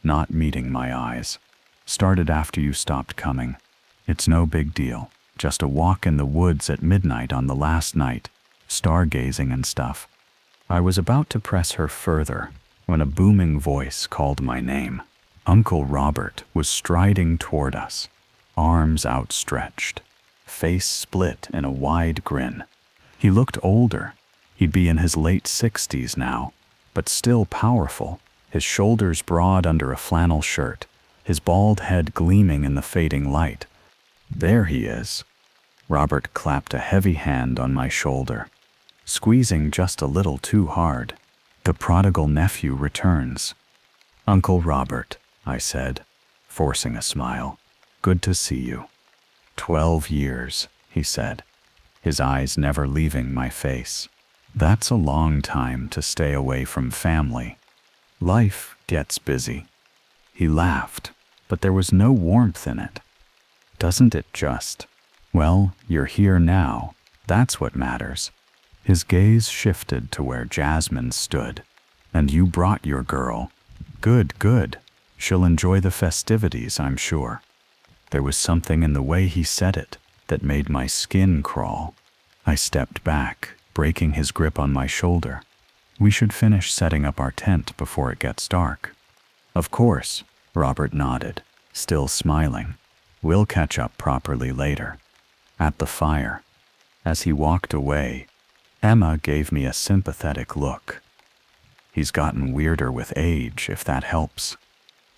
not meeting my eyes. "Started after you stopped coming. It's no big deal, just a walk in the woods at midnight on the last night, stargazing and stuff." I was about to press her further when a booming voice called my name. Uncle Robert was striding toward us, arms outstretched, face split in a wide grin. He looked older. He'd be in his late 60s now, but still powerful, his shoulders broad under a flannel shirt, his bald head gleaming in the fading light. "There he is." Robert clapped a heavy hand on my shoulder, squeezing just a little too hard. "The prodigal nephew returns." "Uncle Robert," I said, forcing a smile. "Good to see you." 12 years, he said, his eyes never leaving my face. "That's a long time to stay away from family. Life gets busy." He laughed, but there was no warmth in it. "Doesn't it just? Well, you're here now. That's what matters." His gaze shifted to where Jasmine stood. "And you brought your girl. Good, good. She'll enjoy the festivities, I'm sure." There was something in the way he said it that made my skin crawl. I stepped back, breaking his grip on my shoulder. "We should finish setting up our tent before it gets dark." "Of course," Robert nodded, still smiling. "We'll catch up properly later." At the fire. As he walked away, Emma gave me a sympathetic look. "He's gotten weirder with age, if that helps."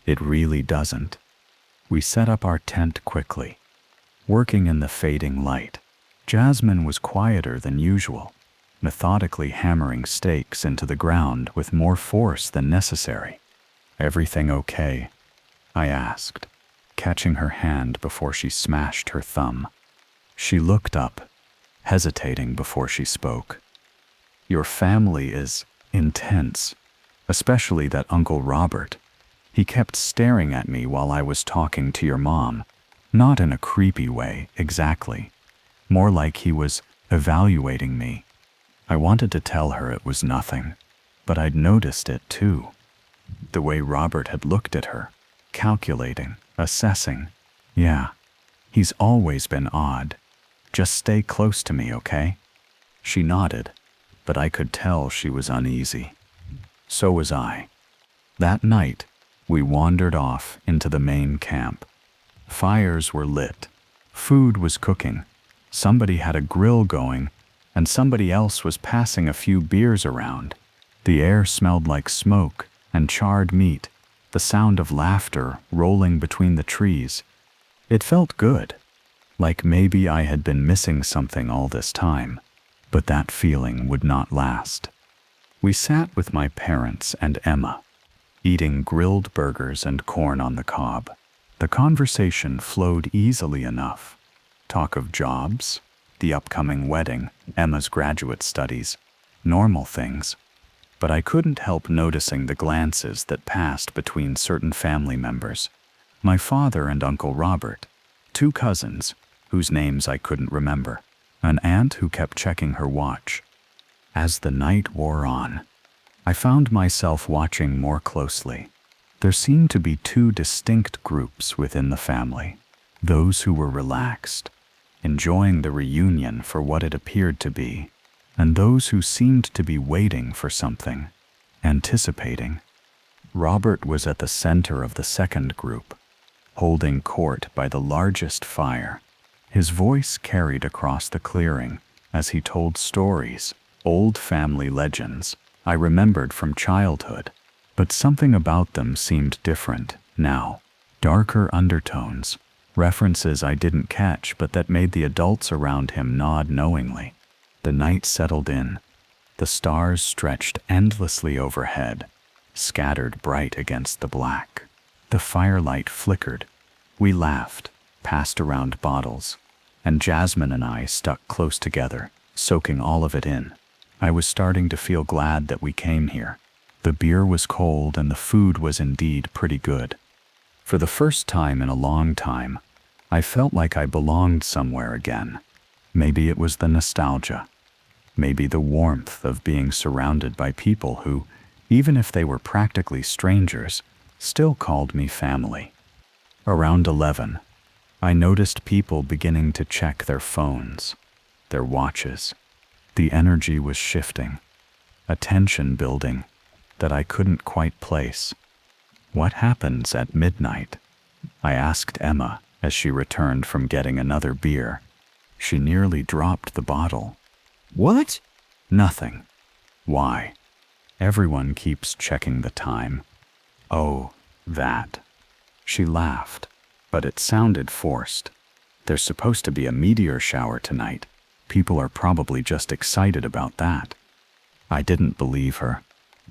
It really doesn't. We set up our tent quickly, working in the fading light. Jasmine was quieter than usual, methodically hammering stakes into the ground with more force than necessary. "Everything okay?" I asked, catching her hand before she smashed her thumb. She looked up, hesitating before she spoke. "Your family is intense, especially that Uncle Robert. He kept staring at me while I was talking to your mom, not in a creepy way, exactly. More like he was evaluating me." I wanted to tell her it was nothing, but I'd noticed it too. The way Robert had looked at her, calculating, assessing. "Yeah, he's always been odd. Just stay close to me, okay?" She nodded, but I could tell she was uneasy. So was I. That night, we wandered off into the main camp. Fires were lit. Food was cooking. Somebody had a grill going, and somebody else was passing a few beers around. The air smelled like smoke and charred meat, the sound of laughter rolling between the trees. It felt good, like maybe I had been missing something all this time, but that feeling would not last. We sat with my parents and Emma, eating grilled burgers and corn on the cob. The conversation flowed easily enough. Talk of jobs, the upcoming wedding, Emma's graduate studies, normal things. But I couldn't help noticing the glances that passed between certain family members. My father and Uncle Robert, two cousins, whose names I couldn't remember, an aunt who kept checking her watch. As the night wore on, I found myself watching more closely. There seemed to be two distinct groups within the family. Those who were relaxed, enjoying the reunion for what it appeared to be, and those who seemed to be waiting for something, anticipating. Robert was at the center of the second group, holding court by the largest fire. His voice carried across the clearing as he told stories, old family legends I remembered from childhood, but something about them seemed different now. Darker undertones, references I didn't catch but that made the adults around him nod knowingly. The night settled in. The stars stretched endlessly overhead, scattered bright against the black. The firelight flickered. We laughed, passed around bottles, and Jasmine and I stuck close together, soaking all of it in. I was starting to feel glad that we came here. The beer was cold and the food was indeed pretty good. For the first time in a long time, I felt like I belonged somewhere again. Maybe it was the nostalgia. Maybe the warmth of being surrounded by people who, even if they were practically strangers, still called me family. Around 11, I noticed people beginning to check their phones, their watches. The energy was shifting, a tension building that I couldn't quite place. "What happens at midnight?" I asked Emma as she returned from getting another beer. She nearly dropped the bottle. "What?" "Nothing." "Why?" "Everyone keeps checking the time." "Oh, that." She laughed, but it sounded forced. "There's supposed to be a meteor shower tonight. People are probably just excited about that." I didn't believe her,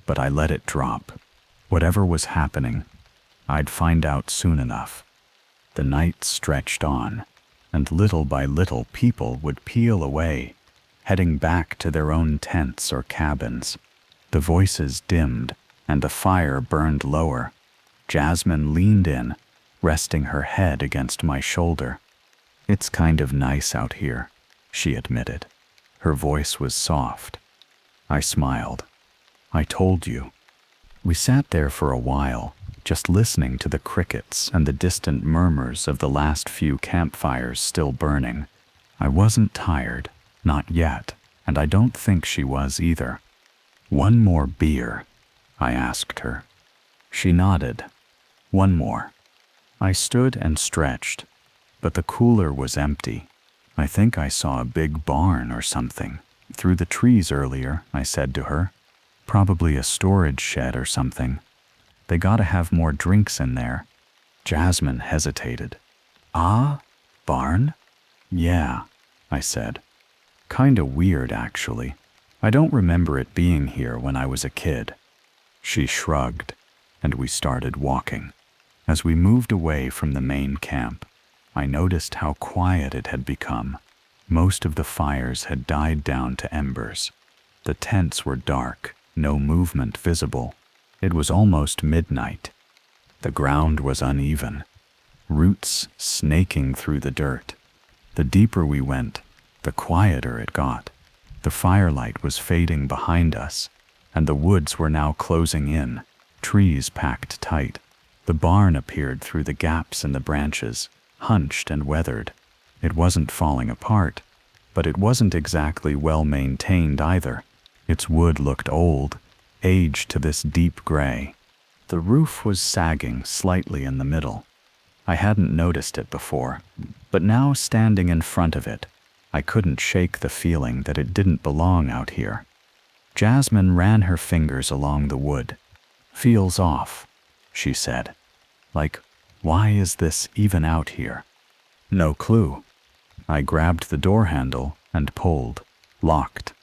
but I let it drop. Whatever was happening, I'd find out soon enough. The night stretched on, and little by little people would peel away, heading back to their own tents or cabins. The voices dimmed, and the fire burned lower. Jasmine leaned in, resting her head against my shoulder. "It's kind of nice out here," she admitted. Her voice was soft. I smiled. "I told you." We sat there for a while, just listening to the crickets and the distant murmurs of the last few campfires still burning. I wasn't tired, not yet, and I don't think she was either. "One more beer?" I asked her. She nodded. "One more." I stood and stretched, but the cooler was empty. "I think I saw a big barn or something through the trees earlier," I said to her. "Probably a storage shed or something. They gotta have more drinks in there." Jasmine hesitated. "Ah, barn?" "Yeah," I said. "Kinda weird, actually. I don't remember it being here when I was a kid. She shrugged, and we started walking. As we moved away from the main camp, I noticed how quiet it had become. Most of the fires had died down to embers. The tents were dark, no movement visible. It was almost midnight. The ground was uneven, roots snaking through the dirt. The deeper we went, the quieter it got. The firelight was fading behind us, and the woods were now closing in, trees packed tight. The barn appeared through the gaps in the branches, hunched and weathered. It wasn't falling apart, but it wasn't exactly well maintained either. Its wood looked old, aged to this deep gray. The roof was sagging slightly in the middle. I hadn't noticed it before, but now standing in front of it, I couldn't shake the feeling that it didn't belong out here. Jasmine ran her fingers along the wood. "Feels off," she said. "Like, why is this even out here?" "No clue." I grabbed the door handle and pulled. Locked.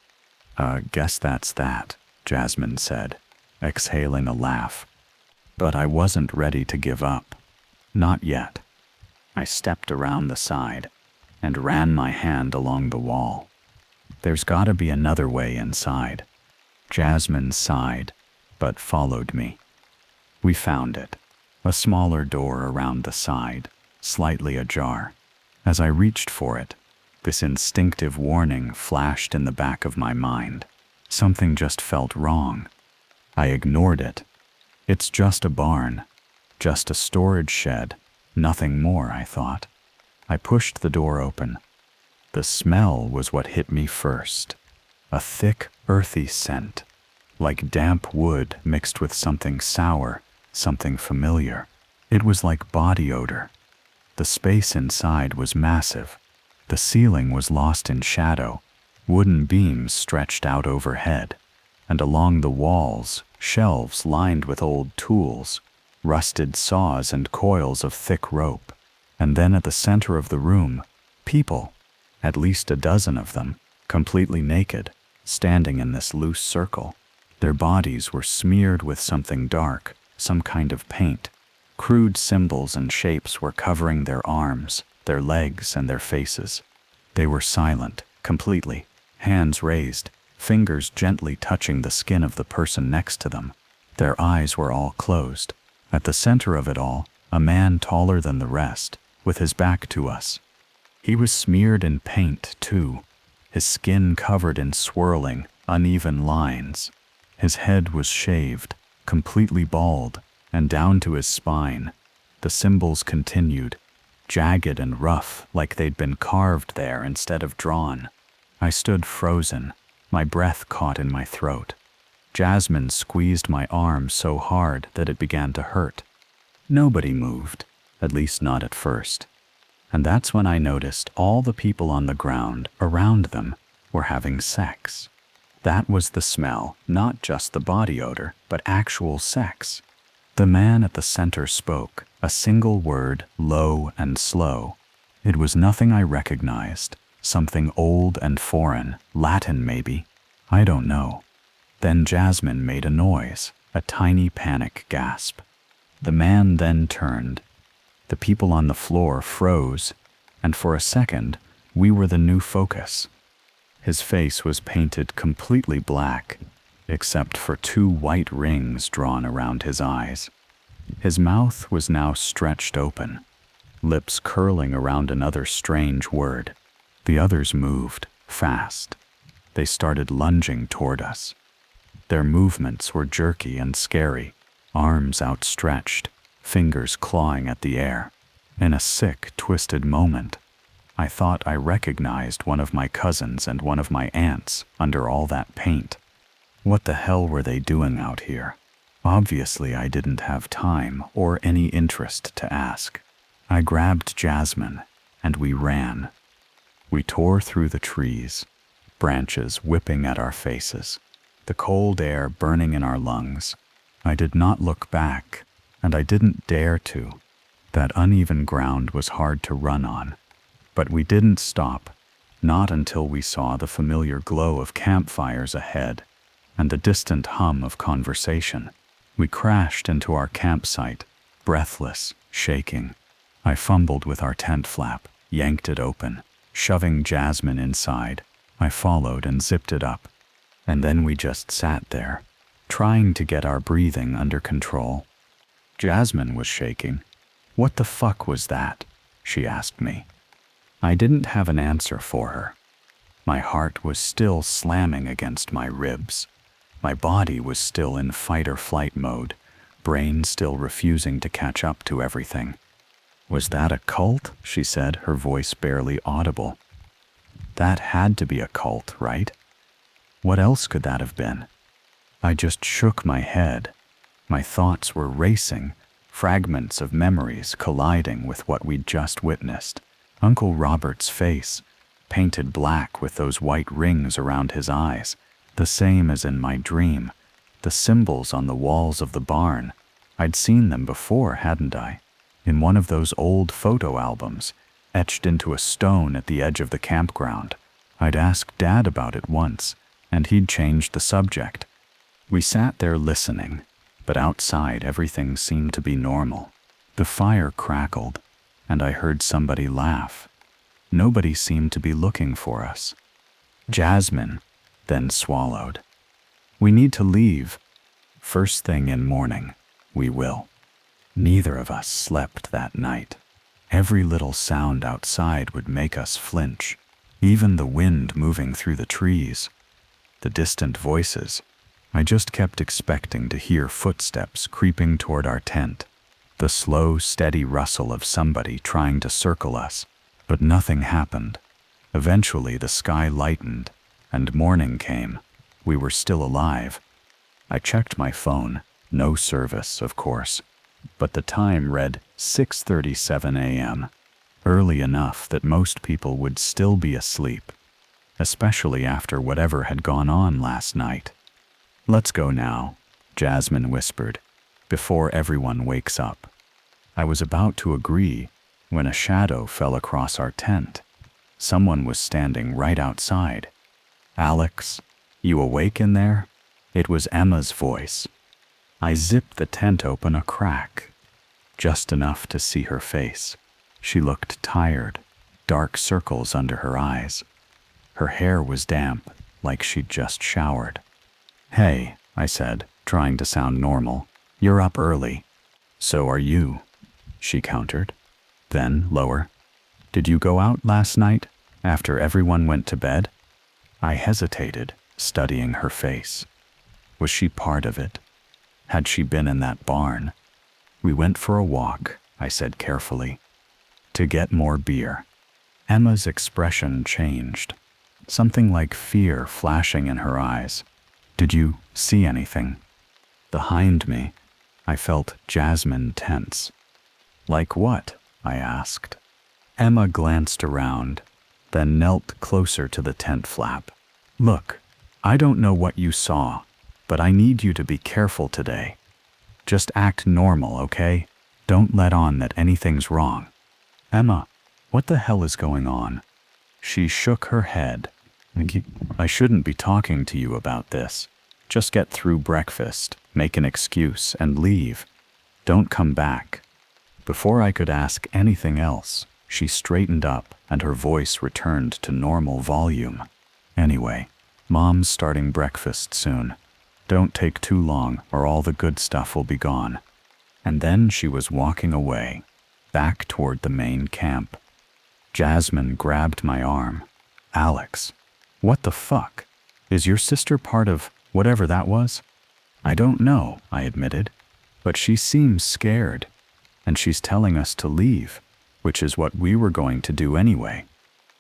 Guess that's that," Jasmine said, exhaling a laugh. But I wasn't ready to give up. Not yet. I stepped around the side and ran my hand along the wall. "There's gotta be another way inside." Jasmine sighed, but followed me. We found it. A smaller door around the side, slightly ajar. As I reached for it, this instinctive warning flashed in the back of my mind. Something just felt wrong. I ignored it. It's just a barn, just a storage shed, nothing more, I thought. I pushed the door open. The smell was what hit me first. A thick, earthy scent, like damp wood mixed with something sour, something familiar. It was like body odor. The space inside was massive. The ceiling was lost in shadow. Wooden beams stretched out overhead, and along the walls, shelves lined with old tools, rusted saws and coils of thick rope. And then at the center of the room, people, at least a dozen of them, completely naked, standing in this loose circle. Their bodies were smeared with something dark, some kind of paint. Crude symbols and shapes were covering their arms, their legs, and their faces. They were silent, completely, hands raised, fingers gently touching the skin of the person next to them. Their eyes were all closed. At the center of it all, a man taller than the rest, with his back to us. He was smeared in paint, too, his skin covered in swirling, uneven lines. His head was shaved, completely bald, and down to his spine. The symbols continued, jagged and rough, like they'd been carved there instead of drawn. I stood frozen, my breath caught in my throat. Jasmine squeezed my arm so hard that it began to hurt. Nobody moved, at least not at first. And that's when I noticed all the people on the ground around them were having sex. That was the smell, not just the body odor, but actual sex. The man at the center spoke, a single word, low and slow. It was nothing I recognized, something old and foreign, Latin maybe. I don't know. Then Jasmine made a noise, a tiny panic gasp. The man then turned. The people on the floor froze, and for a second, we were the new focus. His face was painted completely black, except for 2 white rings drawn around his eyes. His mouth was now stretched open, lips curling around another strange word. The others moved, fast. They started lunging toward us. Their movements were jerky and scary, arms outstretched, fingers clawing at the air. In a sick, twisted moment, I thought I recognized one of my cousins and one of my aunts under all that paint. What the hell were they doing out here? Obviously, I didn't have time or any interest to ask. I grabbed Jasmine, and we ran. We tore through the trees, branches whipping at our faces, the cold air burning in our lungs. I did not look back, and I didn't dare to. That uneven ground was hard to run on. But we didn't stop, Not until we saw the familiar glow of campfires ahead and the distant hum of conversation. We crashed into our campsite, breathless, shaking. I fumbled with our tent flap, yanked it open, shoving Jasmine inside. I followed and zipped it up. And then we just sat there, trying to get our breathing under control. Jasmine was shaking. "What the fuck was that?" she asked me. I didn't have an answer for her. My heart was still slamming against my ribs. My body was still in fight or flight mode, brain still refusing to catch up to everything. "Was that a cult?" she said, her voice barely audible. "That had to be a cult, right? What else could that have been?" I just shook my head. My thoughts were racing, fragments of memories colliding with what we'd just witnessed. Uncle Robert's face, painted black with those white rings around his eyes, the same as in my dream. The symbols on the walls of the barn. I'd seen them before, hadn't I? In one of those old photo albums, etched into a stone at the edge of the campground. I'd asked Dad about it once, and he'd changed the subject. We sat there listening, but outside everything seemed to be normal. The fire crackled, and I heard somebody laugh. Nobody seemed to be looking for us. Jasmine then swallowed. "We need to leave. First thing in morning, we will." Neither of us slept that night. Every little sound outside would make us flinch, even the wind moving through the trees. The distant voices. I just kept expecting to hear footsteps creeping toward our tent, the slow, steady rustle of somebody trying to circle us, but nothing happened. Eventually the sky lightened, and morning came. We were still alive. I checked my phone, no service, of course, but the time read 6:37 a.m., early enough that most people would still be asleep, especially after whatever had gone on last night. "Let's go now," Jasmine whispered, "before everyone wakes up." I was about to agree when a shadow fell across our tent. Someone was standing right outside. "Alex, you awake in there?" It was Emma's voice. I zipped the tent open a crack, just enough to see her face. She looked tired, dark circles under her eyes. Her hair was damp, like she'd just showered. "Hey," I said, trying to sound normal. "You're up early." "So are you," she countered. Then, lower, "Did you go out last night, after everyone went to bed?" I hesitated, studying her face. Was she part of it? Had she been in that barn? "We went for a walk," I said carefully, "to get more beer." Emma's expression changed, something like fear flashing in her eyes. "Did you see anything?" Behind me, I felt Jasmine tense. "Like what?" I asked. Emma glanced around, then knelt closer to the tent flap. "Look, I don't know what you saw, but I need you to be careful today. Just act normal, okay? Don't let on that anything's wrong." "Emma, what the hell is going on?" She shook her head. "I shouldn't be talking to you about this. Just get through breakfast, make an excuse, and leave. Don't come back." Before I could ask anything else, she straightened up and her voice returned to normal volume. "Anyway, Mom's starting breakfast soon. Don't take too long or all the good stuff will be gone." And then she was walking away, back toward the main camp. Jasmine grabbed my arm. "Alex, what the fuck? Is your sister part of whatever that was?" "I don't know," I admitted, "but she seems scared, and she's telling us to leave, which is what we were going to do anyway.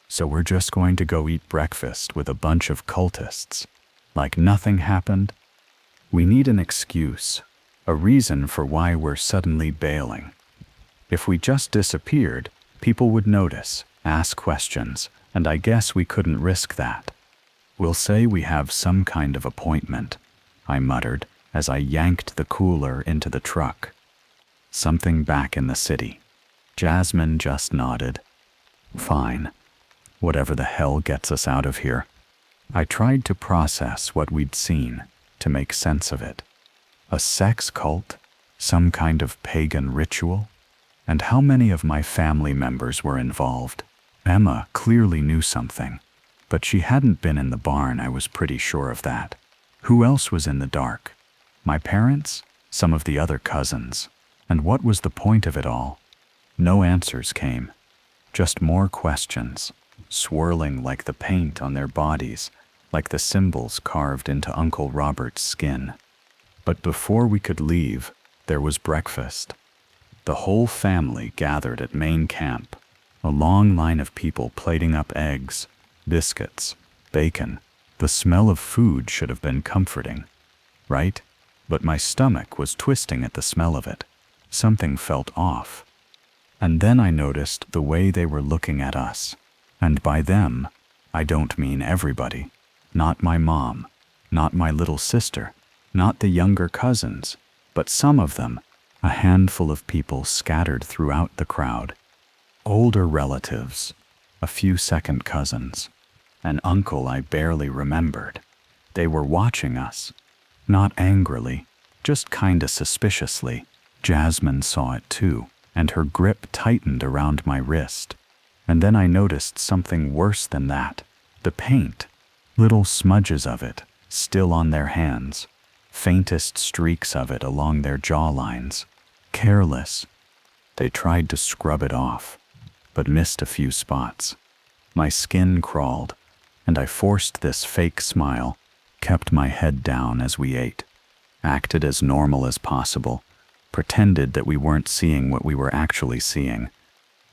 So we're just going to go eat breakfast with a bunch of cultists, like nothing happened." We need an excuse, a reason for why we're suddenly bailing. If we just disappeared, people would notice, ask questions, and I guess we couldn't risk that. "We'll say we have some kind of appointment," I muttered as I yanked the cooler into the truck. "Something back in the city." Jasmine just nodded. "Fine. Whatever the hell gets us out of here. I tried to process what we'd seen, to make sense of it. A sex cult? Some kind of pagan ritual? And how many of my family members were involved? Emma clearly knew something, but she hadn't been in the barn, I was pretty sure of that. Who else was in the dark? My parents? Some of the other cousins? And what was the point of it all? No answers came, just more questions, swirling like the paint on their bodies, like the symbols carved into Uncle Robert's skin. But before we could leave, there was breakfast. The whole family gathered at main camp, a long line of people plating up eggs, biscuits, bacon. The smell of food should have been comforting, right? But my stomach was twisting at the smell of it. Something felt off. And then I noticed the way they were looking at us. And by them, I don't mean everybody. Not my mom, not my little sister, not the younger cousins, but some of them, a handful of people scattered throughout the crowd. Older relatives, a few second cousins, an uncle I barely remembered. They were watching us, not angrily, just kinda suspiciously. Jasmine saw it too, and her grip tightened around my wrist. And then I noticed something worse than that. The paint, little smudges of it, still on their hands, faintest streaks of it along their jawlines. Careless. They tried to scrub it off, but missed a few spots. My skin crawled, and I forced this fake smile, kept my head down as we ate, acted as normal as possible, pretended that we weren't seeing what we were actually seeing.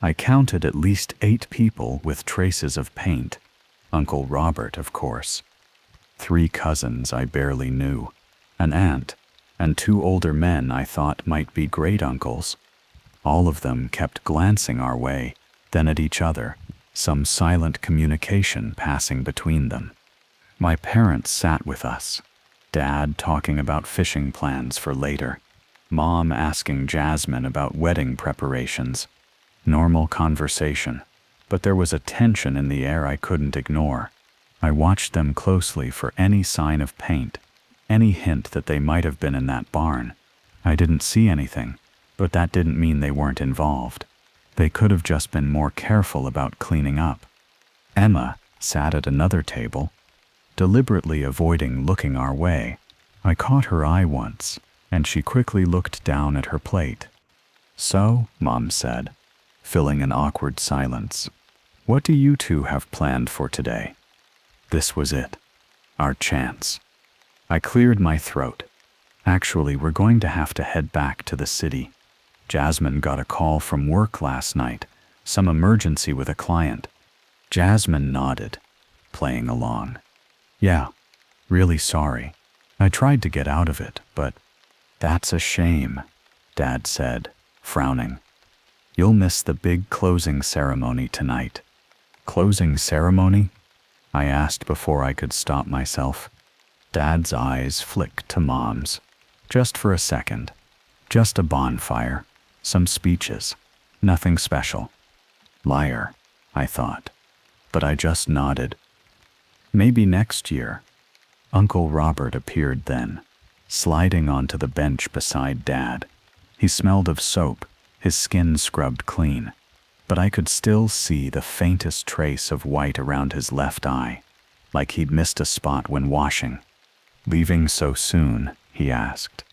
I counted at least 8 people with traces of paint. Uncle Robert, of course. 3 cousins I barely knew, an aunt, and 2 older men I thought might be great-uncles. All of them kept glancing our way, then at each other, some silent communication passing between them. My parents sat with us, Dad talking about fishing plans for later, Mom asking Jasmine about wedding preparations. Normal conversation, but there was a tension in the air I couldn't ignore. I watched them closely for any sign of paint, any hint that they might have been in that barn. I didn't see anything, but that didn't mean they weren't involved. They could have just been more careful about cleaning up. Emma sat at another table, deliberately avoiding looking our way. I caught her eye once, and she quickly looked down at her plate. "So," Mom said, filling an awkward silence, "what do you two have planned for today?" This was it. Our chance. I cleared my throat. Actually, we're going to have to head back to the city. Jasmine got a call from work last night, some emergency with a client. Jasmine nodded, playing along. "Yeah, really sorry. I tried to get out of it, but..." "That's a shame," Dad said, frowning. "You'll miss the big closing ceremony tonight." "Closing ceremony?" I asked before I could stop myself. Dad's eyes flicked to Mom's. Just for a second. Just a bonfire. Some speeches. Nothing special. Liar, I thought. But I just nodded. "Maybe next year." Uncle Robert appeared then, sliding onto the bench beside Dad. He smelled of soap, his skin scrubbed clean, but I could still see the faintest trace of white around his left eye, like he'd missed a spot when washing. "Leaving so soon?" he asked,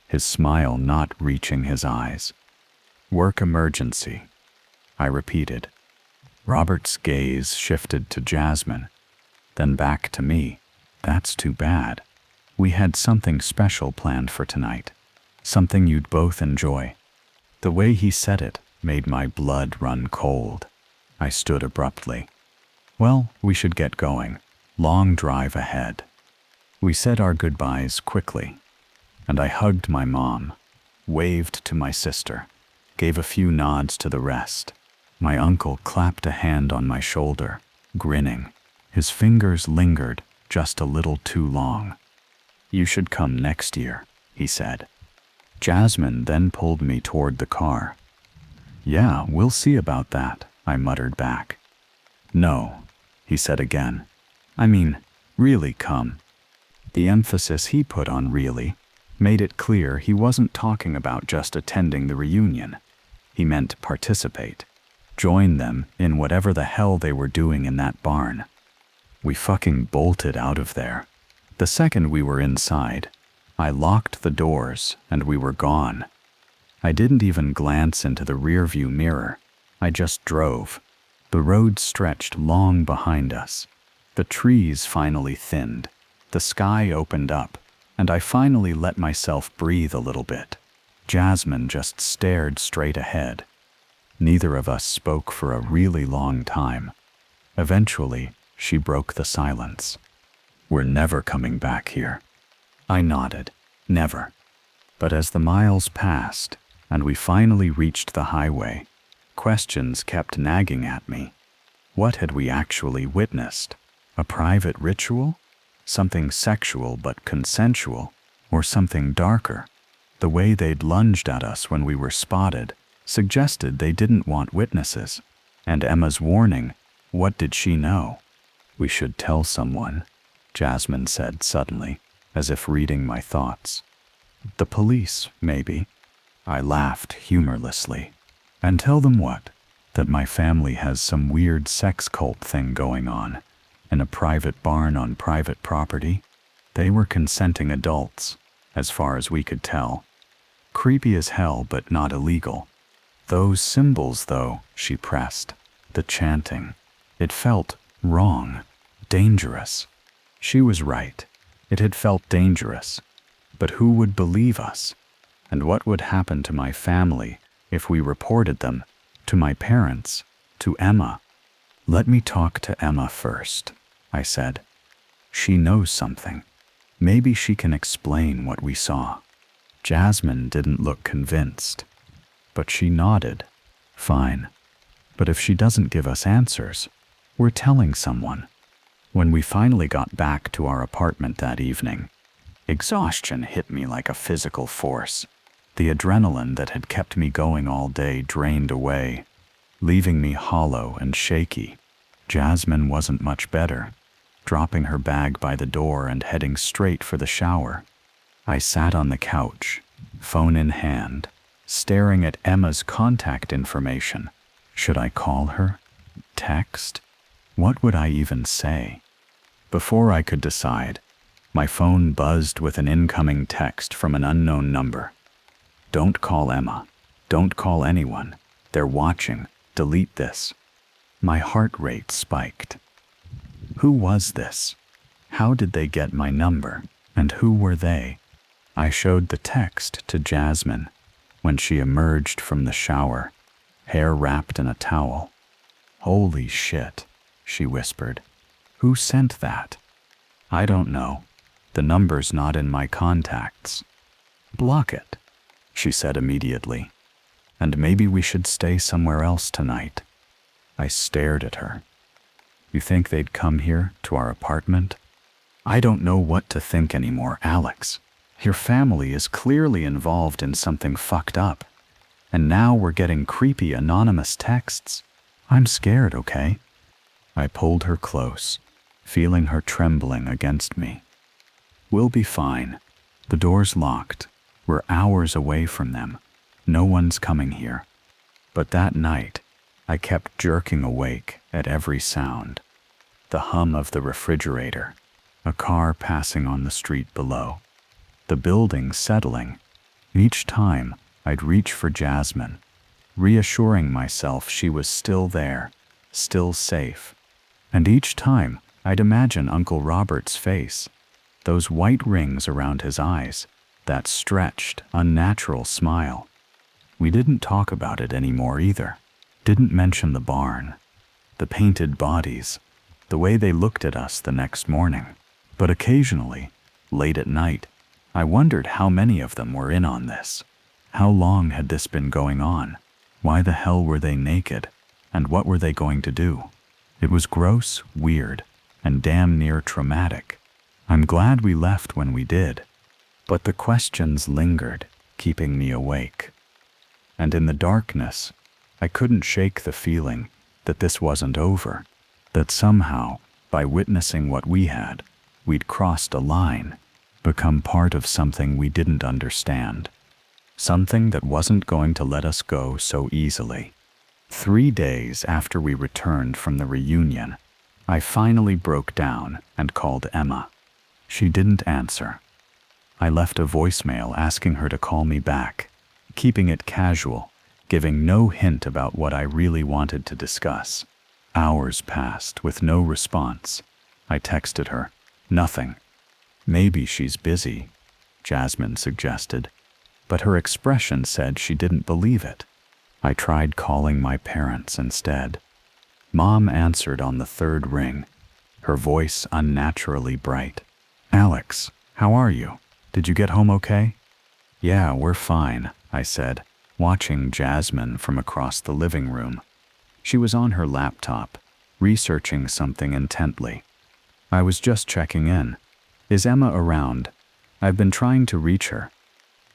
his smile not reaching his eyes. "Work emergency," I repeated. Robert's gaze shifted to Jasmine, then back to me. "That's too bad. We had something special planned for tonight. Something you'd both enjoy." The way he said it made my blood run cold. I stood abruptly. "Well, we should get going. Long drive ahead." We said our goodbyes quickly, and I hugged my mom, waved to my sister, gave a few nods to the rest. My uncle clapped a hand on my shoulder, grinning. His fingers lingered just a little too long. "You should come next year," he said. Jasmine then pulled me toward the car. "Yeah, we'll see about that," I muttered back. "No, he said again. I mean, really come. The emphasis he put on really made it clear he wasn't talking about just attending the reunion. He meant participate. Join them in whatever the hell they were doing in that barn. We fucking bolted out of there. The second we were inside, I locked the doors and we were gone. I didn't even glance into the rearview mirror. I just drove. The road stretched long behind us. The trees finally thinned. The sky opened up, and I finally let myself breathe a little bit. Jasmine just stared straight ahead. Neither of us spoke for a really long time. Eventually, she broke the silence. We're never coming back here. I nodded. Never. But as the miles passed, and we finally reached the highway, questions kept nagging at me. What had we actually witnessed? A private ritual? Something sexual but consensual? Or something darker? The way they'd lunged at us when we were spotted suggested they didn't want witnesses. And Emma's warning, what did she know? We should tell someone, Jasmine said suddenly, as if reading my thoughts. The police, maybe. I laughed humorlessly. And tell them what? That my family has some weird sex cult thing going on in a private barn on private property? They were consenting adults, as far as we could tell. Creepy as hell, but not illegal. Those symbols, though, she pressed. The chanting. It felt wrong, dangerous. She was right. It had felt dangerous. But who would believe us? And what would happen to my family if we reported them? To my parents? To Emma? Let me talk to Emma first, I said. She knows something. Maybe she can explain what we saw. Jasmine didn't look convinced, but she nodded. Fine. But if she doesn't give us answers, we're telling someone. When we finally got back to our apartment that evening, exhaustion hit me like a physical force. The adrenaline that had kept me going all day drained away, leaving me hollow and shaky. Jasmine wasn't much better, dropping her bag by the door and heading straight for the shower. I sat on the couch, phone in hand, staring at Emma's contact information. Should I call her? Text? What would I even say? Before I could decide, my phone buzzed with an incoming text from an unknown number. Don't call Emma. Don't call anyone. They're watching. Delete this. My heart rate spiked. Who was this? How did they get my number? And who were they? I showed the text to Jasmine when she emerged from the shower, hair wrapped in a towel. Holy shit, she whispered. Who sent that? I don't know. The number's not in my contacts. Block it, she said immediately. And maybe we should stay somewhere else tonight. I stared at her. You think they'd come here to our apartment? I don't know what to think anymore, Alex. Your family is clearly involved in something fucked up. And now we're getting creepy anonymous texts. I'm scared, okay? I pulled her close, feeling her trembling against me. We'll be fine. The door's locked. We're hours away from them. No one's coming here. But that night, I kept jerking awake at every sound. The hum of the refrigerator, a car passing on the street below, the building settling. Each time, I'd reach for Jasmine, reassuring myself she was still there, still safe. And each time, I'd imagine Uncle Robert's face, those white rings around his eyes, that stretched, unnatural smile. We didn't talk about it anymore either. Didn't mention the barn, the painted bodies, the way they looked at us the next morning. But occasionally, late at night, I wondered how many of them were in on this. How long had this been going on? Why the hell were they naked? And what were they going to do? It was gross, weird, and damn near traumatic. I'm glad we left when we did. But the questions lingered, keeping me awake. And in the darkness, I couldn't shake the feeling that this wasn't over. That somehow, by witnessing what we had, we'd crossed a line, become part of something we didn't understand. Something that wasn't going to let us go so easily. 3 days after we returned from the reunion, I finally broke down and called Emma. She didn't answer. I left a voicemail asking her to call me back, keeping it casual, giving no hint about what I really wanted to discuss. Hours passed with no response. I texted her. Nothing. Maybe she's busy, Jasmine suggested, but her expression said she didn't believe it. I tried calling my parents instead. Mom answered on the 3rd ring, her voice unnaturally bright. "Alex, how are you? Did you get home okay?" "Yeah, we're fine," I said, watching Jasmine from across the living room. She was on her laptop, researching something intently. "I was just checking in. Is Emma around? I've been trying to reach her."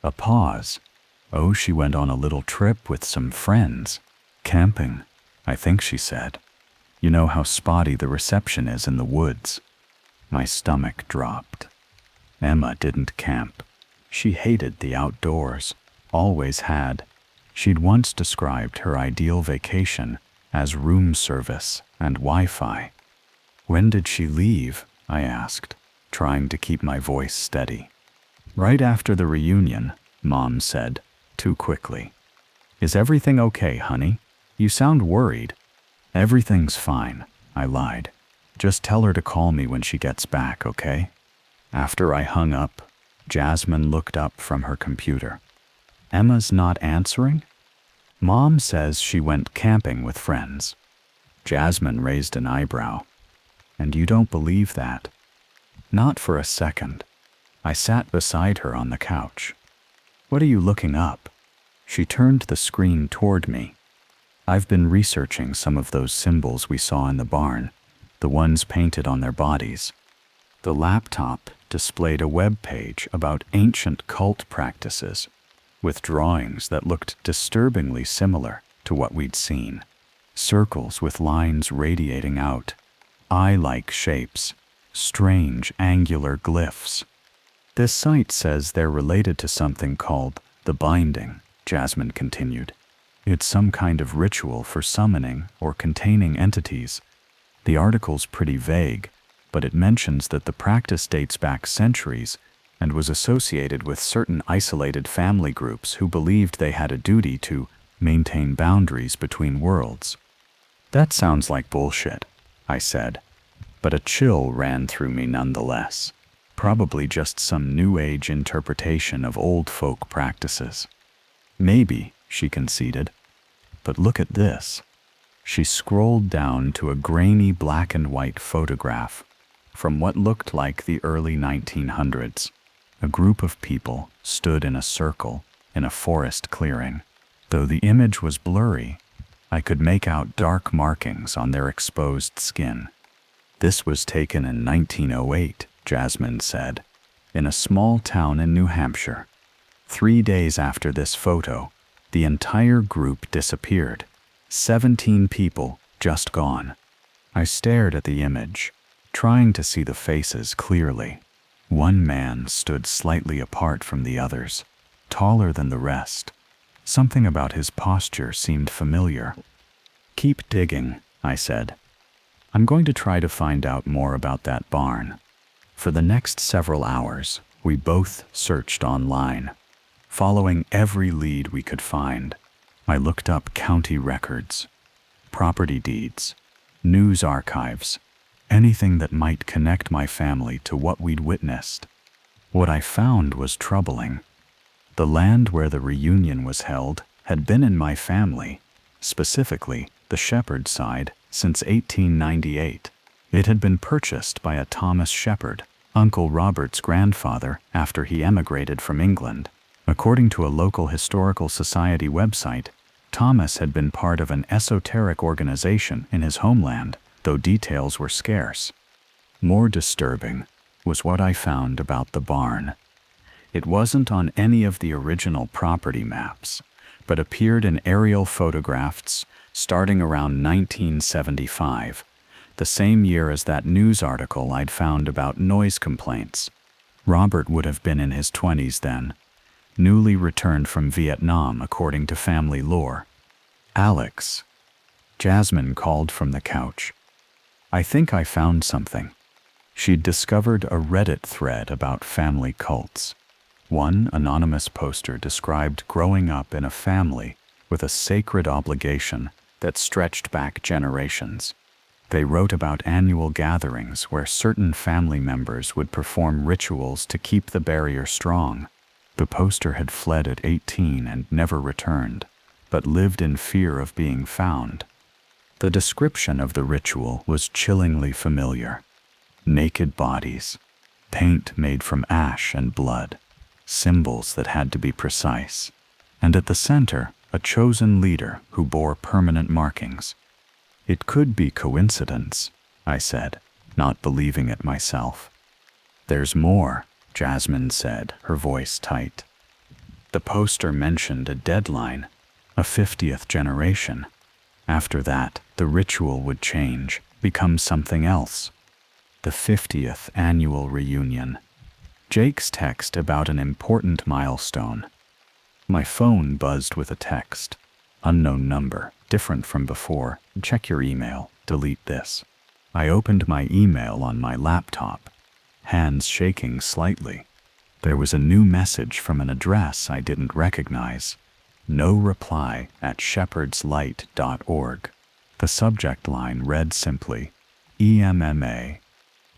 A pause. "Oh, she went on a little trip with some friends. Camping, I think she said. You know how spotty the reception is in the woods." My stomach dropped. Emma didn't camp. She hated the outdoors, always had. She'd once described her ideal vacation as room service and Wi-Fi. "When did she leave?" I asked, trying to keep my voice steady. "Right after the reunion," Mom said, too quickly. "Is everything okay, honey? You sound worried." "Everything's fine," I lied. "Just tell her to call me when she gets back, okay?" After I hung up, Jasmine looked up from her computer. "Emma's not answering?" "Mom says she went camping with friends." Jasmine raised an eyebrow. "And you don't believe that?" Not for a second. I sat beside her on the couch. "What are you looking up?" She turned the screen toward me. "I've been researching some of those symbols we saw in the barn, the ones painted on their bodies." The laptop displayed a web page about ancient cult practices, with drawings that looked disturbingly similar to what we'd seen. Circles with lines radiating out, eye-like shapes, strange angular glyphs. "This site says they're related to something called the binding," Jasmine continued. "It's some kind of ritual for summoning or containing entities. The article's pretty vague, but it mentions that the practice dates back centuries and was associated with certain isolated family groups who believed they had a duty to maintain boundaries between worlds." "That sounds like bullshit," I said, but a chill ran through me nonetheless. Probably just some New Age interpretation of old folk practices. "Maybe," she conceded, "but look at this." She scrolled down to a grainy black and white photograph from what looked like the early 1900s. A group of people stood in a circle in a forest clearing. Though the image was blurry, I could make out dark markings on their exposed skin. "This was taken in 1908, Jasmine said, in a small town in New Hampshire. 3 days after this photo, the entire group disappeared. 17 people just gone." I stared at the image, trying to see the faces clearly. One man stood slightly apart from the others, taller than the rest. Something about his posture seemed familiar. "Keep digging," I said. "I'm going to try to find out more about that barn." For the next several hours, we both searched online, following every lead we could find. I looked up county records, property deeds, news archives, anything that might connect my family to what we'd witnessed. What I found was troubling. The land where the reunion was held had been in my family, specifically the Shepherd side, since 1898. It had been purchased by a Thomas Shepherd, Uncle Robert's grandfather, after he emigrated from England. According to a local historical society website, Thomas had been part of an esoteric organization in his homeland, though details were scarce. More disturbing was what I found about the barn. It wasn't on any of the original property maps, but appeared in aerial photographs starting around 1975, the same year as that news article I'd found about noise complaints. Robert would have been in his 20s then, newly returned from Vietnam according to family lore. "Alex," Jasmine called from the couch. "I think I found something." She'd discovered a Reddit thread about family cults. One anonymous poster described growing up in a family with a sacred obligation that stretched back generations. They wrote about annual gatherings where certain family members would perform rituals to keep the barrier strong. The poster had fled at 18 and never returned, but lived in fear of being found. The description of the ritual was chillingly familiar. Naked bodies, paint made from ash and blood, symbols that had to be precise, and at the center, a chosen leader who bore permanent markings. "It could be coincidence," I said, not believing it myself. "There's more," Jasmine said, her voice tight. The poster mentioned a deadline, a 50th generation. After that, the ritual would change, become something else. The 50th annual reunion. Jake's text about an important milestone. My phone buzzed with a text. Unknown number, different from before. "Check your email. Delete this." I opened my email on my laptop, hands shaking slightly. There was a new message from an address I didn't recognize. "No reply at shepherdslight.org. The subject line read simply, EMMA.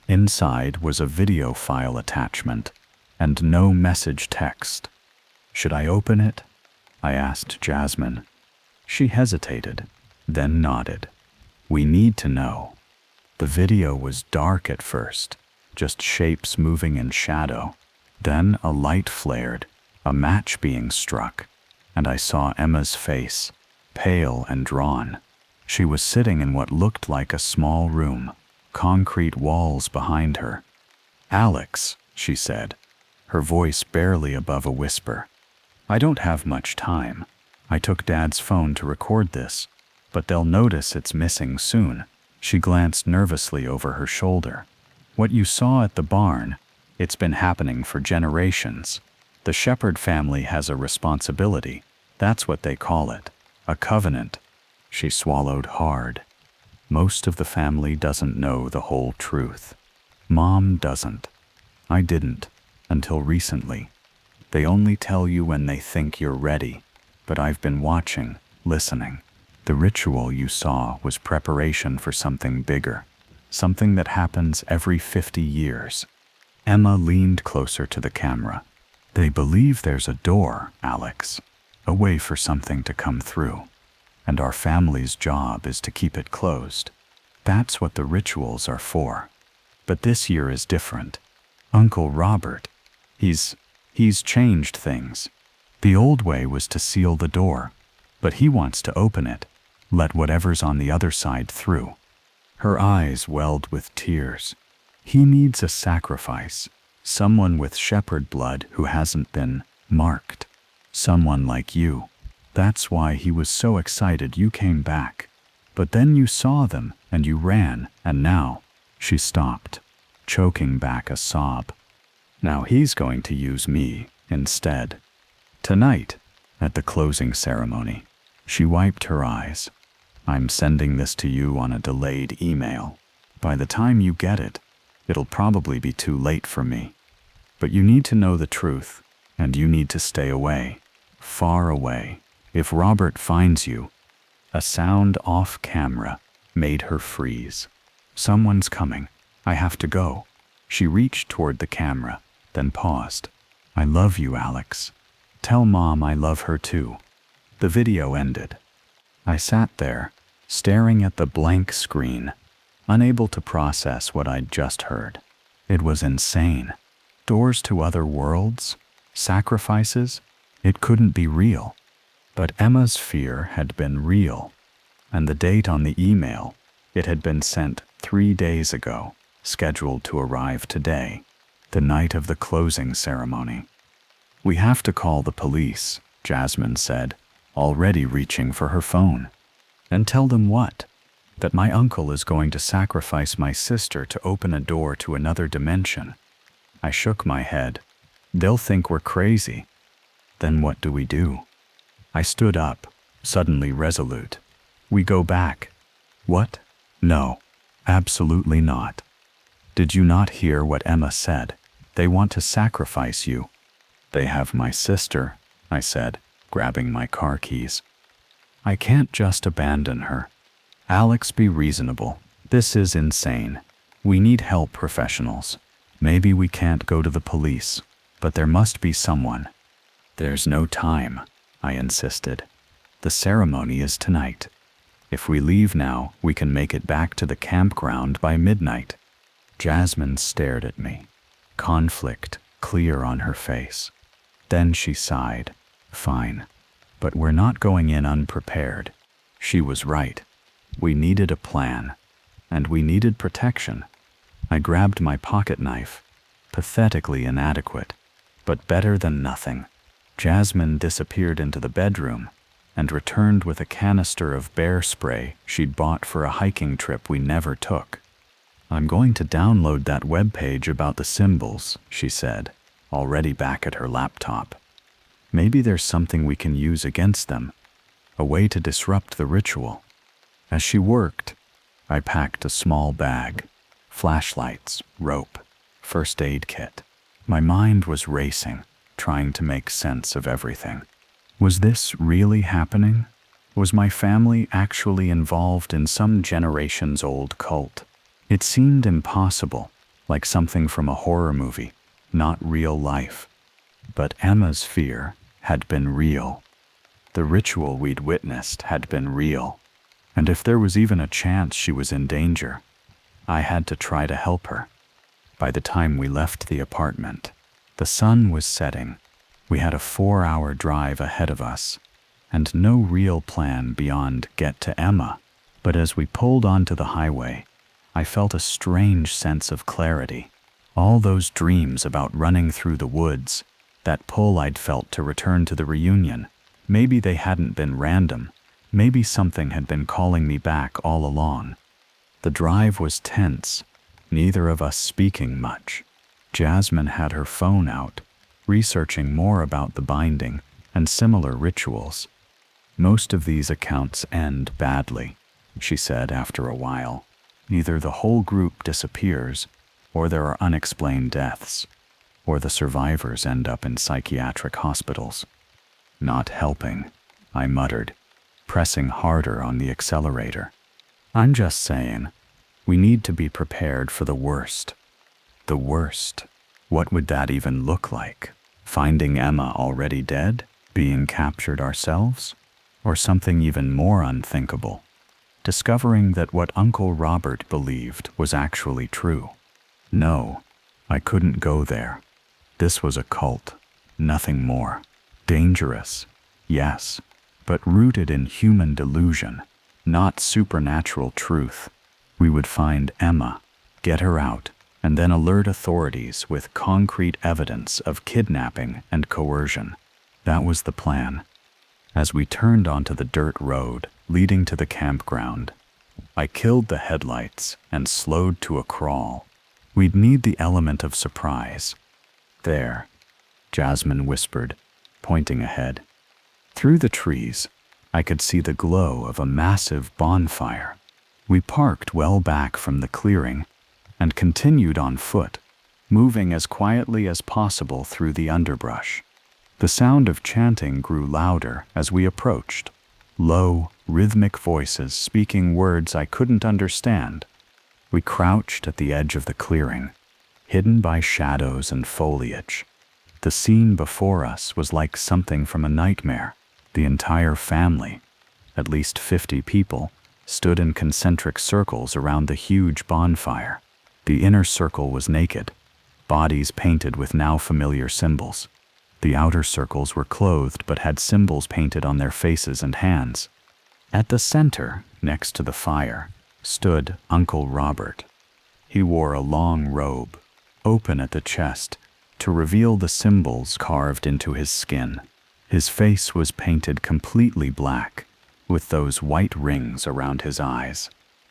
Inside was a video file attachment and no message text. "Should I open it?" I asked Jasmine. She hesitated, then nodded. "We need to know." The video was dark at first, just shapes moving in shadow. Then a light flared, a match being struck, and I saw Emma's face, pale and drawn. She was sitting in what looked like a small room, concrete walls behind her. "Alex," she said, her voice barely above a whisper. "I don't have much time. I took Dad's phone to record this, but they'll notice it's missing soon." She glanced nervously over her shoulder. "What you saw at the barn, it's been happening for generations. The Shepherd family has a responsibility. That's what they call it. A covenant." She swallowed hard. "Most of the family doesn't know the whole truth. Mom doesn't. I didn't, until recently. They only tell you when they think you're ready. But I've been watching, listening. The ritual you saw was preparation for something bigger, something that happens every 50 years. Emma leaned closer to the camera. "They believe there's a door, Alex, a way for something to come through. And our family's job is to keep it closed. That's what the rituals are for. But this year is different. Uncle Robert, he's changed things. The old way was to seal the door, but he wants to open it, let whatever's on the other side through." Her eyes welled with tears. "He needs a sacrifice, someone with shepherd blood who hasn't been marked. Someone like you. That's why he was so excited you came back. But then you saw them, and you ran, and now—" She stopped, choking back a sob. "Now he's going to use me instead. Tonight, at the closing ceremony." She wiped her eyes. "I'm sending this to you on a delayed email. By the time you get it, it'll probably be too late for me. But you need to know the truth, and you need to stay away, far away. If Robert finds you—" A sound off camera made her freeze. "Someone's coming. I have to go." She reached toward the camera, then paused. "I love you, Alex. Tell Mom I love her too." The video ended. I sat there, staring at the blank screen, unable to process what I'd just heard. It was insane. Doors to other worlds? Sacrifices? It couldn't be real. But Emma's fear had been real. And the date on the email, it had been sent 3 days ago, scheduled to arrive today, the night of the closing ceremony. "We have to call the police," Jasmine said, already reaching for her phone. "And tell them what?" That my uncle is going to sacrifice my sister to open a door to another dimension. I shook my head. They'll think we're crazy. Then what do we do? I stood up, suddenly resolute. We go back. What? No, absolutely not. Did you not hear what Emma said? They want to sacrifice you. They have my sister, I said, grabbing my car keys. I can't just abandon her. Alex, be reasonable. This is insane. We need help, professionals. Maybe we can't go to the police, but there must be someone. There's no time, I insisted. The ceremony is tonight. If we leave now, we can make it back to the campground by midnight. Jasmine stared at me, conflict clear on her face. Then she sighed. Fine, but we're not going in unprepared. She was right. We needed a plan, and we needed protection. I grabbed my pocket knife, pathetically inadequate, but better than nothing. Jasmine disappeared into the bedroom and returned with a canister of bear spray she'd bought for a hiking trip we never took. I'm going to download that webpage about the symbols, she said, already back at her laptop. Maybe there's something we can use against them, a way to disrupt the ritual. As she worked, I packed a small bag, flashlights, rope, first aid kit. My mind was racing, trying to make sense of everything. Was this really happening? Was my family actually involved in some generations-old cult? It seemed impossible, like something from a horror movie, not real life. But Emma's fear had been real. The ritual we'd witnessed had been real. And if there was even a chance she was in danger, I had to try to help her. By the time we left the apartment, the sun was setting. We had a 4-hour drive ahead of us, and no real plan beyond get to Emma. But as we pulled onto the highway, I felt a strange sense of clarity. All those dreams about running through the woods, that pull I'd felt to return to the reunion, maybe they hadn't been random. Maybe something had been calling me back all along. The drive was tense, neither of us speaking much. Jasmine had her phone out, researching more about the binding and similar rituals. Most of these accounts end badly, she said after a while. Either the whole group disappears, or there are unexplained deaths, or the survivors end up in psychiatric hospitals. Not helping, I muttered, pressing harder on the accelerator. I'm just saying, we need to be prepared for the worst. The worst? What would that even look like? Finding Emma already dead? Being captured ourselves? Or something even more unthinkable? Discovering that what Uncle Robert believed was actually true. No, I couldn't go there. This was a cult, nothing more. Dangerous, yes, but rooted in human delusion, not supernatural truth. We would find Emma, get her out, and then alert authorities with concrete evidence of kidnapping and coercion. That was the plan. As we turned onto the dirt road leading to the campground, I killed the headlights and slowed to a crawl. We'd need the element of surprise. There, Jasmine whispered, pointing ahead. Through the trees, I could see the glow of a massive bonfire. We parked well back from the clearing and continued on foot, moving as quietly as possible through the underbrush. The sound of chanting grew louder as we approached, low, rhythmic voices speaking words I couldn't understand. We crouched at the edge of the clearing, hidden by shadows and foliage. The scene before us was like something from a nightmare. The entire family, at least 50 people, stood in concentric circles around the huge bonfire. The inner circle was naked, bodies painted with now familiar symbols. The outer circles were clothed but had symbols painted on their faces and hands. At the center, next to the fire, stood Uncle Robert. He wore a long robe, open at the chest, to reveal the symbols carved into his skin. His face was painted completely black, with those white rings around his eyes.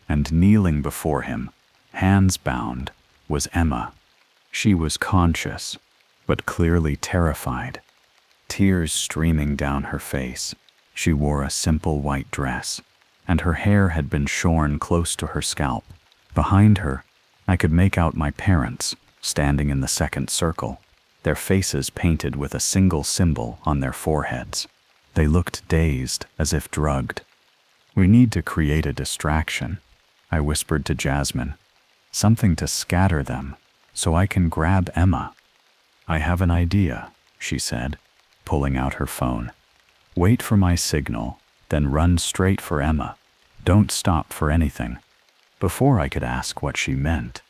and kneeling before him, hands bound, was Emma. She was conscious, but clearly terrified, tears streaming down her face. She wore a simple white dress, and her hair had been shorn close to her scalp. Behind her, I could make out my parents, standing in the second circle, their faces painted with a single symbol on their foreheads. They looked dazed, as if drugged. "We need to create a distraction," I whispered to Jasmine. "Something to scatter them, so I can grab Emma." "I have an idea," she said, pulling out her phone. "Wait for my signal, then run straight for Emma. Don't stop for anything." Before I could ask what she meant,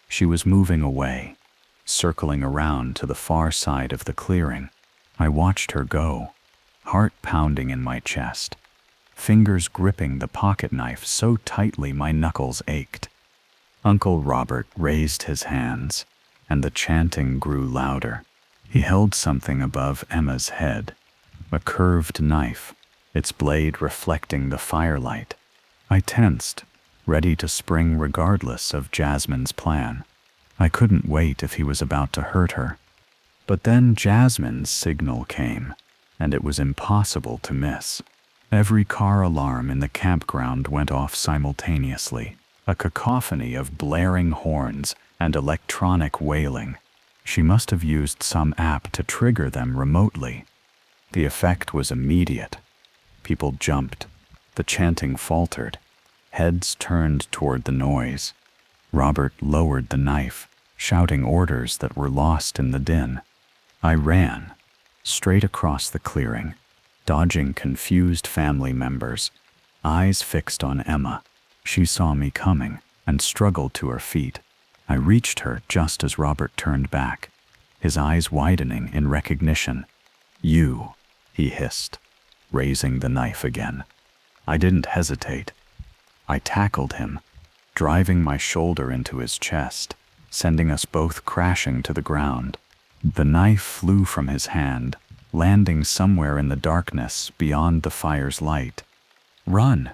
she was moving away, circling around to the far side of the clearing. I watched her go, heart pounding in my chest, fingers gripping the pocket knife so tightly my knuckles ached. Uncle Robert raised his hands, and the chanting grew louder. He held something above Emma's head, a curved knife, its blade reflecting the firelight. I tensed, ready to spring regardless of Jasmine's plan. I couldn't wait if he was about to hurt her. But then Jasmine's signal came, and it was impossible to miss. Every car alarm in the campground went off simultaneously, a cacophony of blaring horns and electronic wailing. She must have used some app to trigger them remotely. The effect was immediate. People jumped. The chanting faltered. Heads turned toward the noise. Robert lowered the knife, shouting orders that were lost in the din. I ran, straight across the clearing, dodging confused family members, eyes fixed on Emma. She saw me coming and struggled to her feet. I reached her just as Robert turned back, his eyes widening in recognition. "You," he hissed, raising the knife again. I didn't hesitate. I tackled him, driving my shoulder into his chest, sending us both crashing to the ground. The knife flew from his hand, landing somewhere in the darkness beyond the fire's light. "Run!"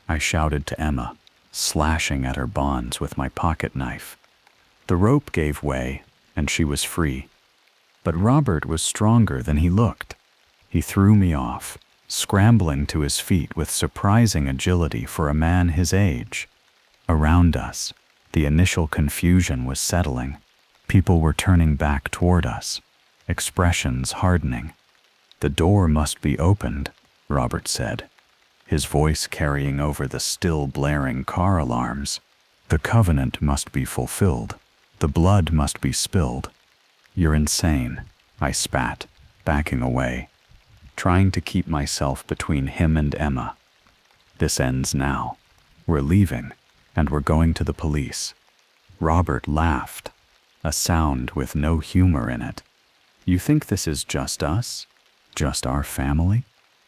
I shouted to Emma, slashing at her bonds with my pocket knife. The rope gave way, and she was free. But Robert was stronger than he looked. He threw me off, scrambling to his feet with surprising agility for a man his age. Around us, the initial confusion was settling. People were turning back toward us, expressions hardening. "The door must be opened," Robert said, his voice carrying over the still blaring car alarms. "The covenant must be fulfilled. The blood must be spilled." "You're insane," I spat, backing away, trying to keep myself between him and Emma. "This ends now. We're leaving, and we're going to the police." Robert laughed, a sound with no humor in it. "You think this is just us? Just our family?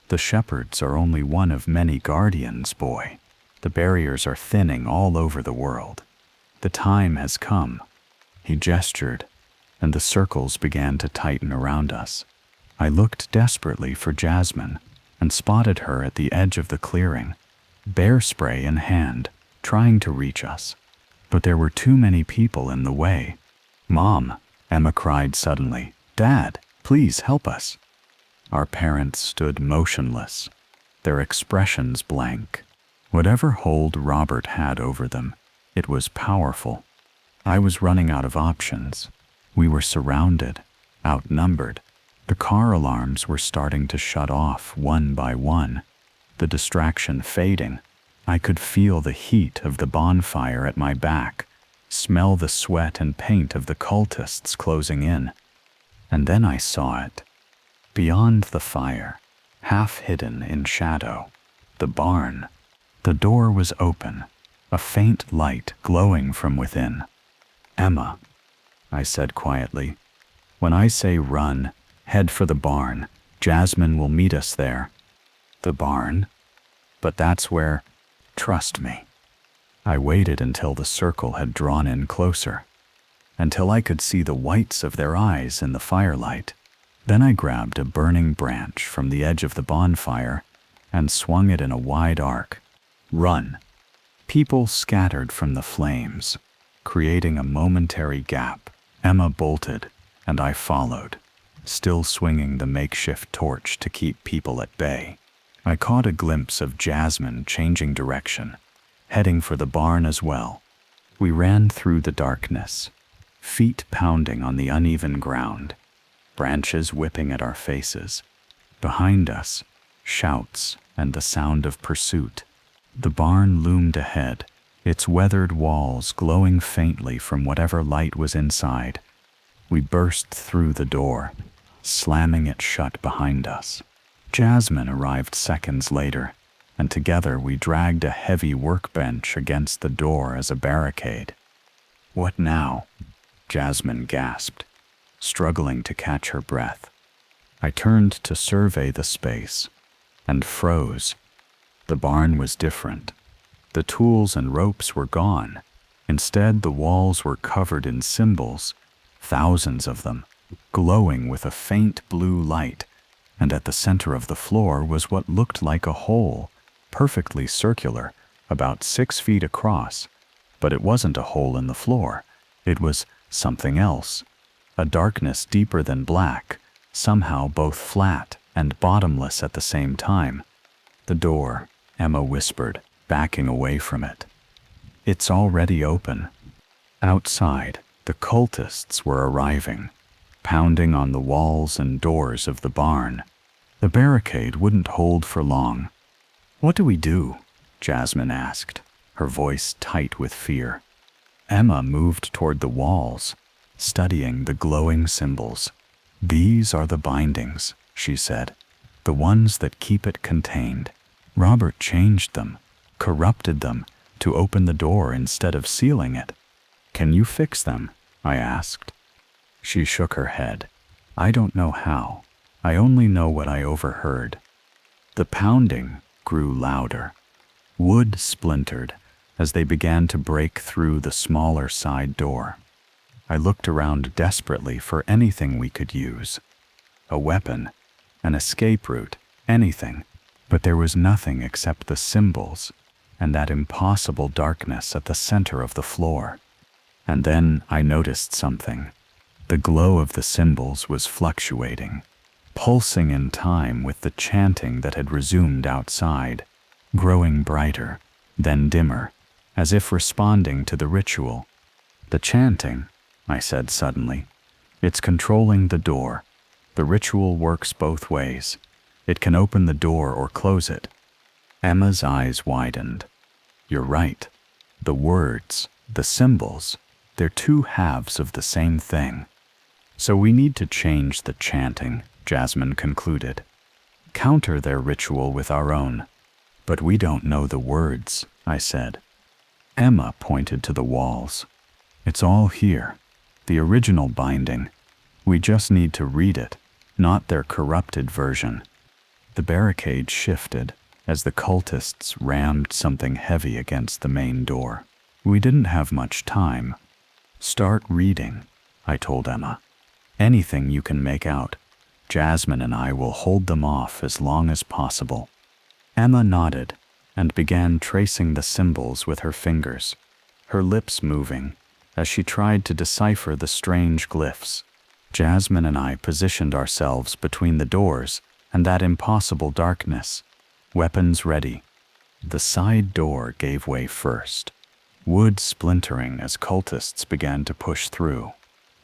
The shepherds are only one of many guardians, boy. The barriers are thinning all over the world. The time has come." He gestured, and the circles began to tighten around us. I looked desperately for Jasmine and spotted her at the edge of the clearing, bear spray in hand, trying to reach us. But there were too many people in the way. "Mom," Emma cried suddenly. "Dad, please help us." Our parents stood motionless, their expressions blank. Whatever hold Robert had over them, it was powerful. I was running out of options. We were surrounded, outnumbered. The car alarms were starting to shut off one by one, the distraction fading. I could feel the heat of the bonfire at my back, smell the sweat and paint of the cultists closing in. And then I saw it. Beyond the fire, half hidden in shadow, the barn. The door was open, a faint light glowing from within. "Emma," I said quietly, "when I say run, head for the barn. Jasmine will meet us there." "The barn? But that's where—" "Trust me." I waited until the circle had drawn in closer, until I could see the whites of their eyes in the firelight. Then I grabbed a burning branch from the edge of the bonfire and swung it in a wide arc. "Run!" People scattered from the flames, creating a momentary gap. Emma bolted, and I followed, still swinging the makeshift torch to keep people at bay. I caught a glimpse of Jasmine changing direction, heading for the barn as well. We ran through the darkness, feet pounding on the uneven ground, branches whipping at our faces. Behind us, shouts and the sound of pursuit. The barn loomed ahead, its weathered walls glowing faintly from whatever light was inside. We burst through the door, slamming it shut behind us. Jasmine arrived seconds later, and together we dragged a heavy workbench against the door as a barricade. "What now?" Jasmine gasped, struggling to catch her breath. I turned to survey the space, and froze. The barn was different. The tools and ropes were gone. Instead, the walls were covered in symbols, thousands of them, glowing with a faint blue light, and at the center of the floor was what looked like a hole, perfectly circular, about 6 feet across. But it wasn't a hole in the floor. It was something else, a darkness deeper than black, somehow both flat and bottomless at the same time. "The door," Emma whispered, backing away from it. "It's already open." Outside, the cultists were arriving, pounding on the walls and doors of the barn. The barricade wouldn't hold for long. "What do we do?" Jasmine asked, her voice tight with fear. Emma moved toward the walls, studying the glowing symbols. "These are the bindings," she said, "the ones that keep it contained. Robert changed them, corrupted them, to open the door instead of sealing it. Can you fix them?" I asked. She shook her head. "I don't know how. I only know what I overheard." The pounding grew louder. Wood splintered as they began to break through the smaller side door. I looked around desperately for anything we could use. A weapon, an escape route, anything. But there was nothing except the symbols and that impossible darkness at the center of the floor. And then I noticed something. The glow of the symbols was fluctuating, pulsing in time with the chanting that had resumed outside, growing brighter, then dimmer, as if responding to the ritual. "The chanting," I said suddenly. "It's controlling the door. The ritual works both ways. It can open the door or close it." Emma's eyes widened. "You're right. The words, the symbols, they're two halves of the same thing. So we need to change the chanting," Jasmine concluded. "Counter their ritual with our own." "But we don't know the words," I said. Emma pointed to the walls. "It's all here. The original binding. We just need to read it, not their corrupted version." The barricade shifted as the cultists rammed something heavy against the main door. We didn't have much time. "Start reading," I told Emma. "Anything you can make out. Jasmine and I will hold them off as long as possible." Emma nodded and began tracing the symbols with her fingers, her lips moving as she tried to decipher the strange glyphs. Jasmine and I positioned ourselves between the doors and that impossible darkness, weapons ready. The side door gave way first, wood splintering as cultists began to push through.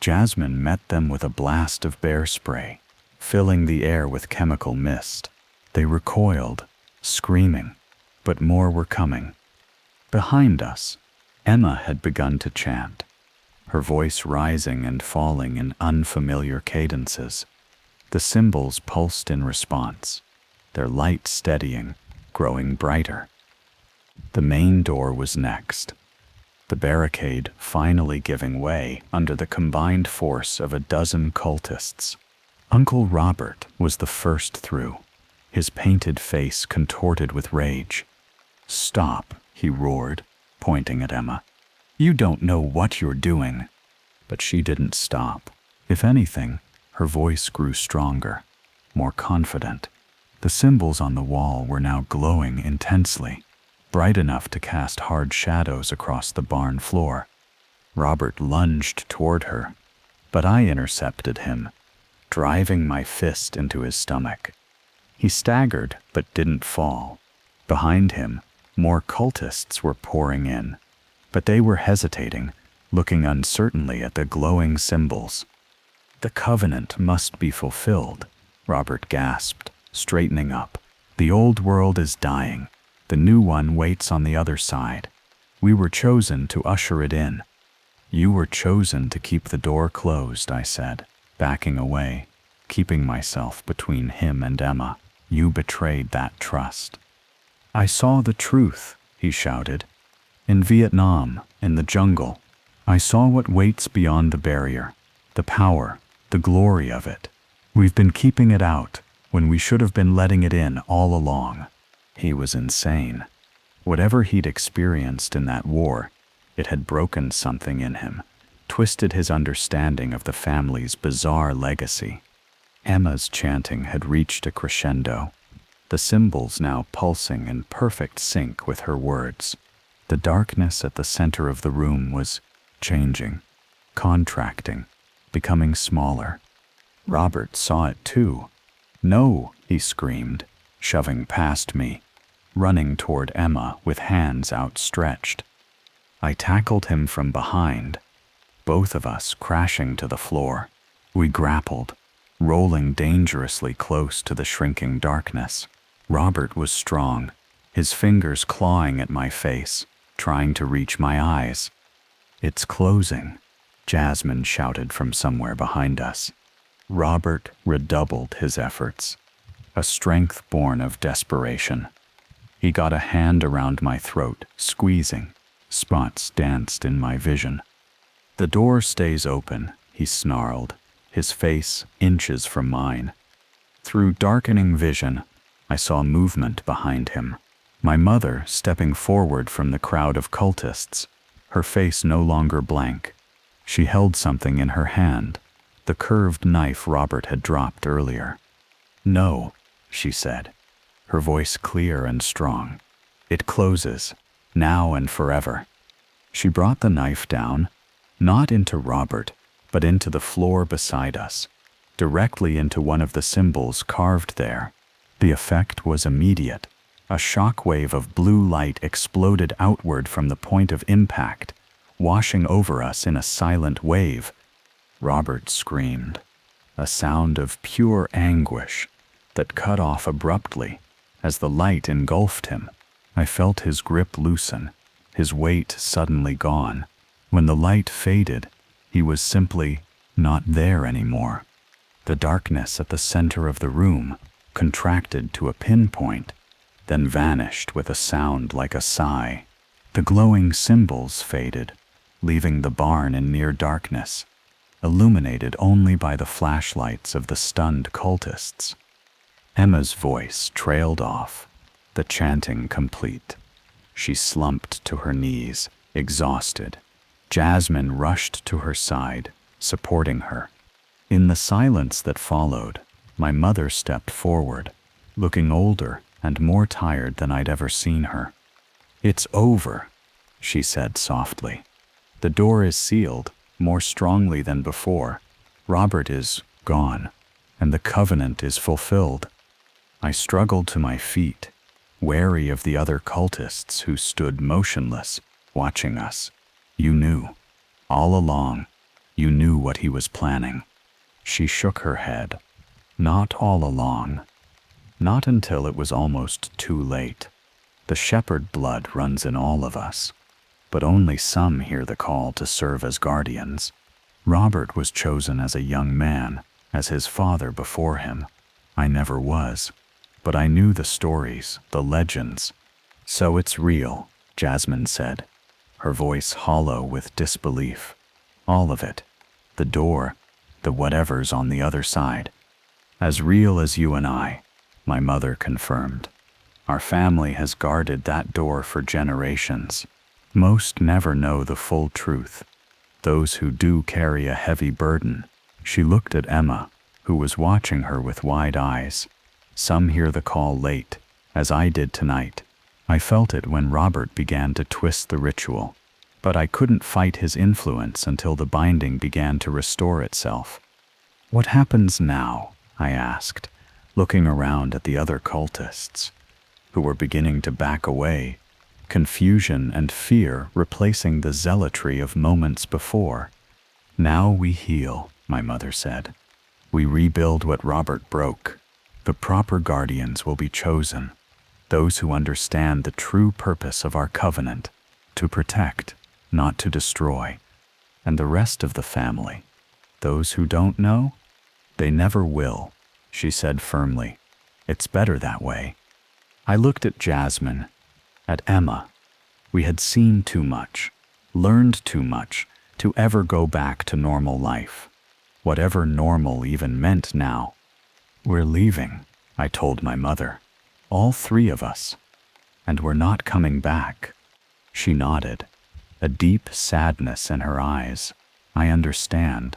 Jasmine met them with a blast of bear spray, filling the air with chemical mist. They recoiled, screaming, but more were coming. Behind us, Emma had begun to chant, her voice rising and falling in unfamiliar cadences. The symbols pulsed in response, their light steadying, growing brighter. The main door was next, the barricade finally giving way under the combined force of a dozen cultists. Uncle Robert was the first through, his painted face contorted with rage. "Stop," he roared, pointing at Emma. "You don't know what you're doing." But she didn't stop. If anything, her voice grew stronger, more confident. The symbols on the wall were now glowing intensely. bright enough to cast hard shadows across the barn floor. Robert lunged toward her, but I intercepted him, driving my fist into his stomach. He staggered but didn't fall. Behind him, more cultists were pouring in, but they were hesitating, looking uncertainly at the glowing symbols. "The covenant must be fulfilled," Robert gasped, straightening up. "The old world is dying. The new one waits on the other side. We were chosen to usher it in." "You were chosen to keep the door closed," I said, backing away, keeping myself between him and Emma. "You betrayed that trust." "I saw the truth," he shouted. "In Vietnam, in the jungle, I saw what waits beyond the barrier, the power, the glory of it. We've been keeping it out when we should have been letting it in all along." He was insane. Whatever he'd experienced in that war, it had broken something in him, twisted his understanding of the family's bizarre legacy. Emma's chanting had reached a crescendo, the symbols now pulsing in perfect sync with her words. The darkness at the center of the room was changing, contracting, becoming smaller. Robert saw it too. "No," he screamed, shoving past me, running toward Emma with hands outstretched. I tackled him from behind, both of us crashing to the floor. We grappled, rolling dangerously close to the shrinking darkness. Robert was strong, his fingers clawing at my face, trying to reach my eyes. "It's closing," Jasmine shouted from somewhere behind us. Robert redoubled his efforts, a strength born of desperation. He got a hand around my throat, squeezing. Spots danced in my vision. "The door stays open," he snarled, his face inches from mine. Through darkening vision, I saw movement behind him. My mother stepping forward from the crowd of cultists, her face no longer blank. She held something in her hand, the curved knife Robert had dropped earlier. "No," she said, her voice clear and strong. "It closes, now and forever." She brought the knife down, not into Robert, but into the floor beside us, directly into one of the symbols carved there. The effect was immediate. A shockwave of blue light exploded outward from the point of impact, washing over us in a silent wave. Robert screamed, a sound of pure anguish that cut off abruptly as the light engulfed him. I felt his grip loosen, his weight suddenly gone. When the light faded, he was simply not there anymore. The darkness at the center of the room contracted to a pinpoint, then vanished with a sound like a sigh. The glowing symbols faded, leaving the barn in near darkness, illuminated only by the flashlights of the stunned cultists. Emma's voice trailed off, the chanting complete. She slumped to her knees, exhausted. Jasmine rushed to her side, supporting her. In the silence that followed, my mother stepped forward, looking older and more tired than I'd ever seen her. "It's over," she said softly. "The door is sealed, more strongly than before. Robert is gone, and the covenant is fulfilled." I struggled to my feet, wary of the other cultists who stood motionless, watching us. "You knew. All along, you knew what he was planning." She shook her head. "Not all along. Not until it was almost too late. The shepherd blood runs in all of us, but only some hear the call to serve as guardians. Robert was chosen as a young man, as his father before him. I never was, but I knew the stories, the legends. So it's real," Jasmine said, her voice hollow with disbelief. "All of it. The door, the whatever's on the other side. As real as you and I," my mother confirmed. "Our family has guarded that door for generations. Most never know the full truth. Those who do carry a heavy burden." She looked at Emma, who was watching her with wide eyes. "Some hear the call late, as I did tonight. I felt it when Robert began to twist the ritual, but I couldn't fight his influence until the binding began to restore itself. "What happens now?" I asked, looking around at the other cultists, who were beginning to back away, confusion and fear replacing the zealotry of moments before. "Now we heal," my mother said. "We rebuild what Robert broke. The proper guardians will be chosen, those who understand the true purpose of our covenant, to protect, not to destroy. And the rest of the family, those who don't know, they never will," she said firmly. "It's better that way." I looked at Jasmine, at Emma. We had seen too much, learned too much, to ever go back to normal life, whatever normal even meant now. "We're leaving," I told my mother, "all three of us, and we're not coming back." She nodded, a deep sadness in her eyes. "I understand,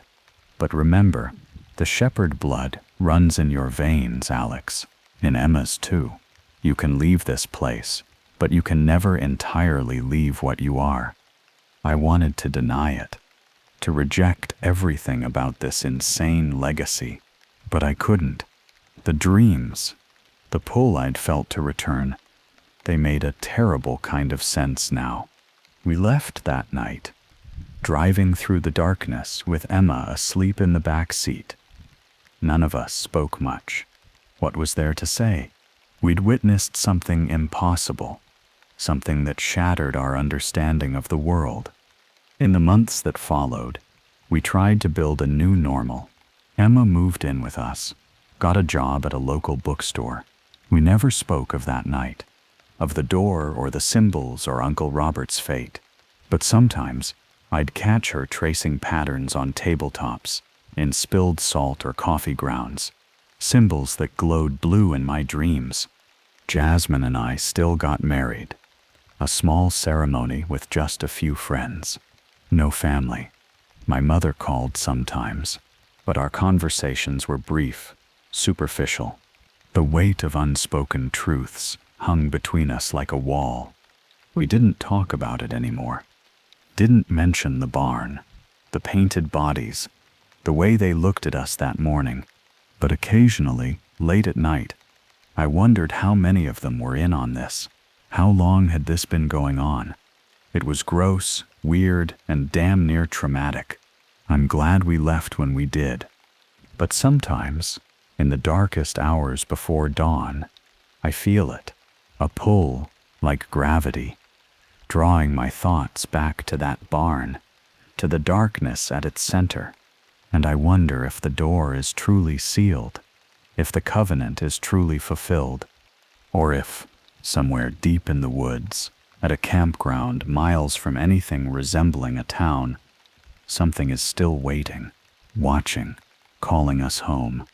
but remember, the shepherd blood runs in your veins, Alex, in Emma's too. You can leave this place, but you can never entirely leave what you are." I wanted to deny it, to reject everything about this insane legacy, but I couldn't. The dreams, the pull I'd felt to return, they made a terrible kind of sense now. We left that night, driving through the darkness with Emma asleep in the back seat. None of us spoke much. What was there to say? We'd witnessed something impossible, something that shattered our understanding of the world. In the months that followed, we tried to build a new normal. Emma moved in with us, got a job at a local bookstore. We never spoke of that night, of the door or the symbols or Uncle Robert's fate. But sometimes I'd catch her tracing patterns on tabletops, in spilled salt or coffee grounds, symbols that glowed blue in my dreams. Jasmine and I still got married. A small ceremony with just a few friends. No family. My mother called sometimes, but our conversations were brief, superficial. The weight of unspoken truths hung between us like a wall. We didn't talk about it anymore. Didn't mention the barn, the painted bodies, the way they looked at us that morning. But occasionally, late at night, I wondered how many of them were in on this. How long had this been going on? It was gross, weird, and damn near traumatic. I'm glad we left when we did. But sometimes, in the darkest hours before dawn, I feel it. A pull, like gravity, drawing my thoughts back to that barn, to the darkness at its center. And I wonder if the door is truly sealed, if the covenant is truly fulfilled, or if, somewhere deep in the woods, at a campground miles from anything resembling a town, something is still waiting, watching, calling us home.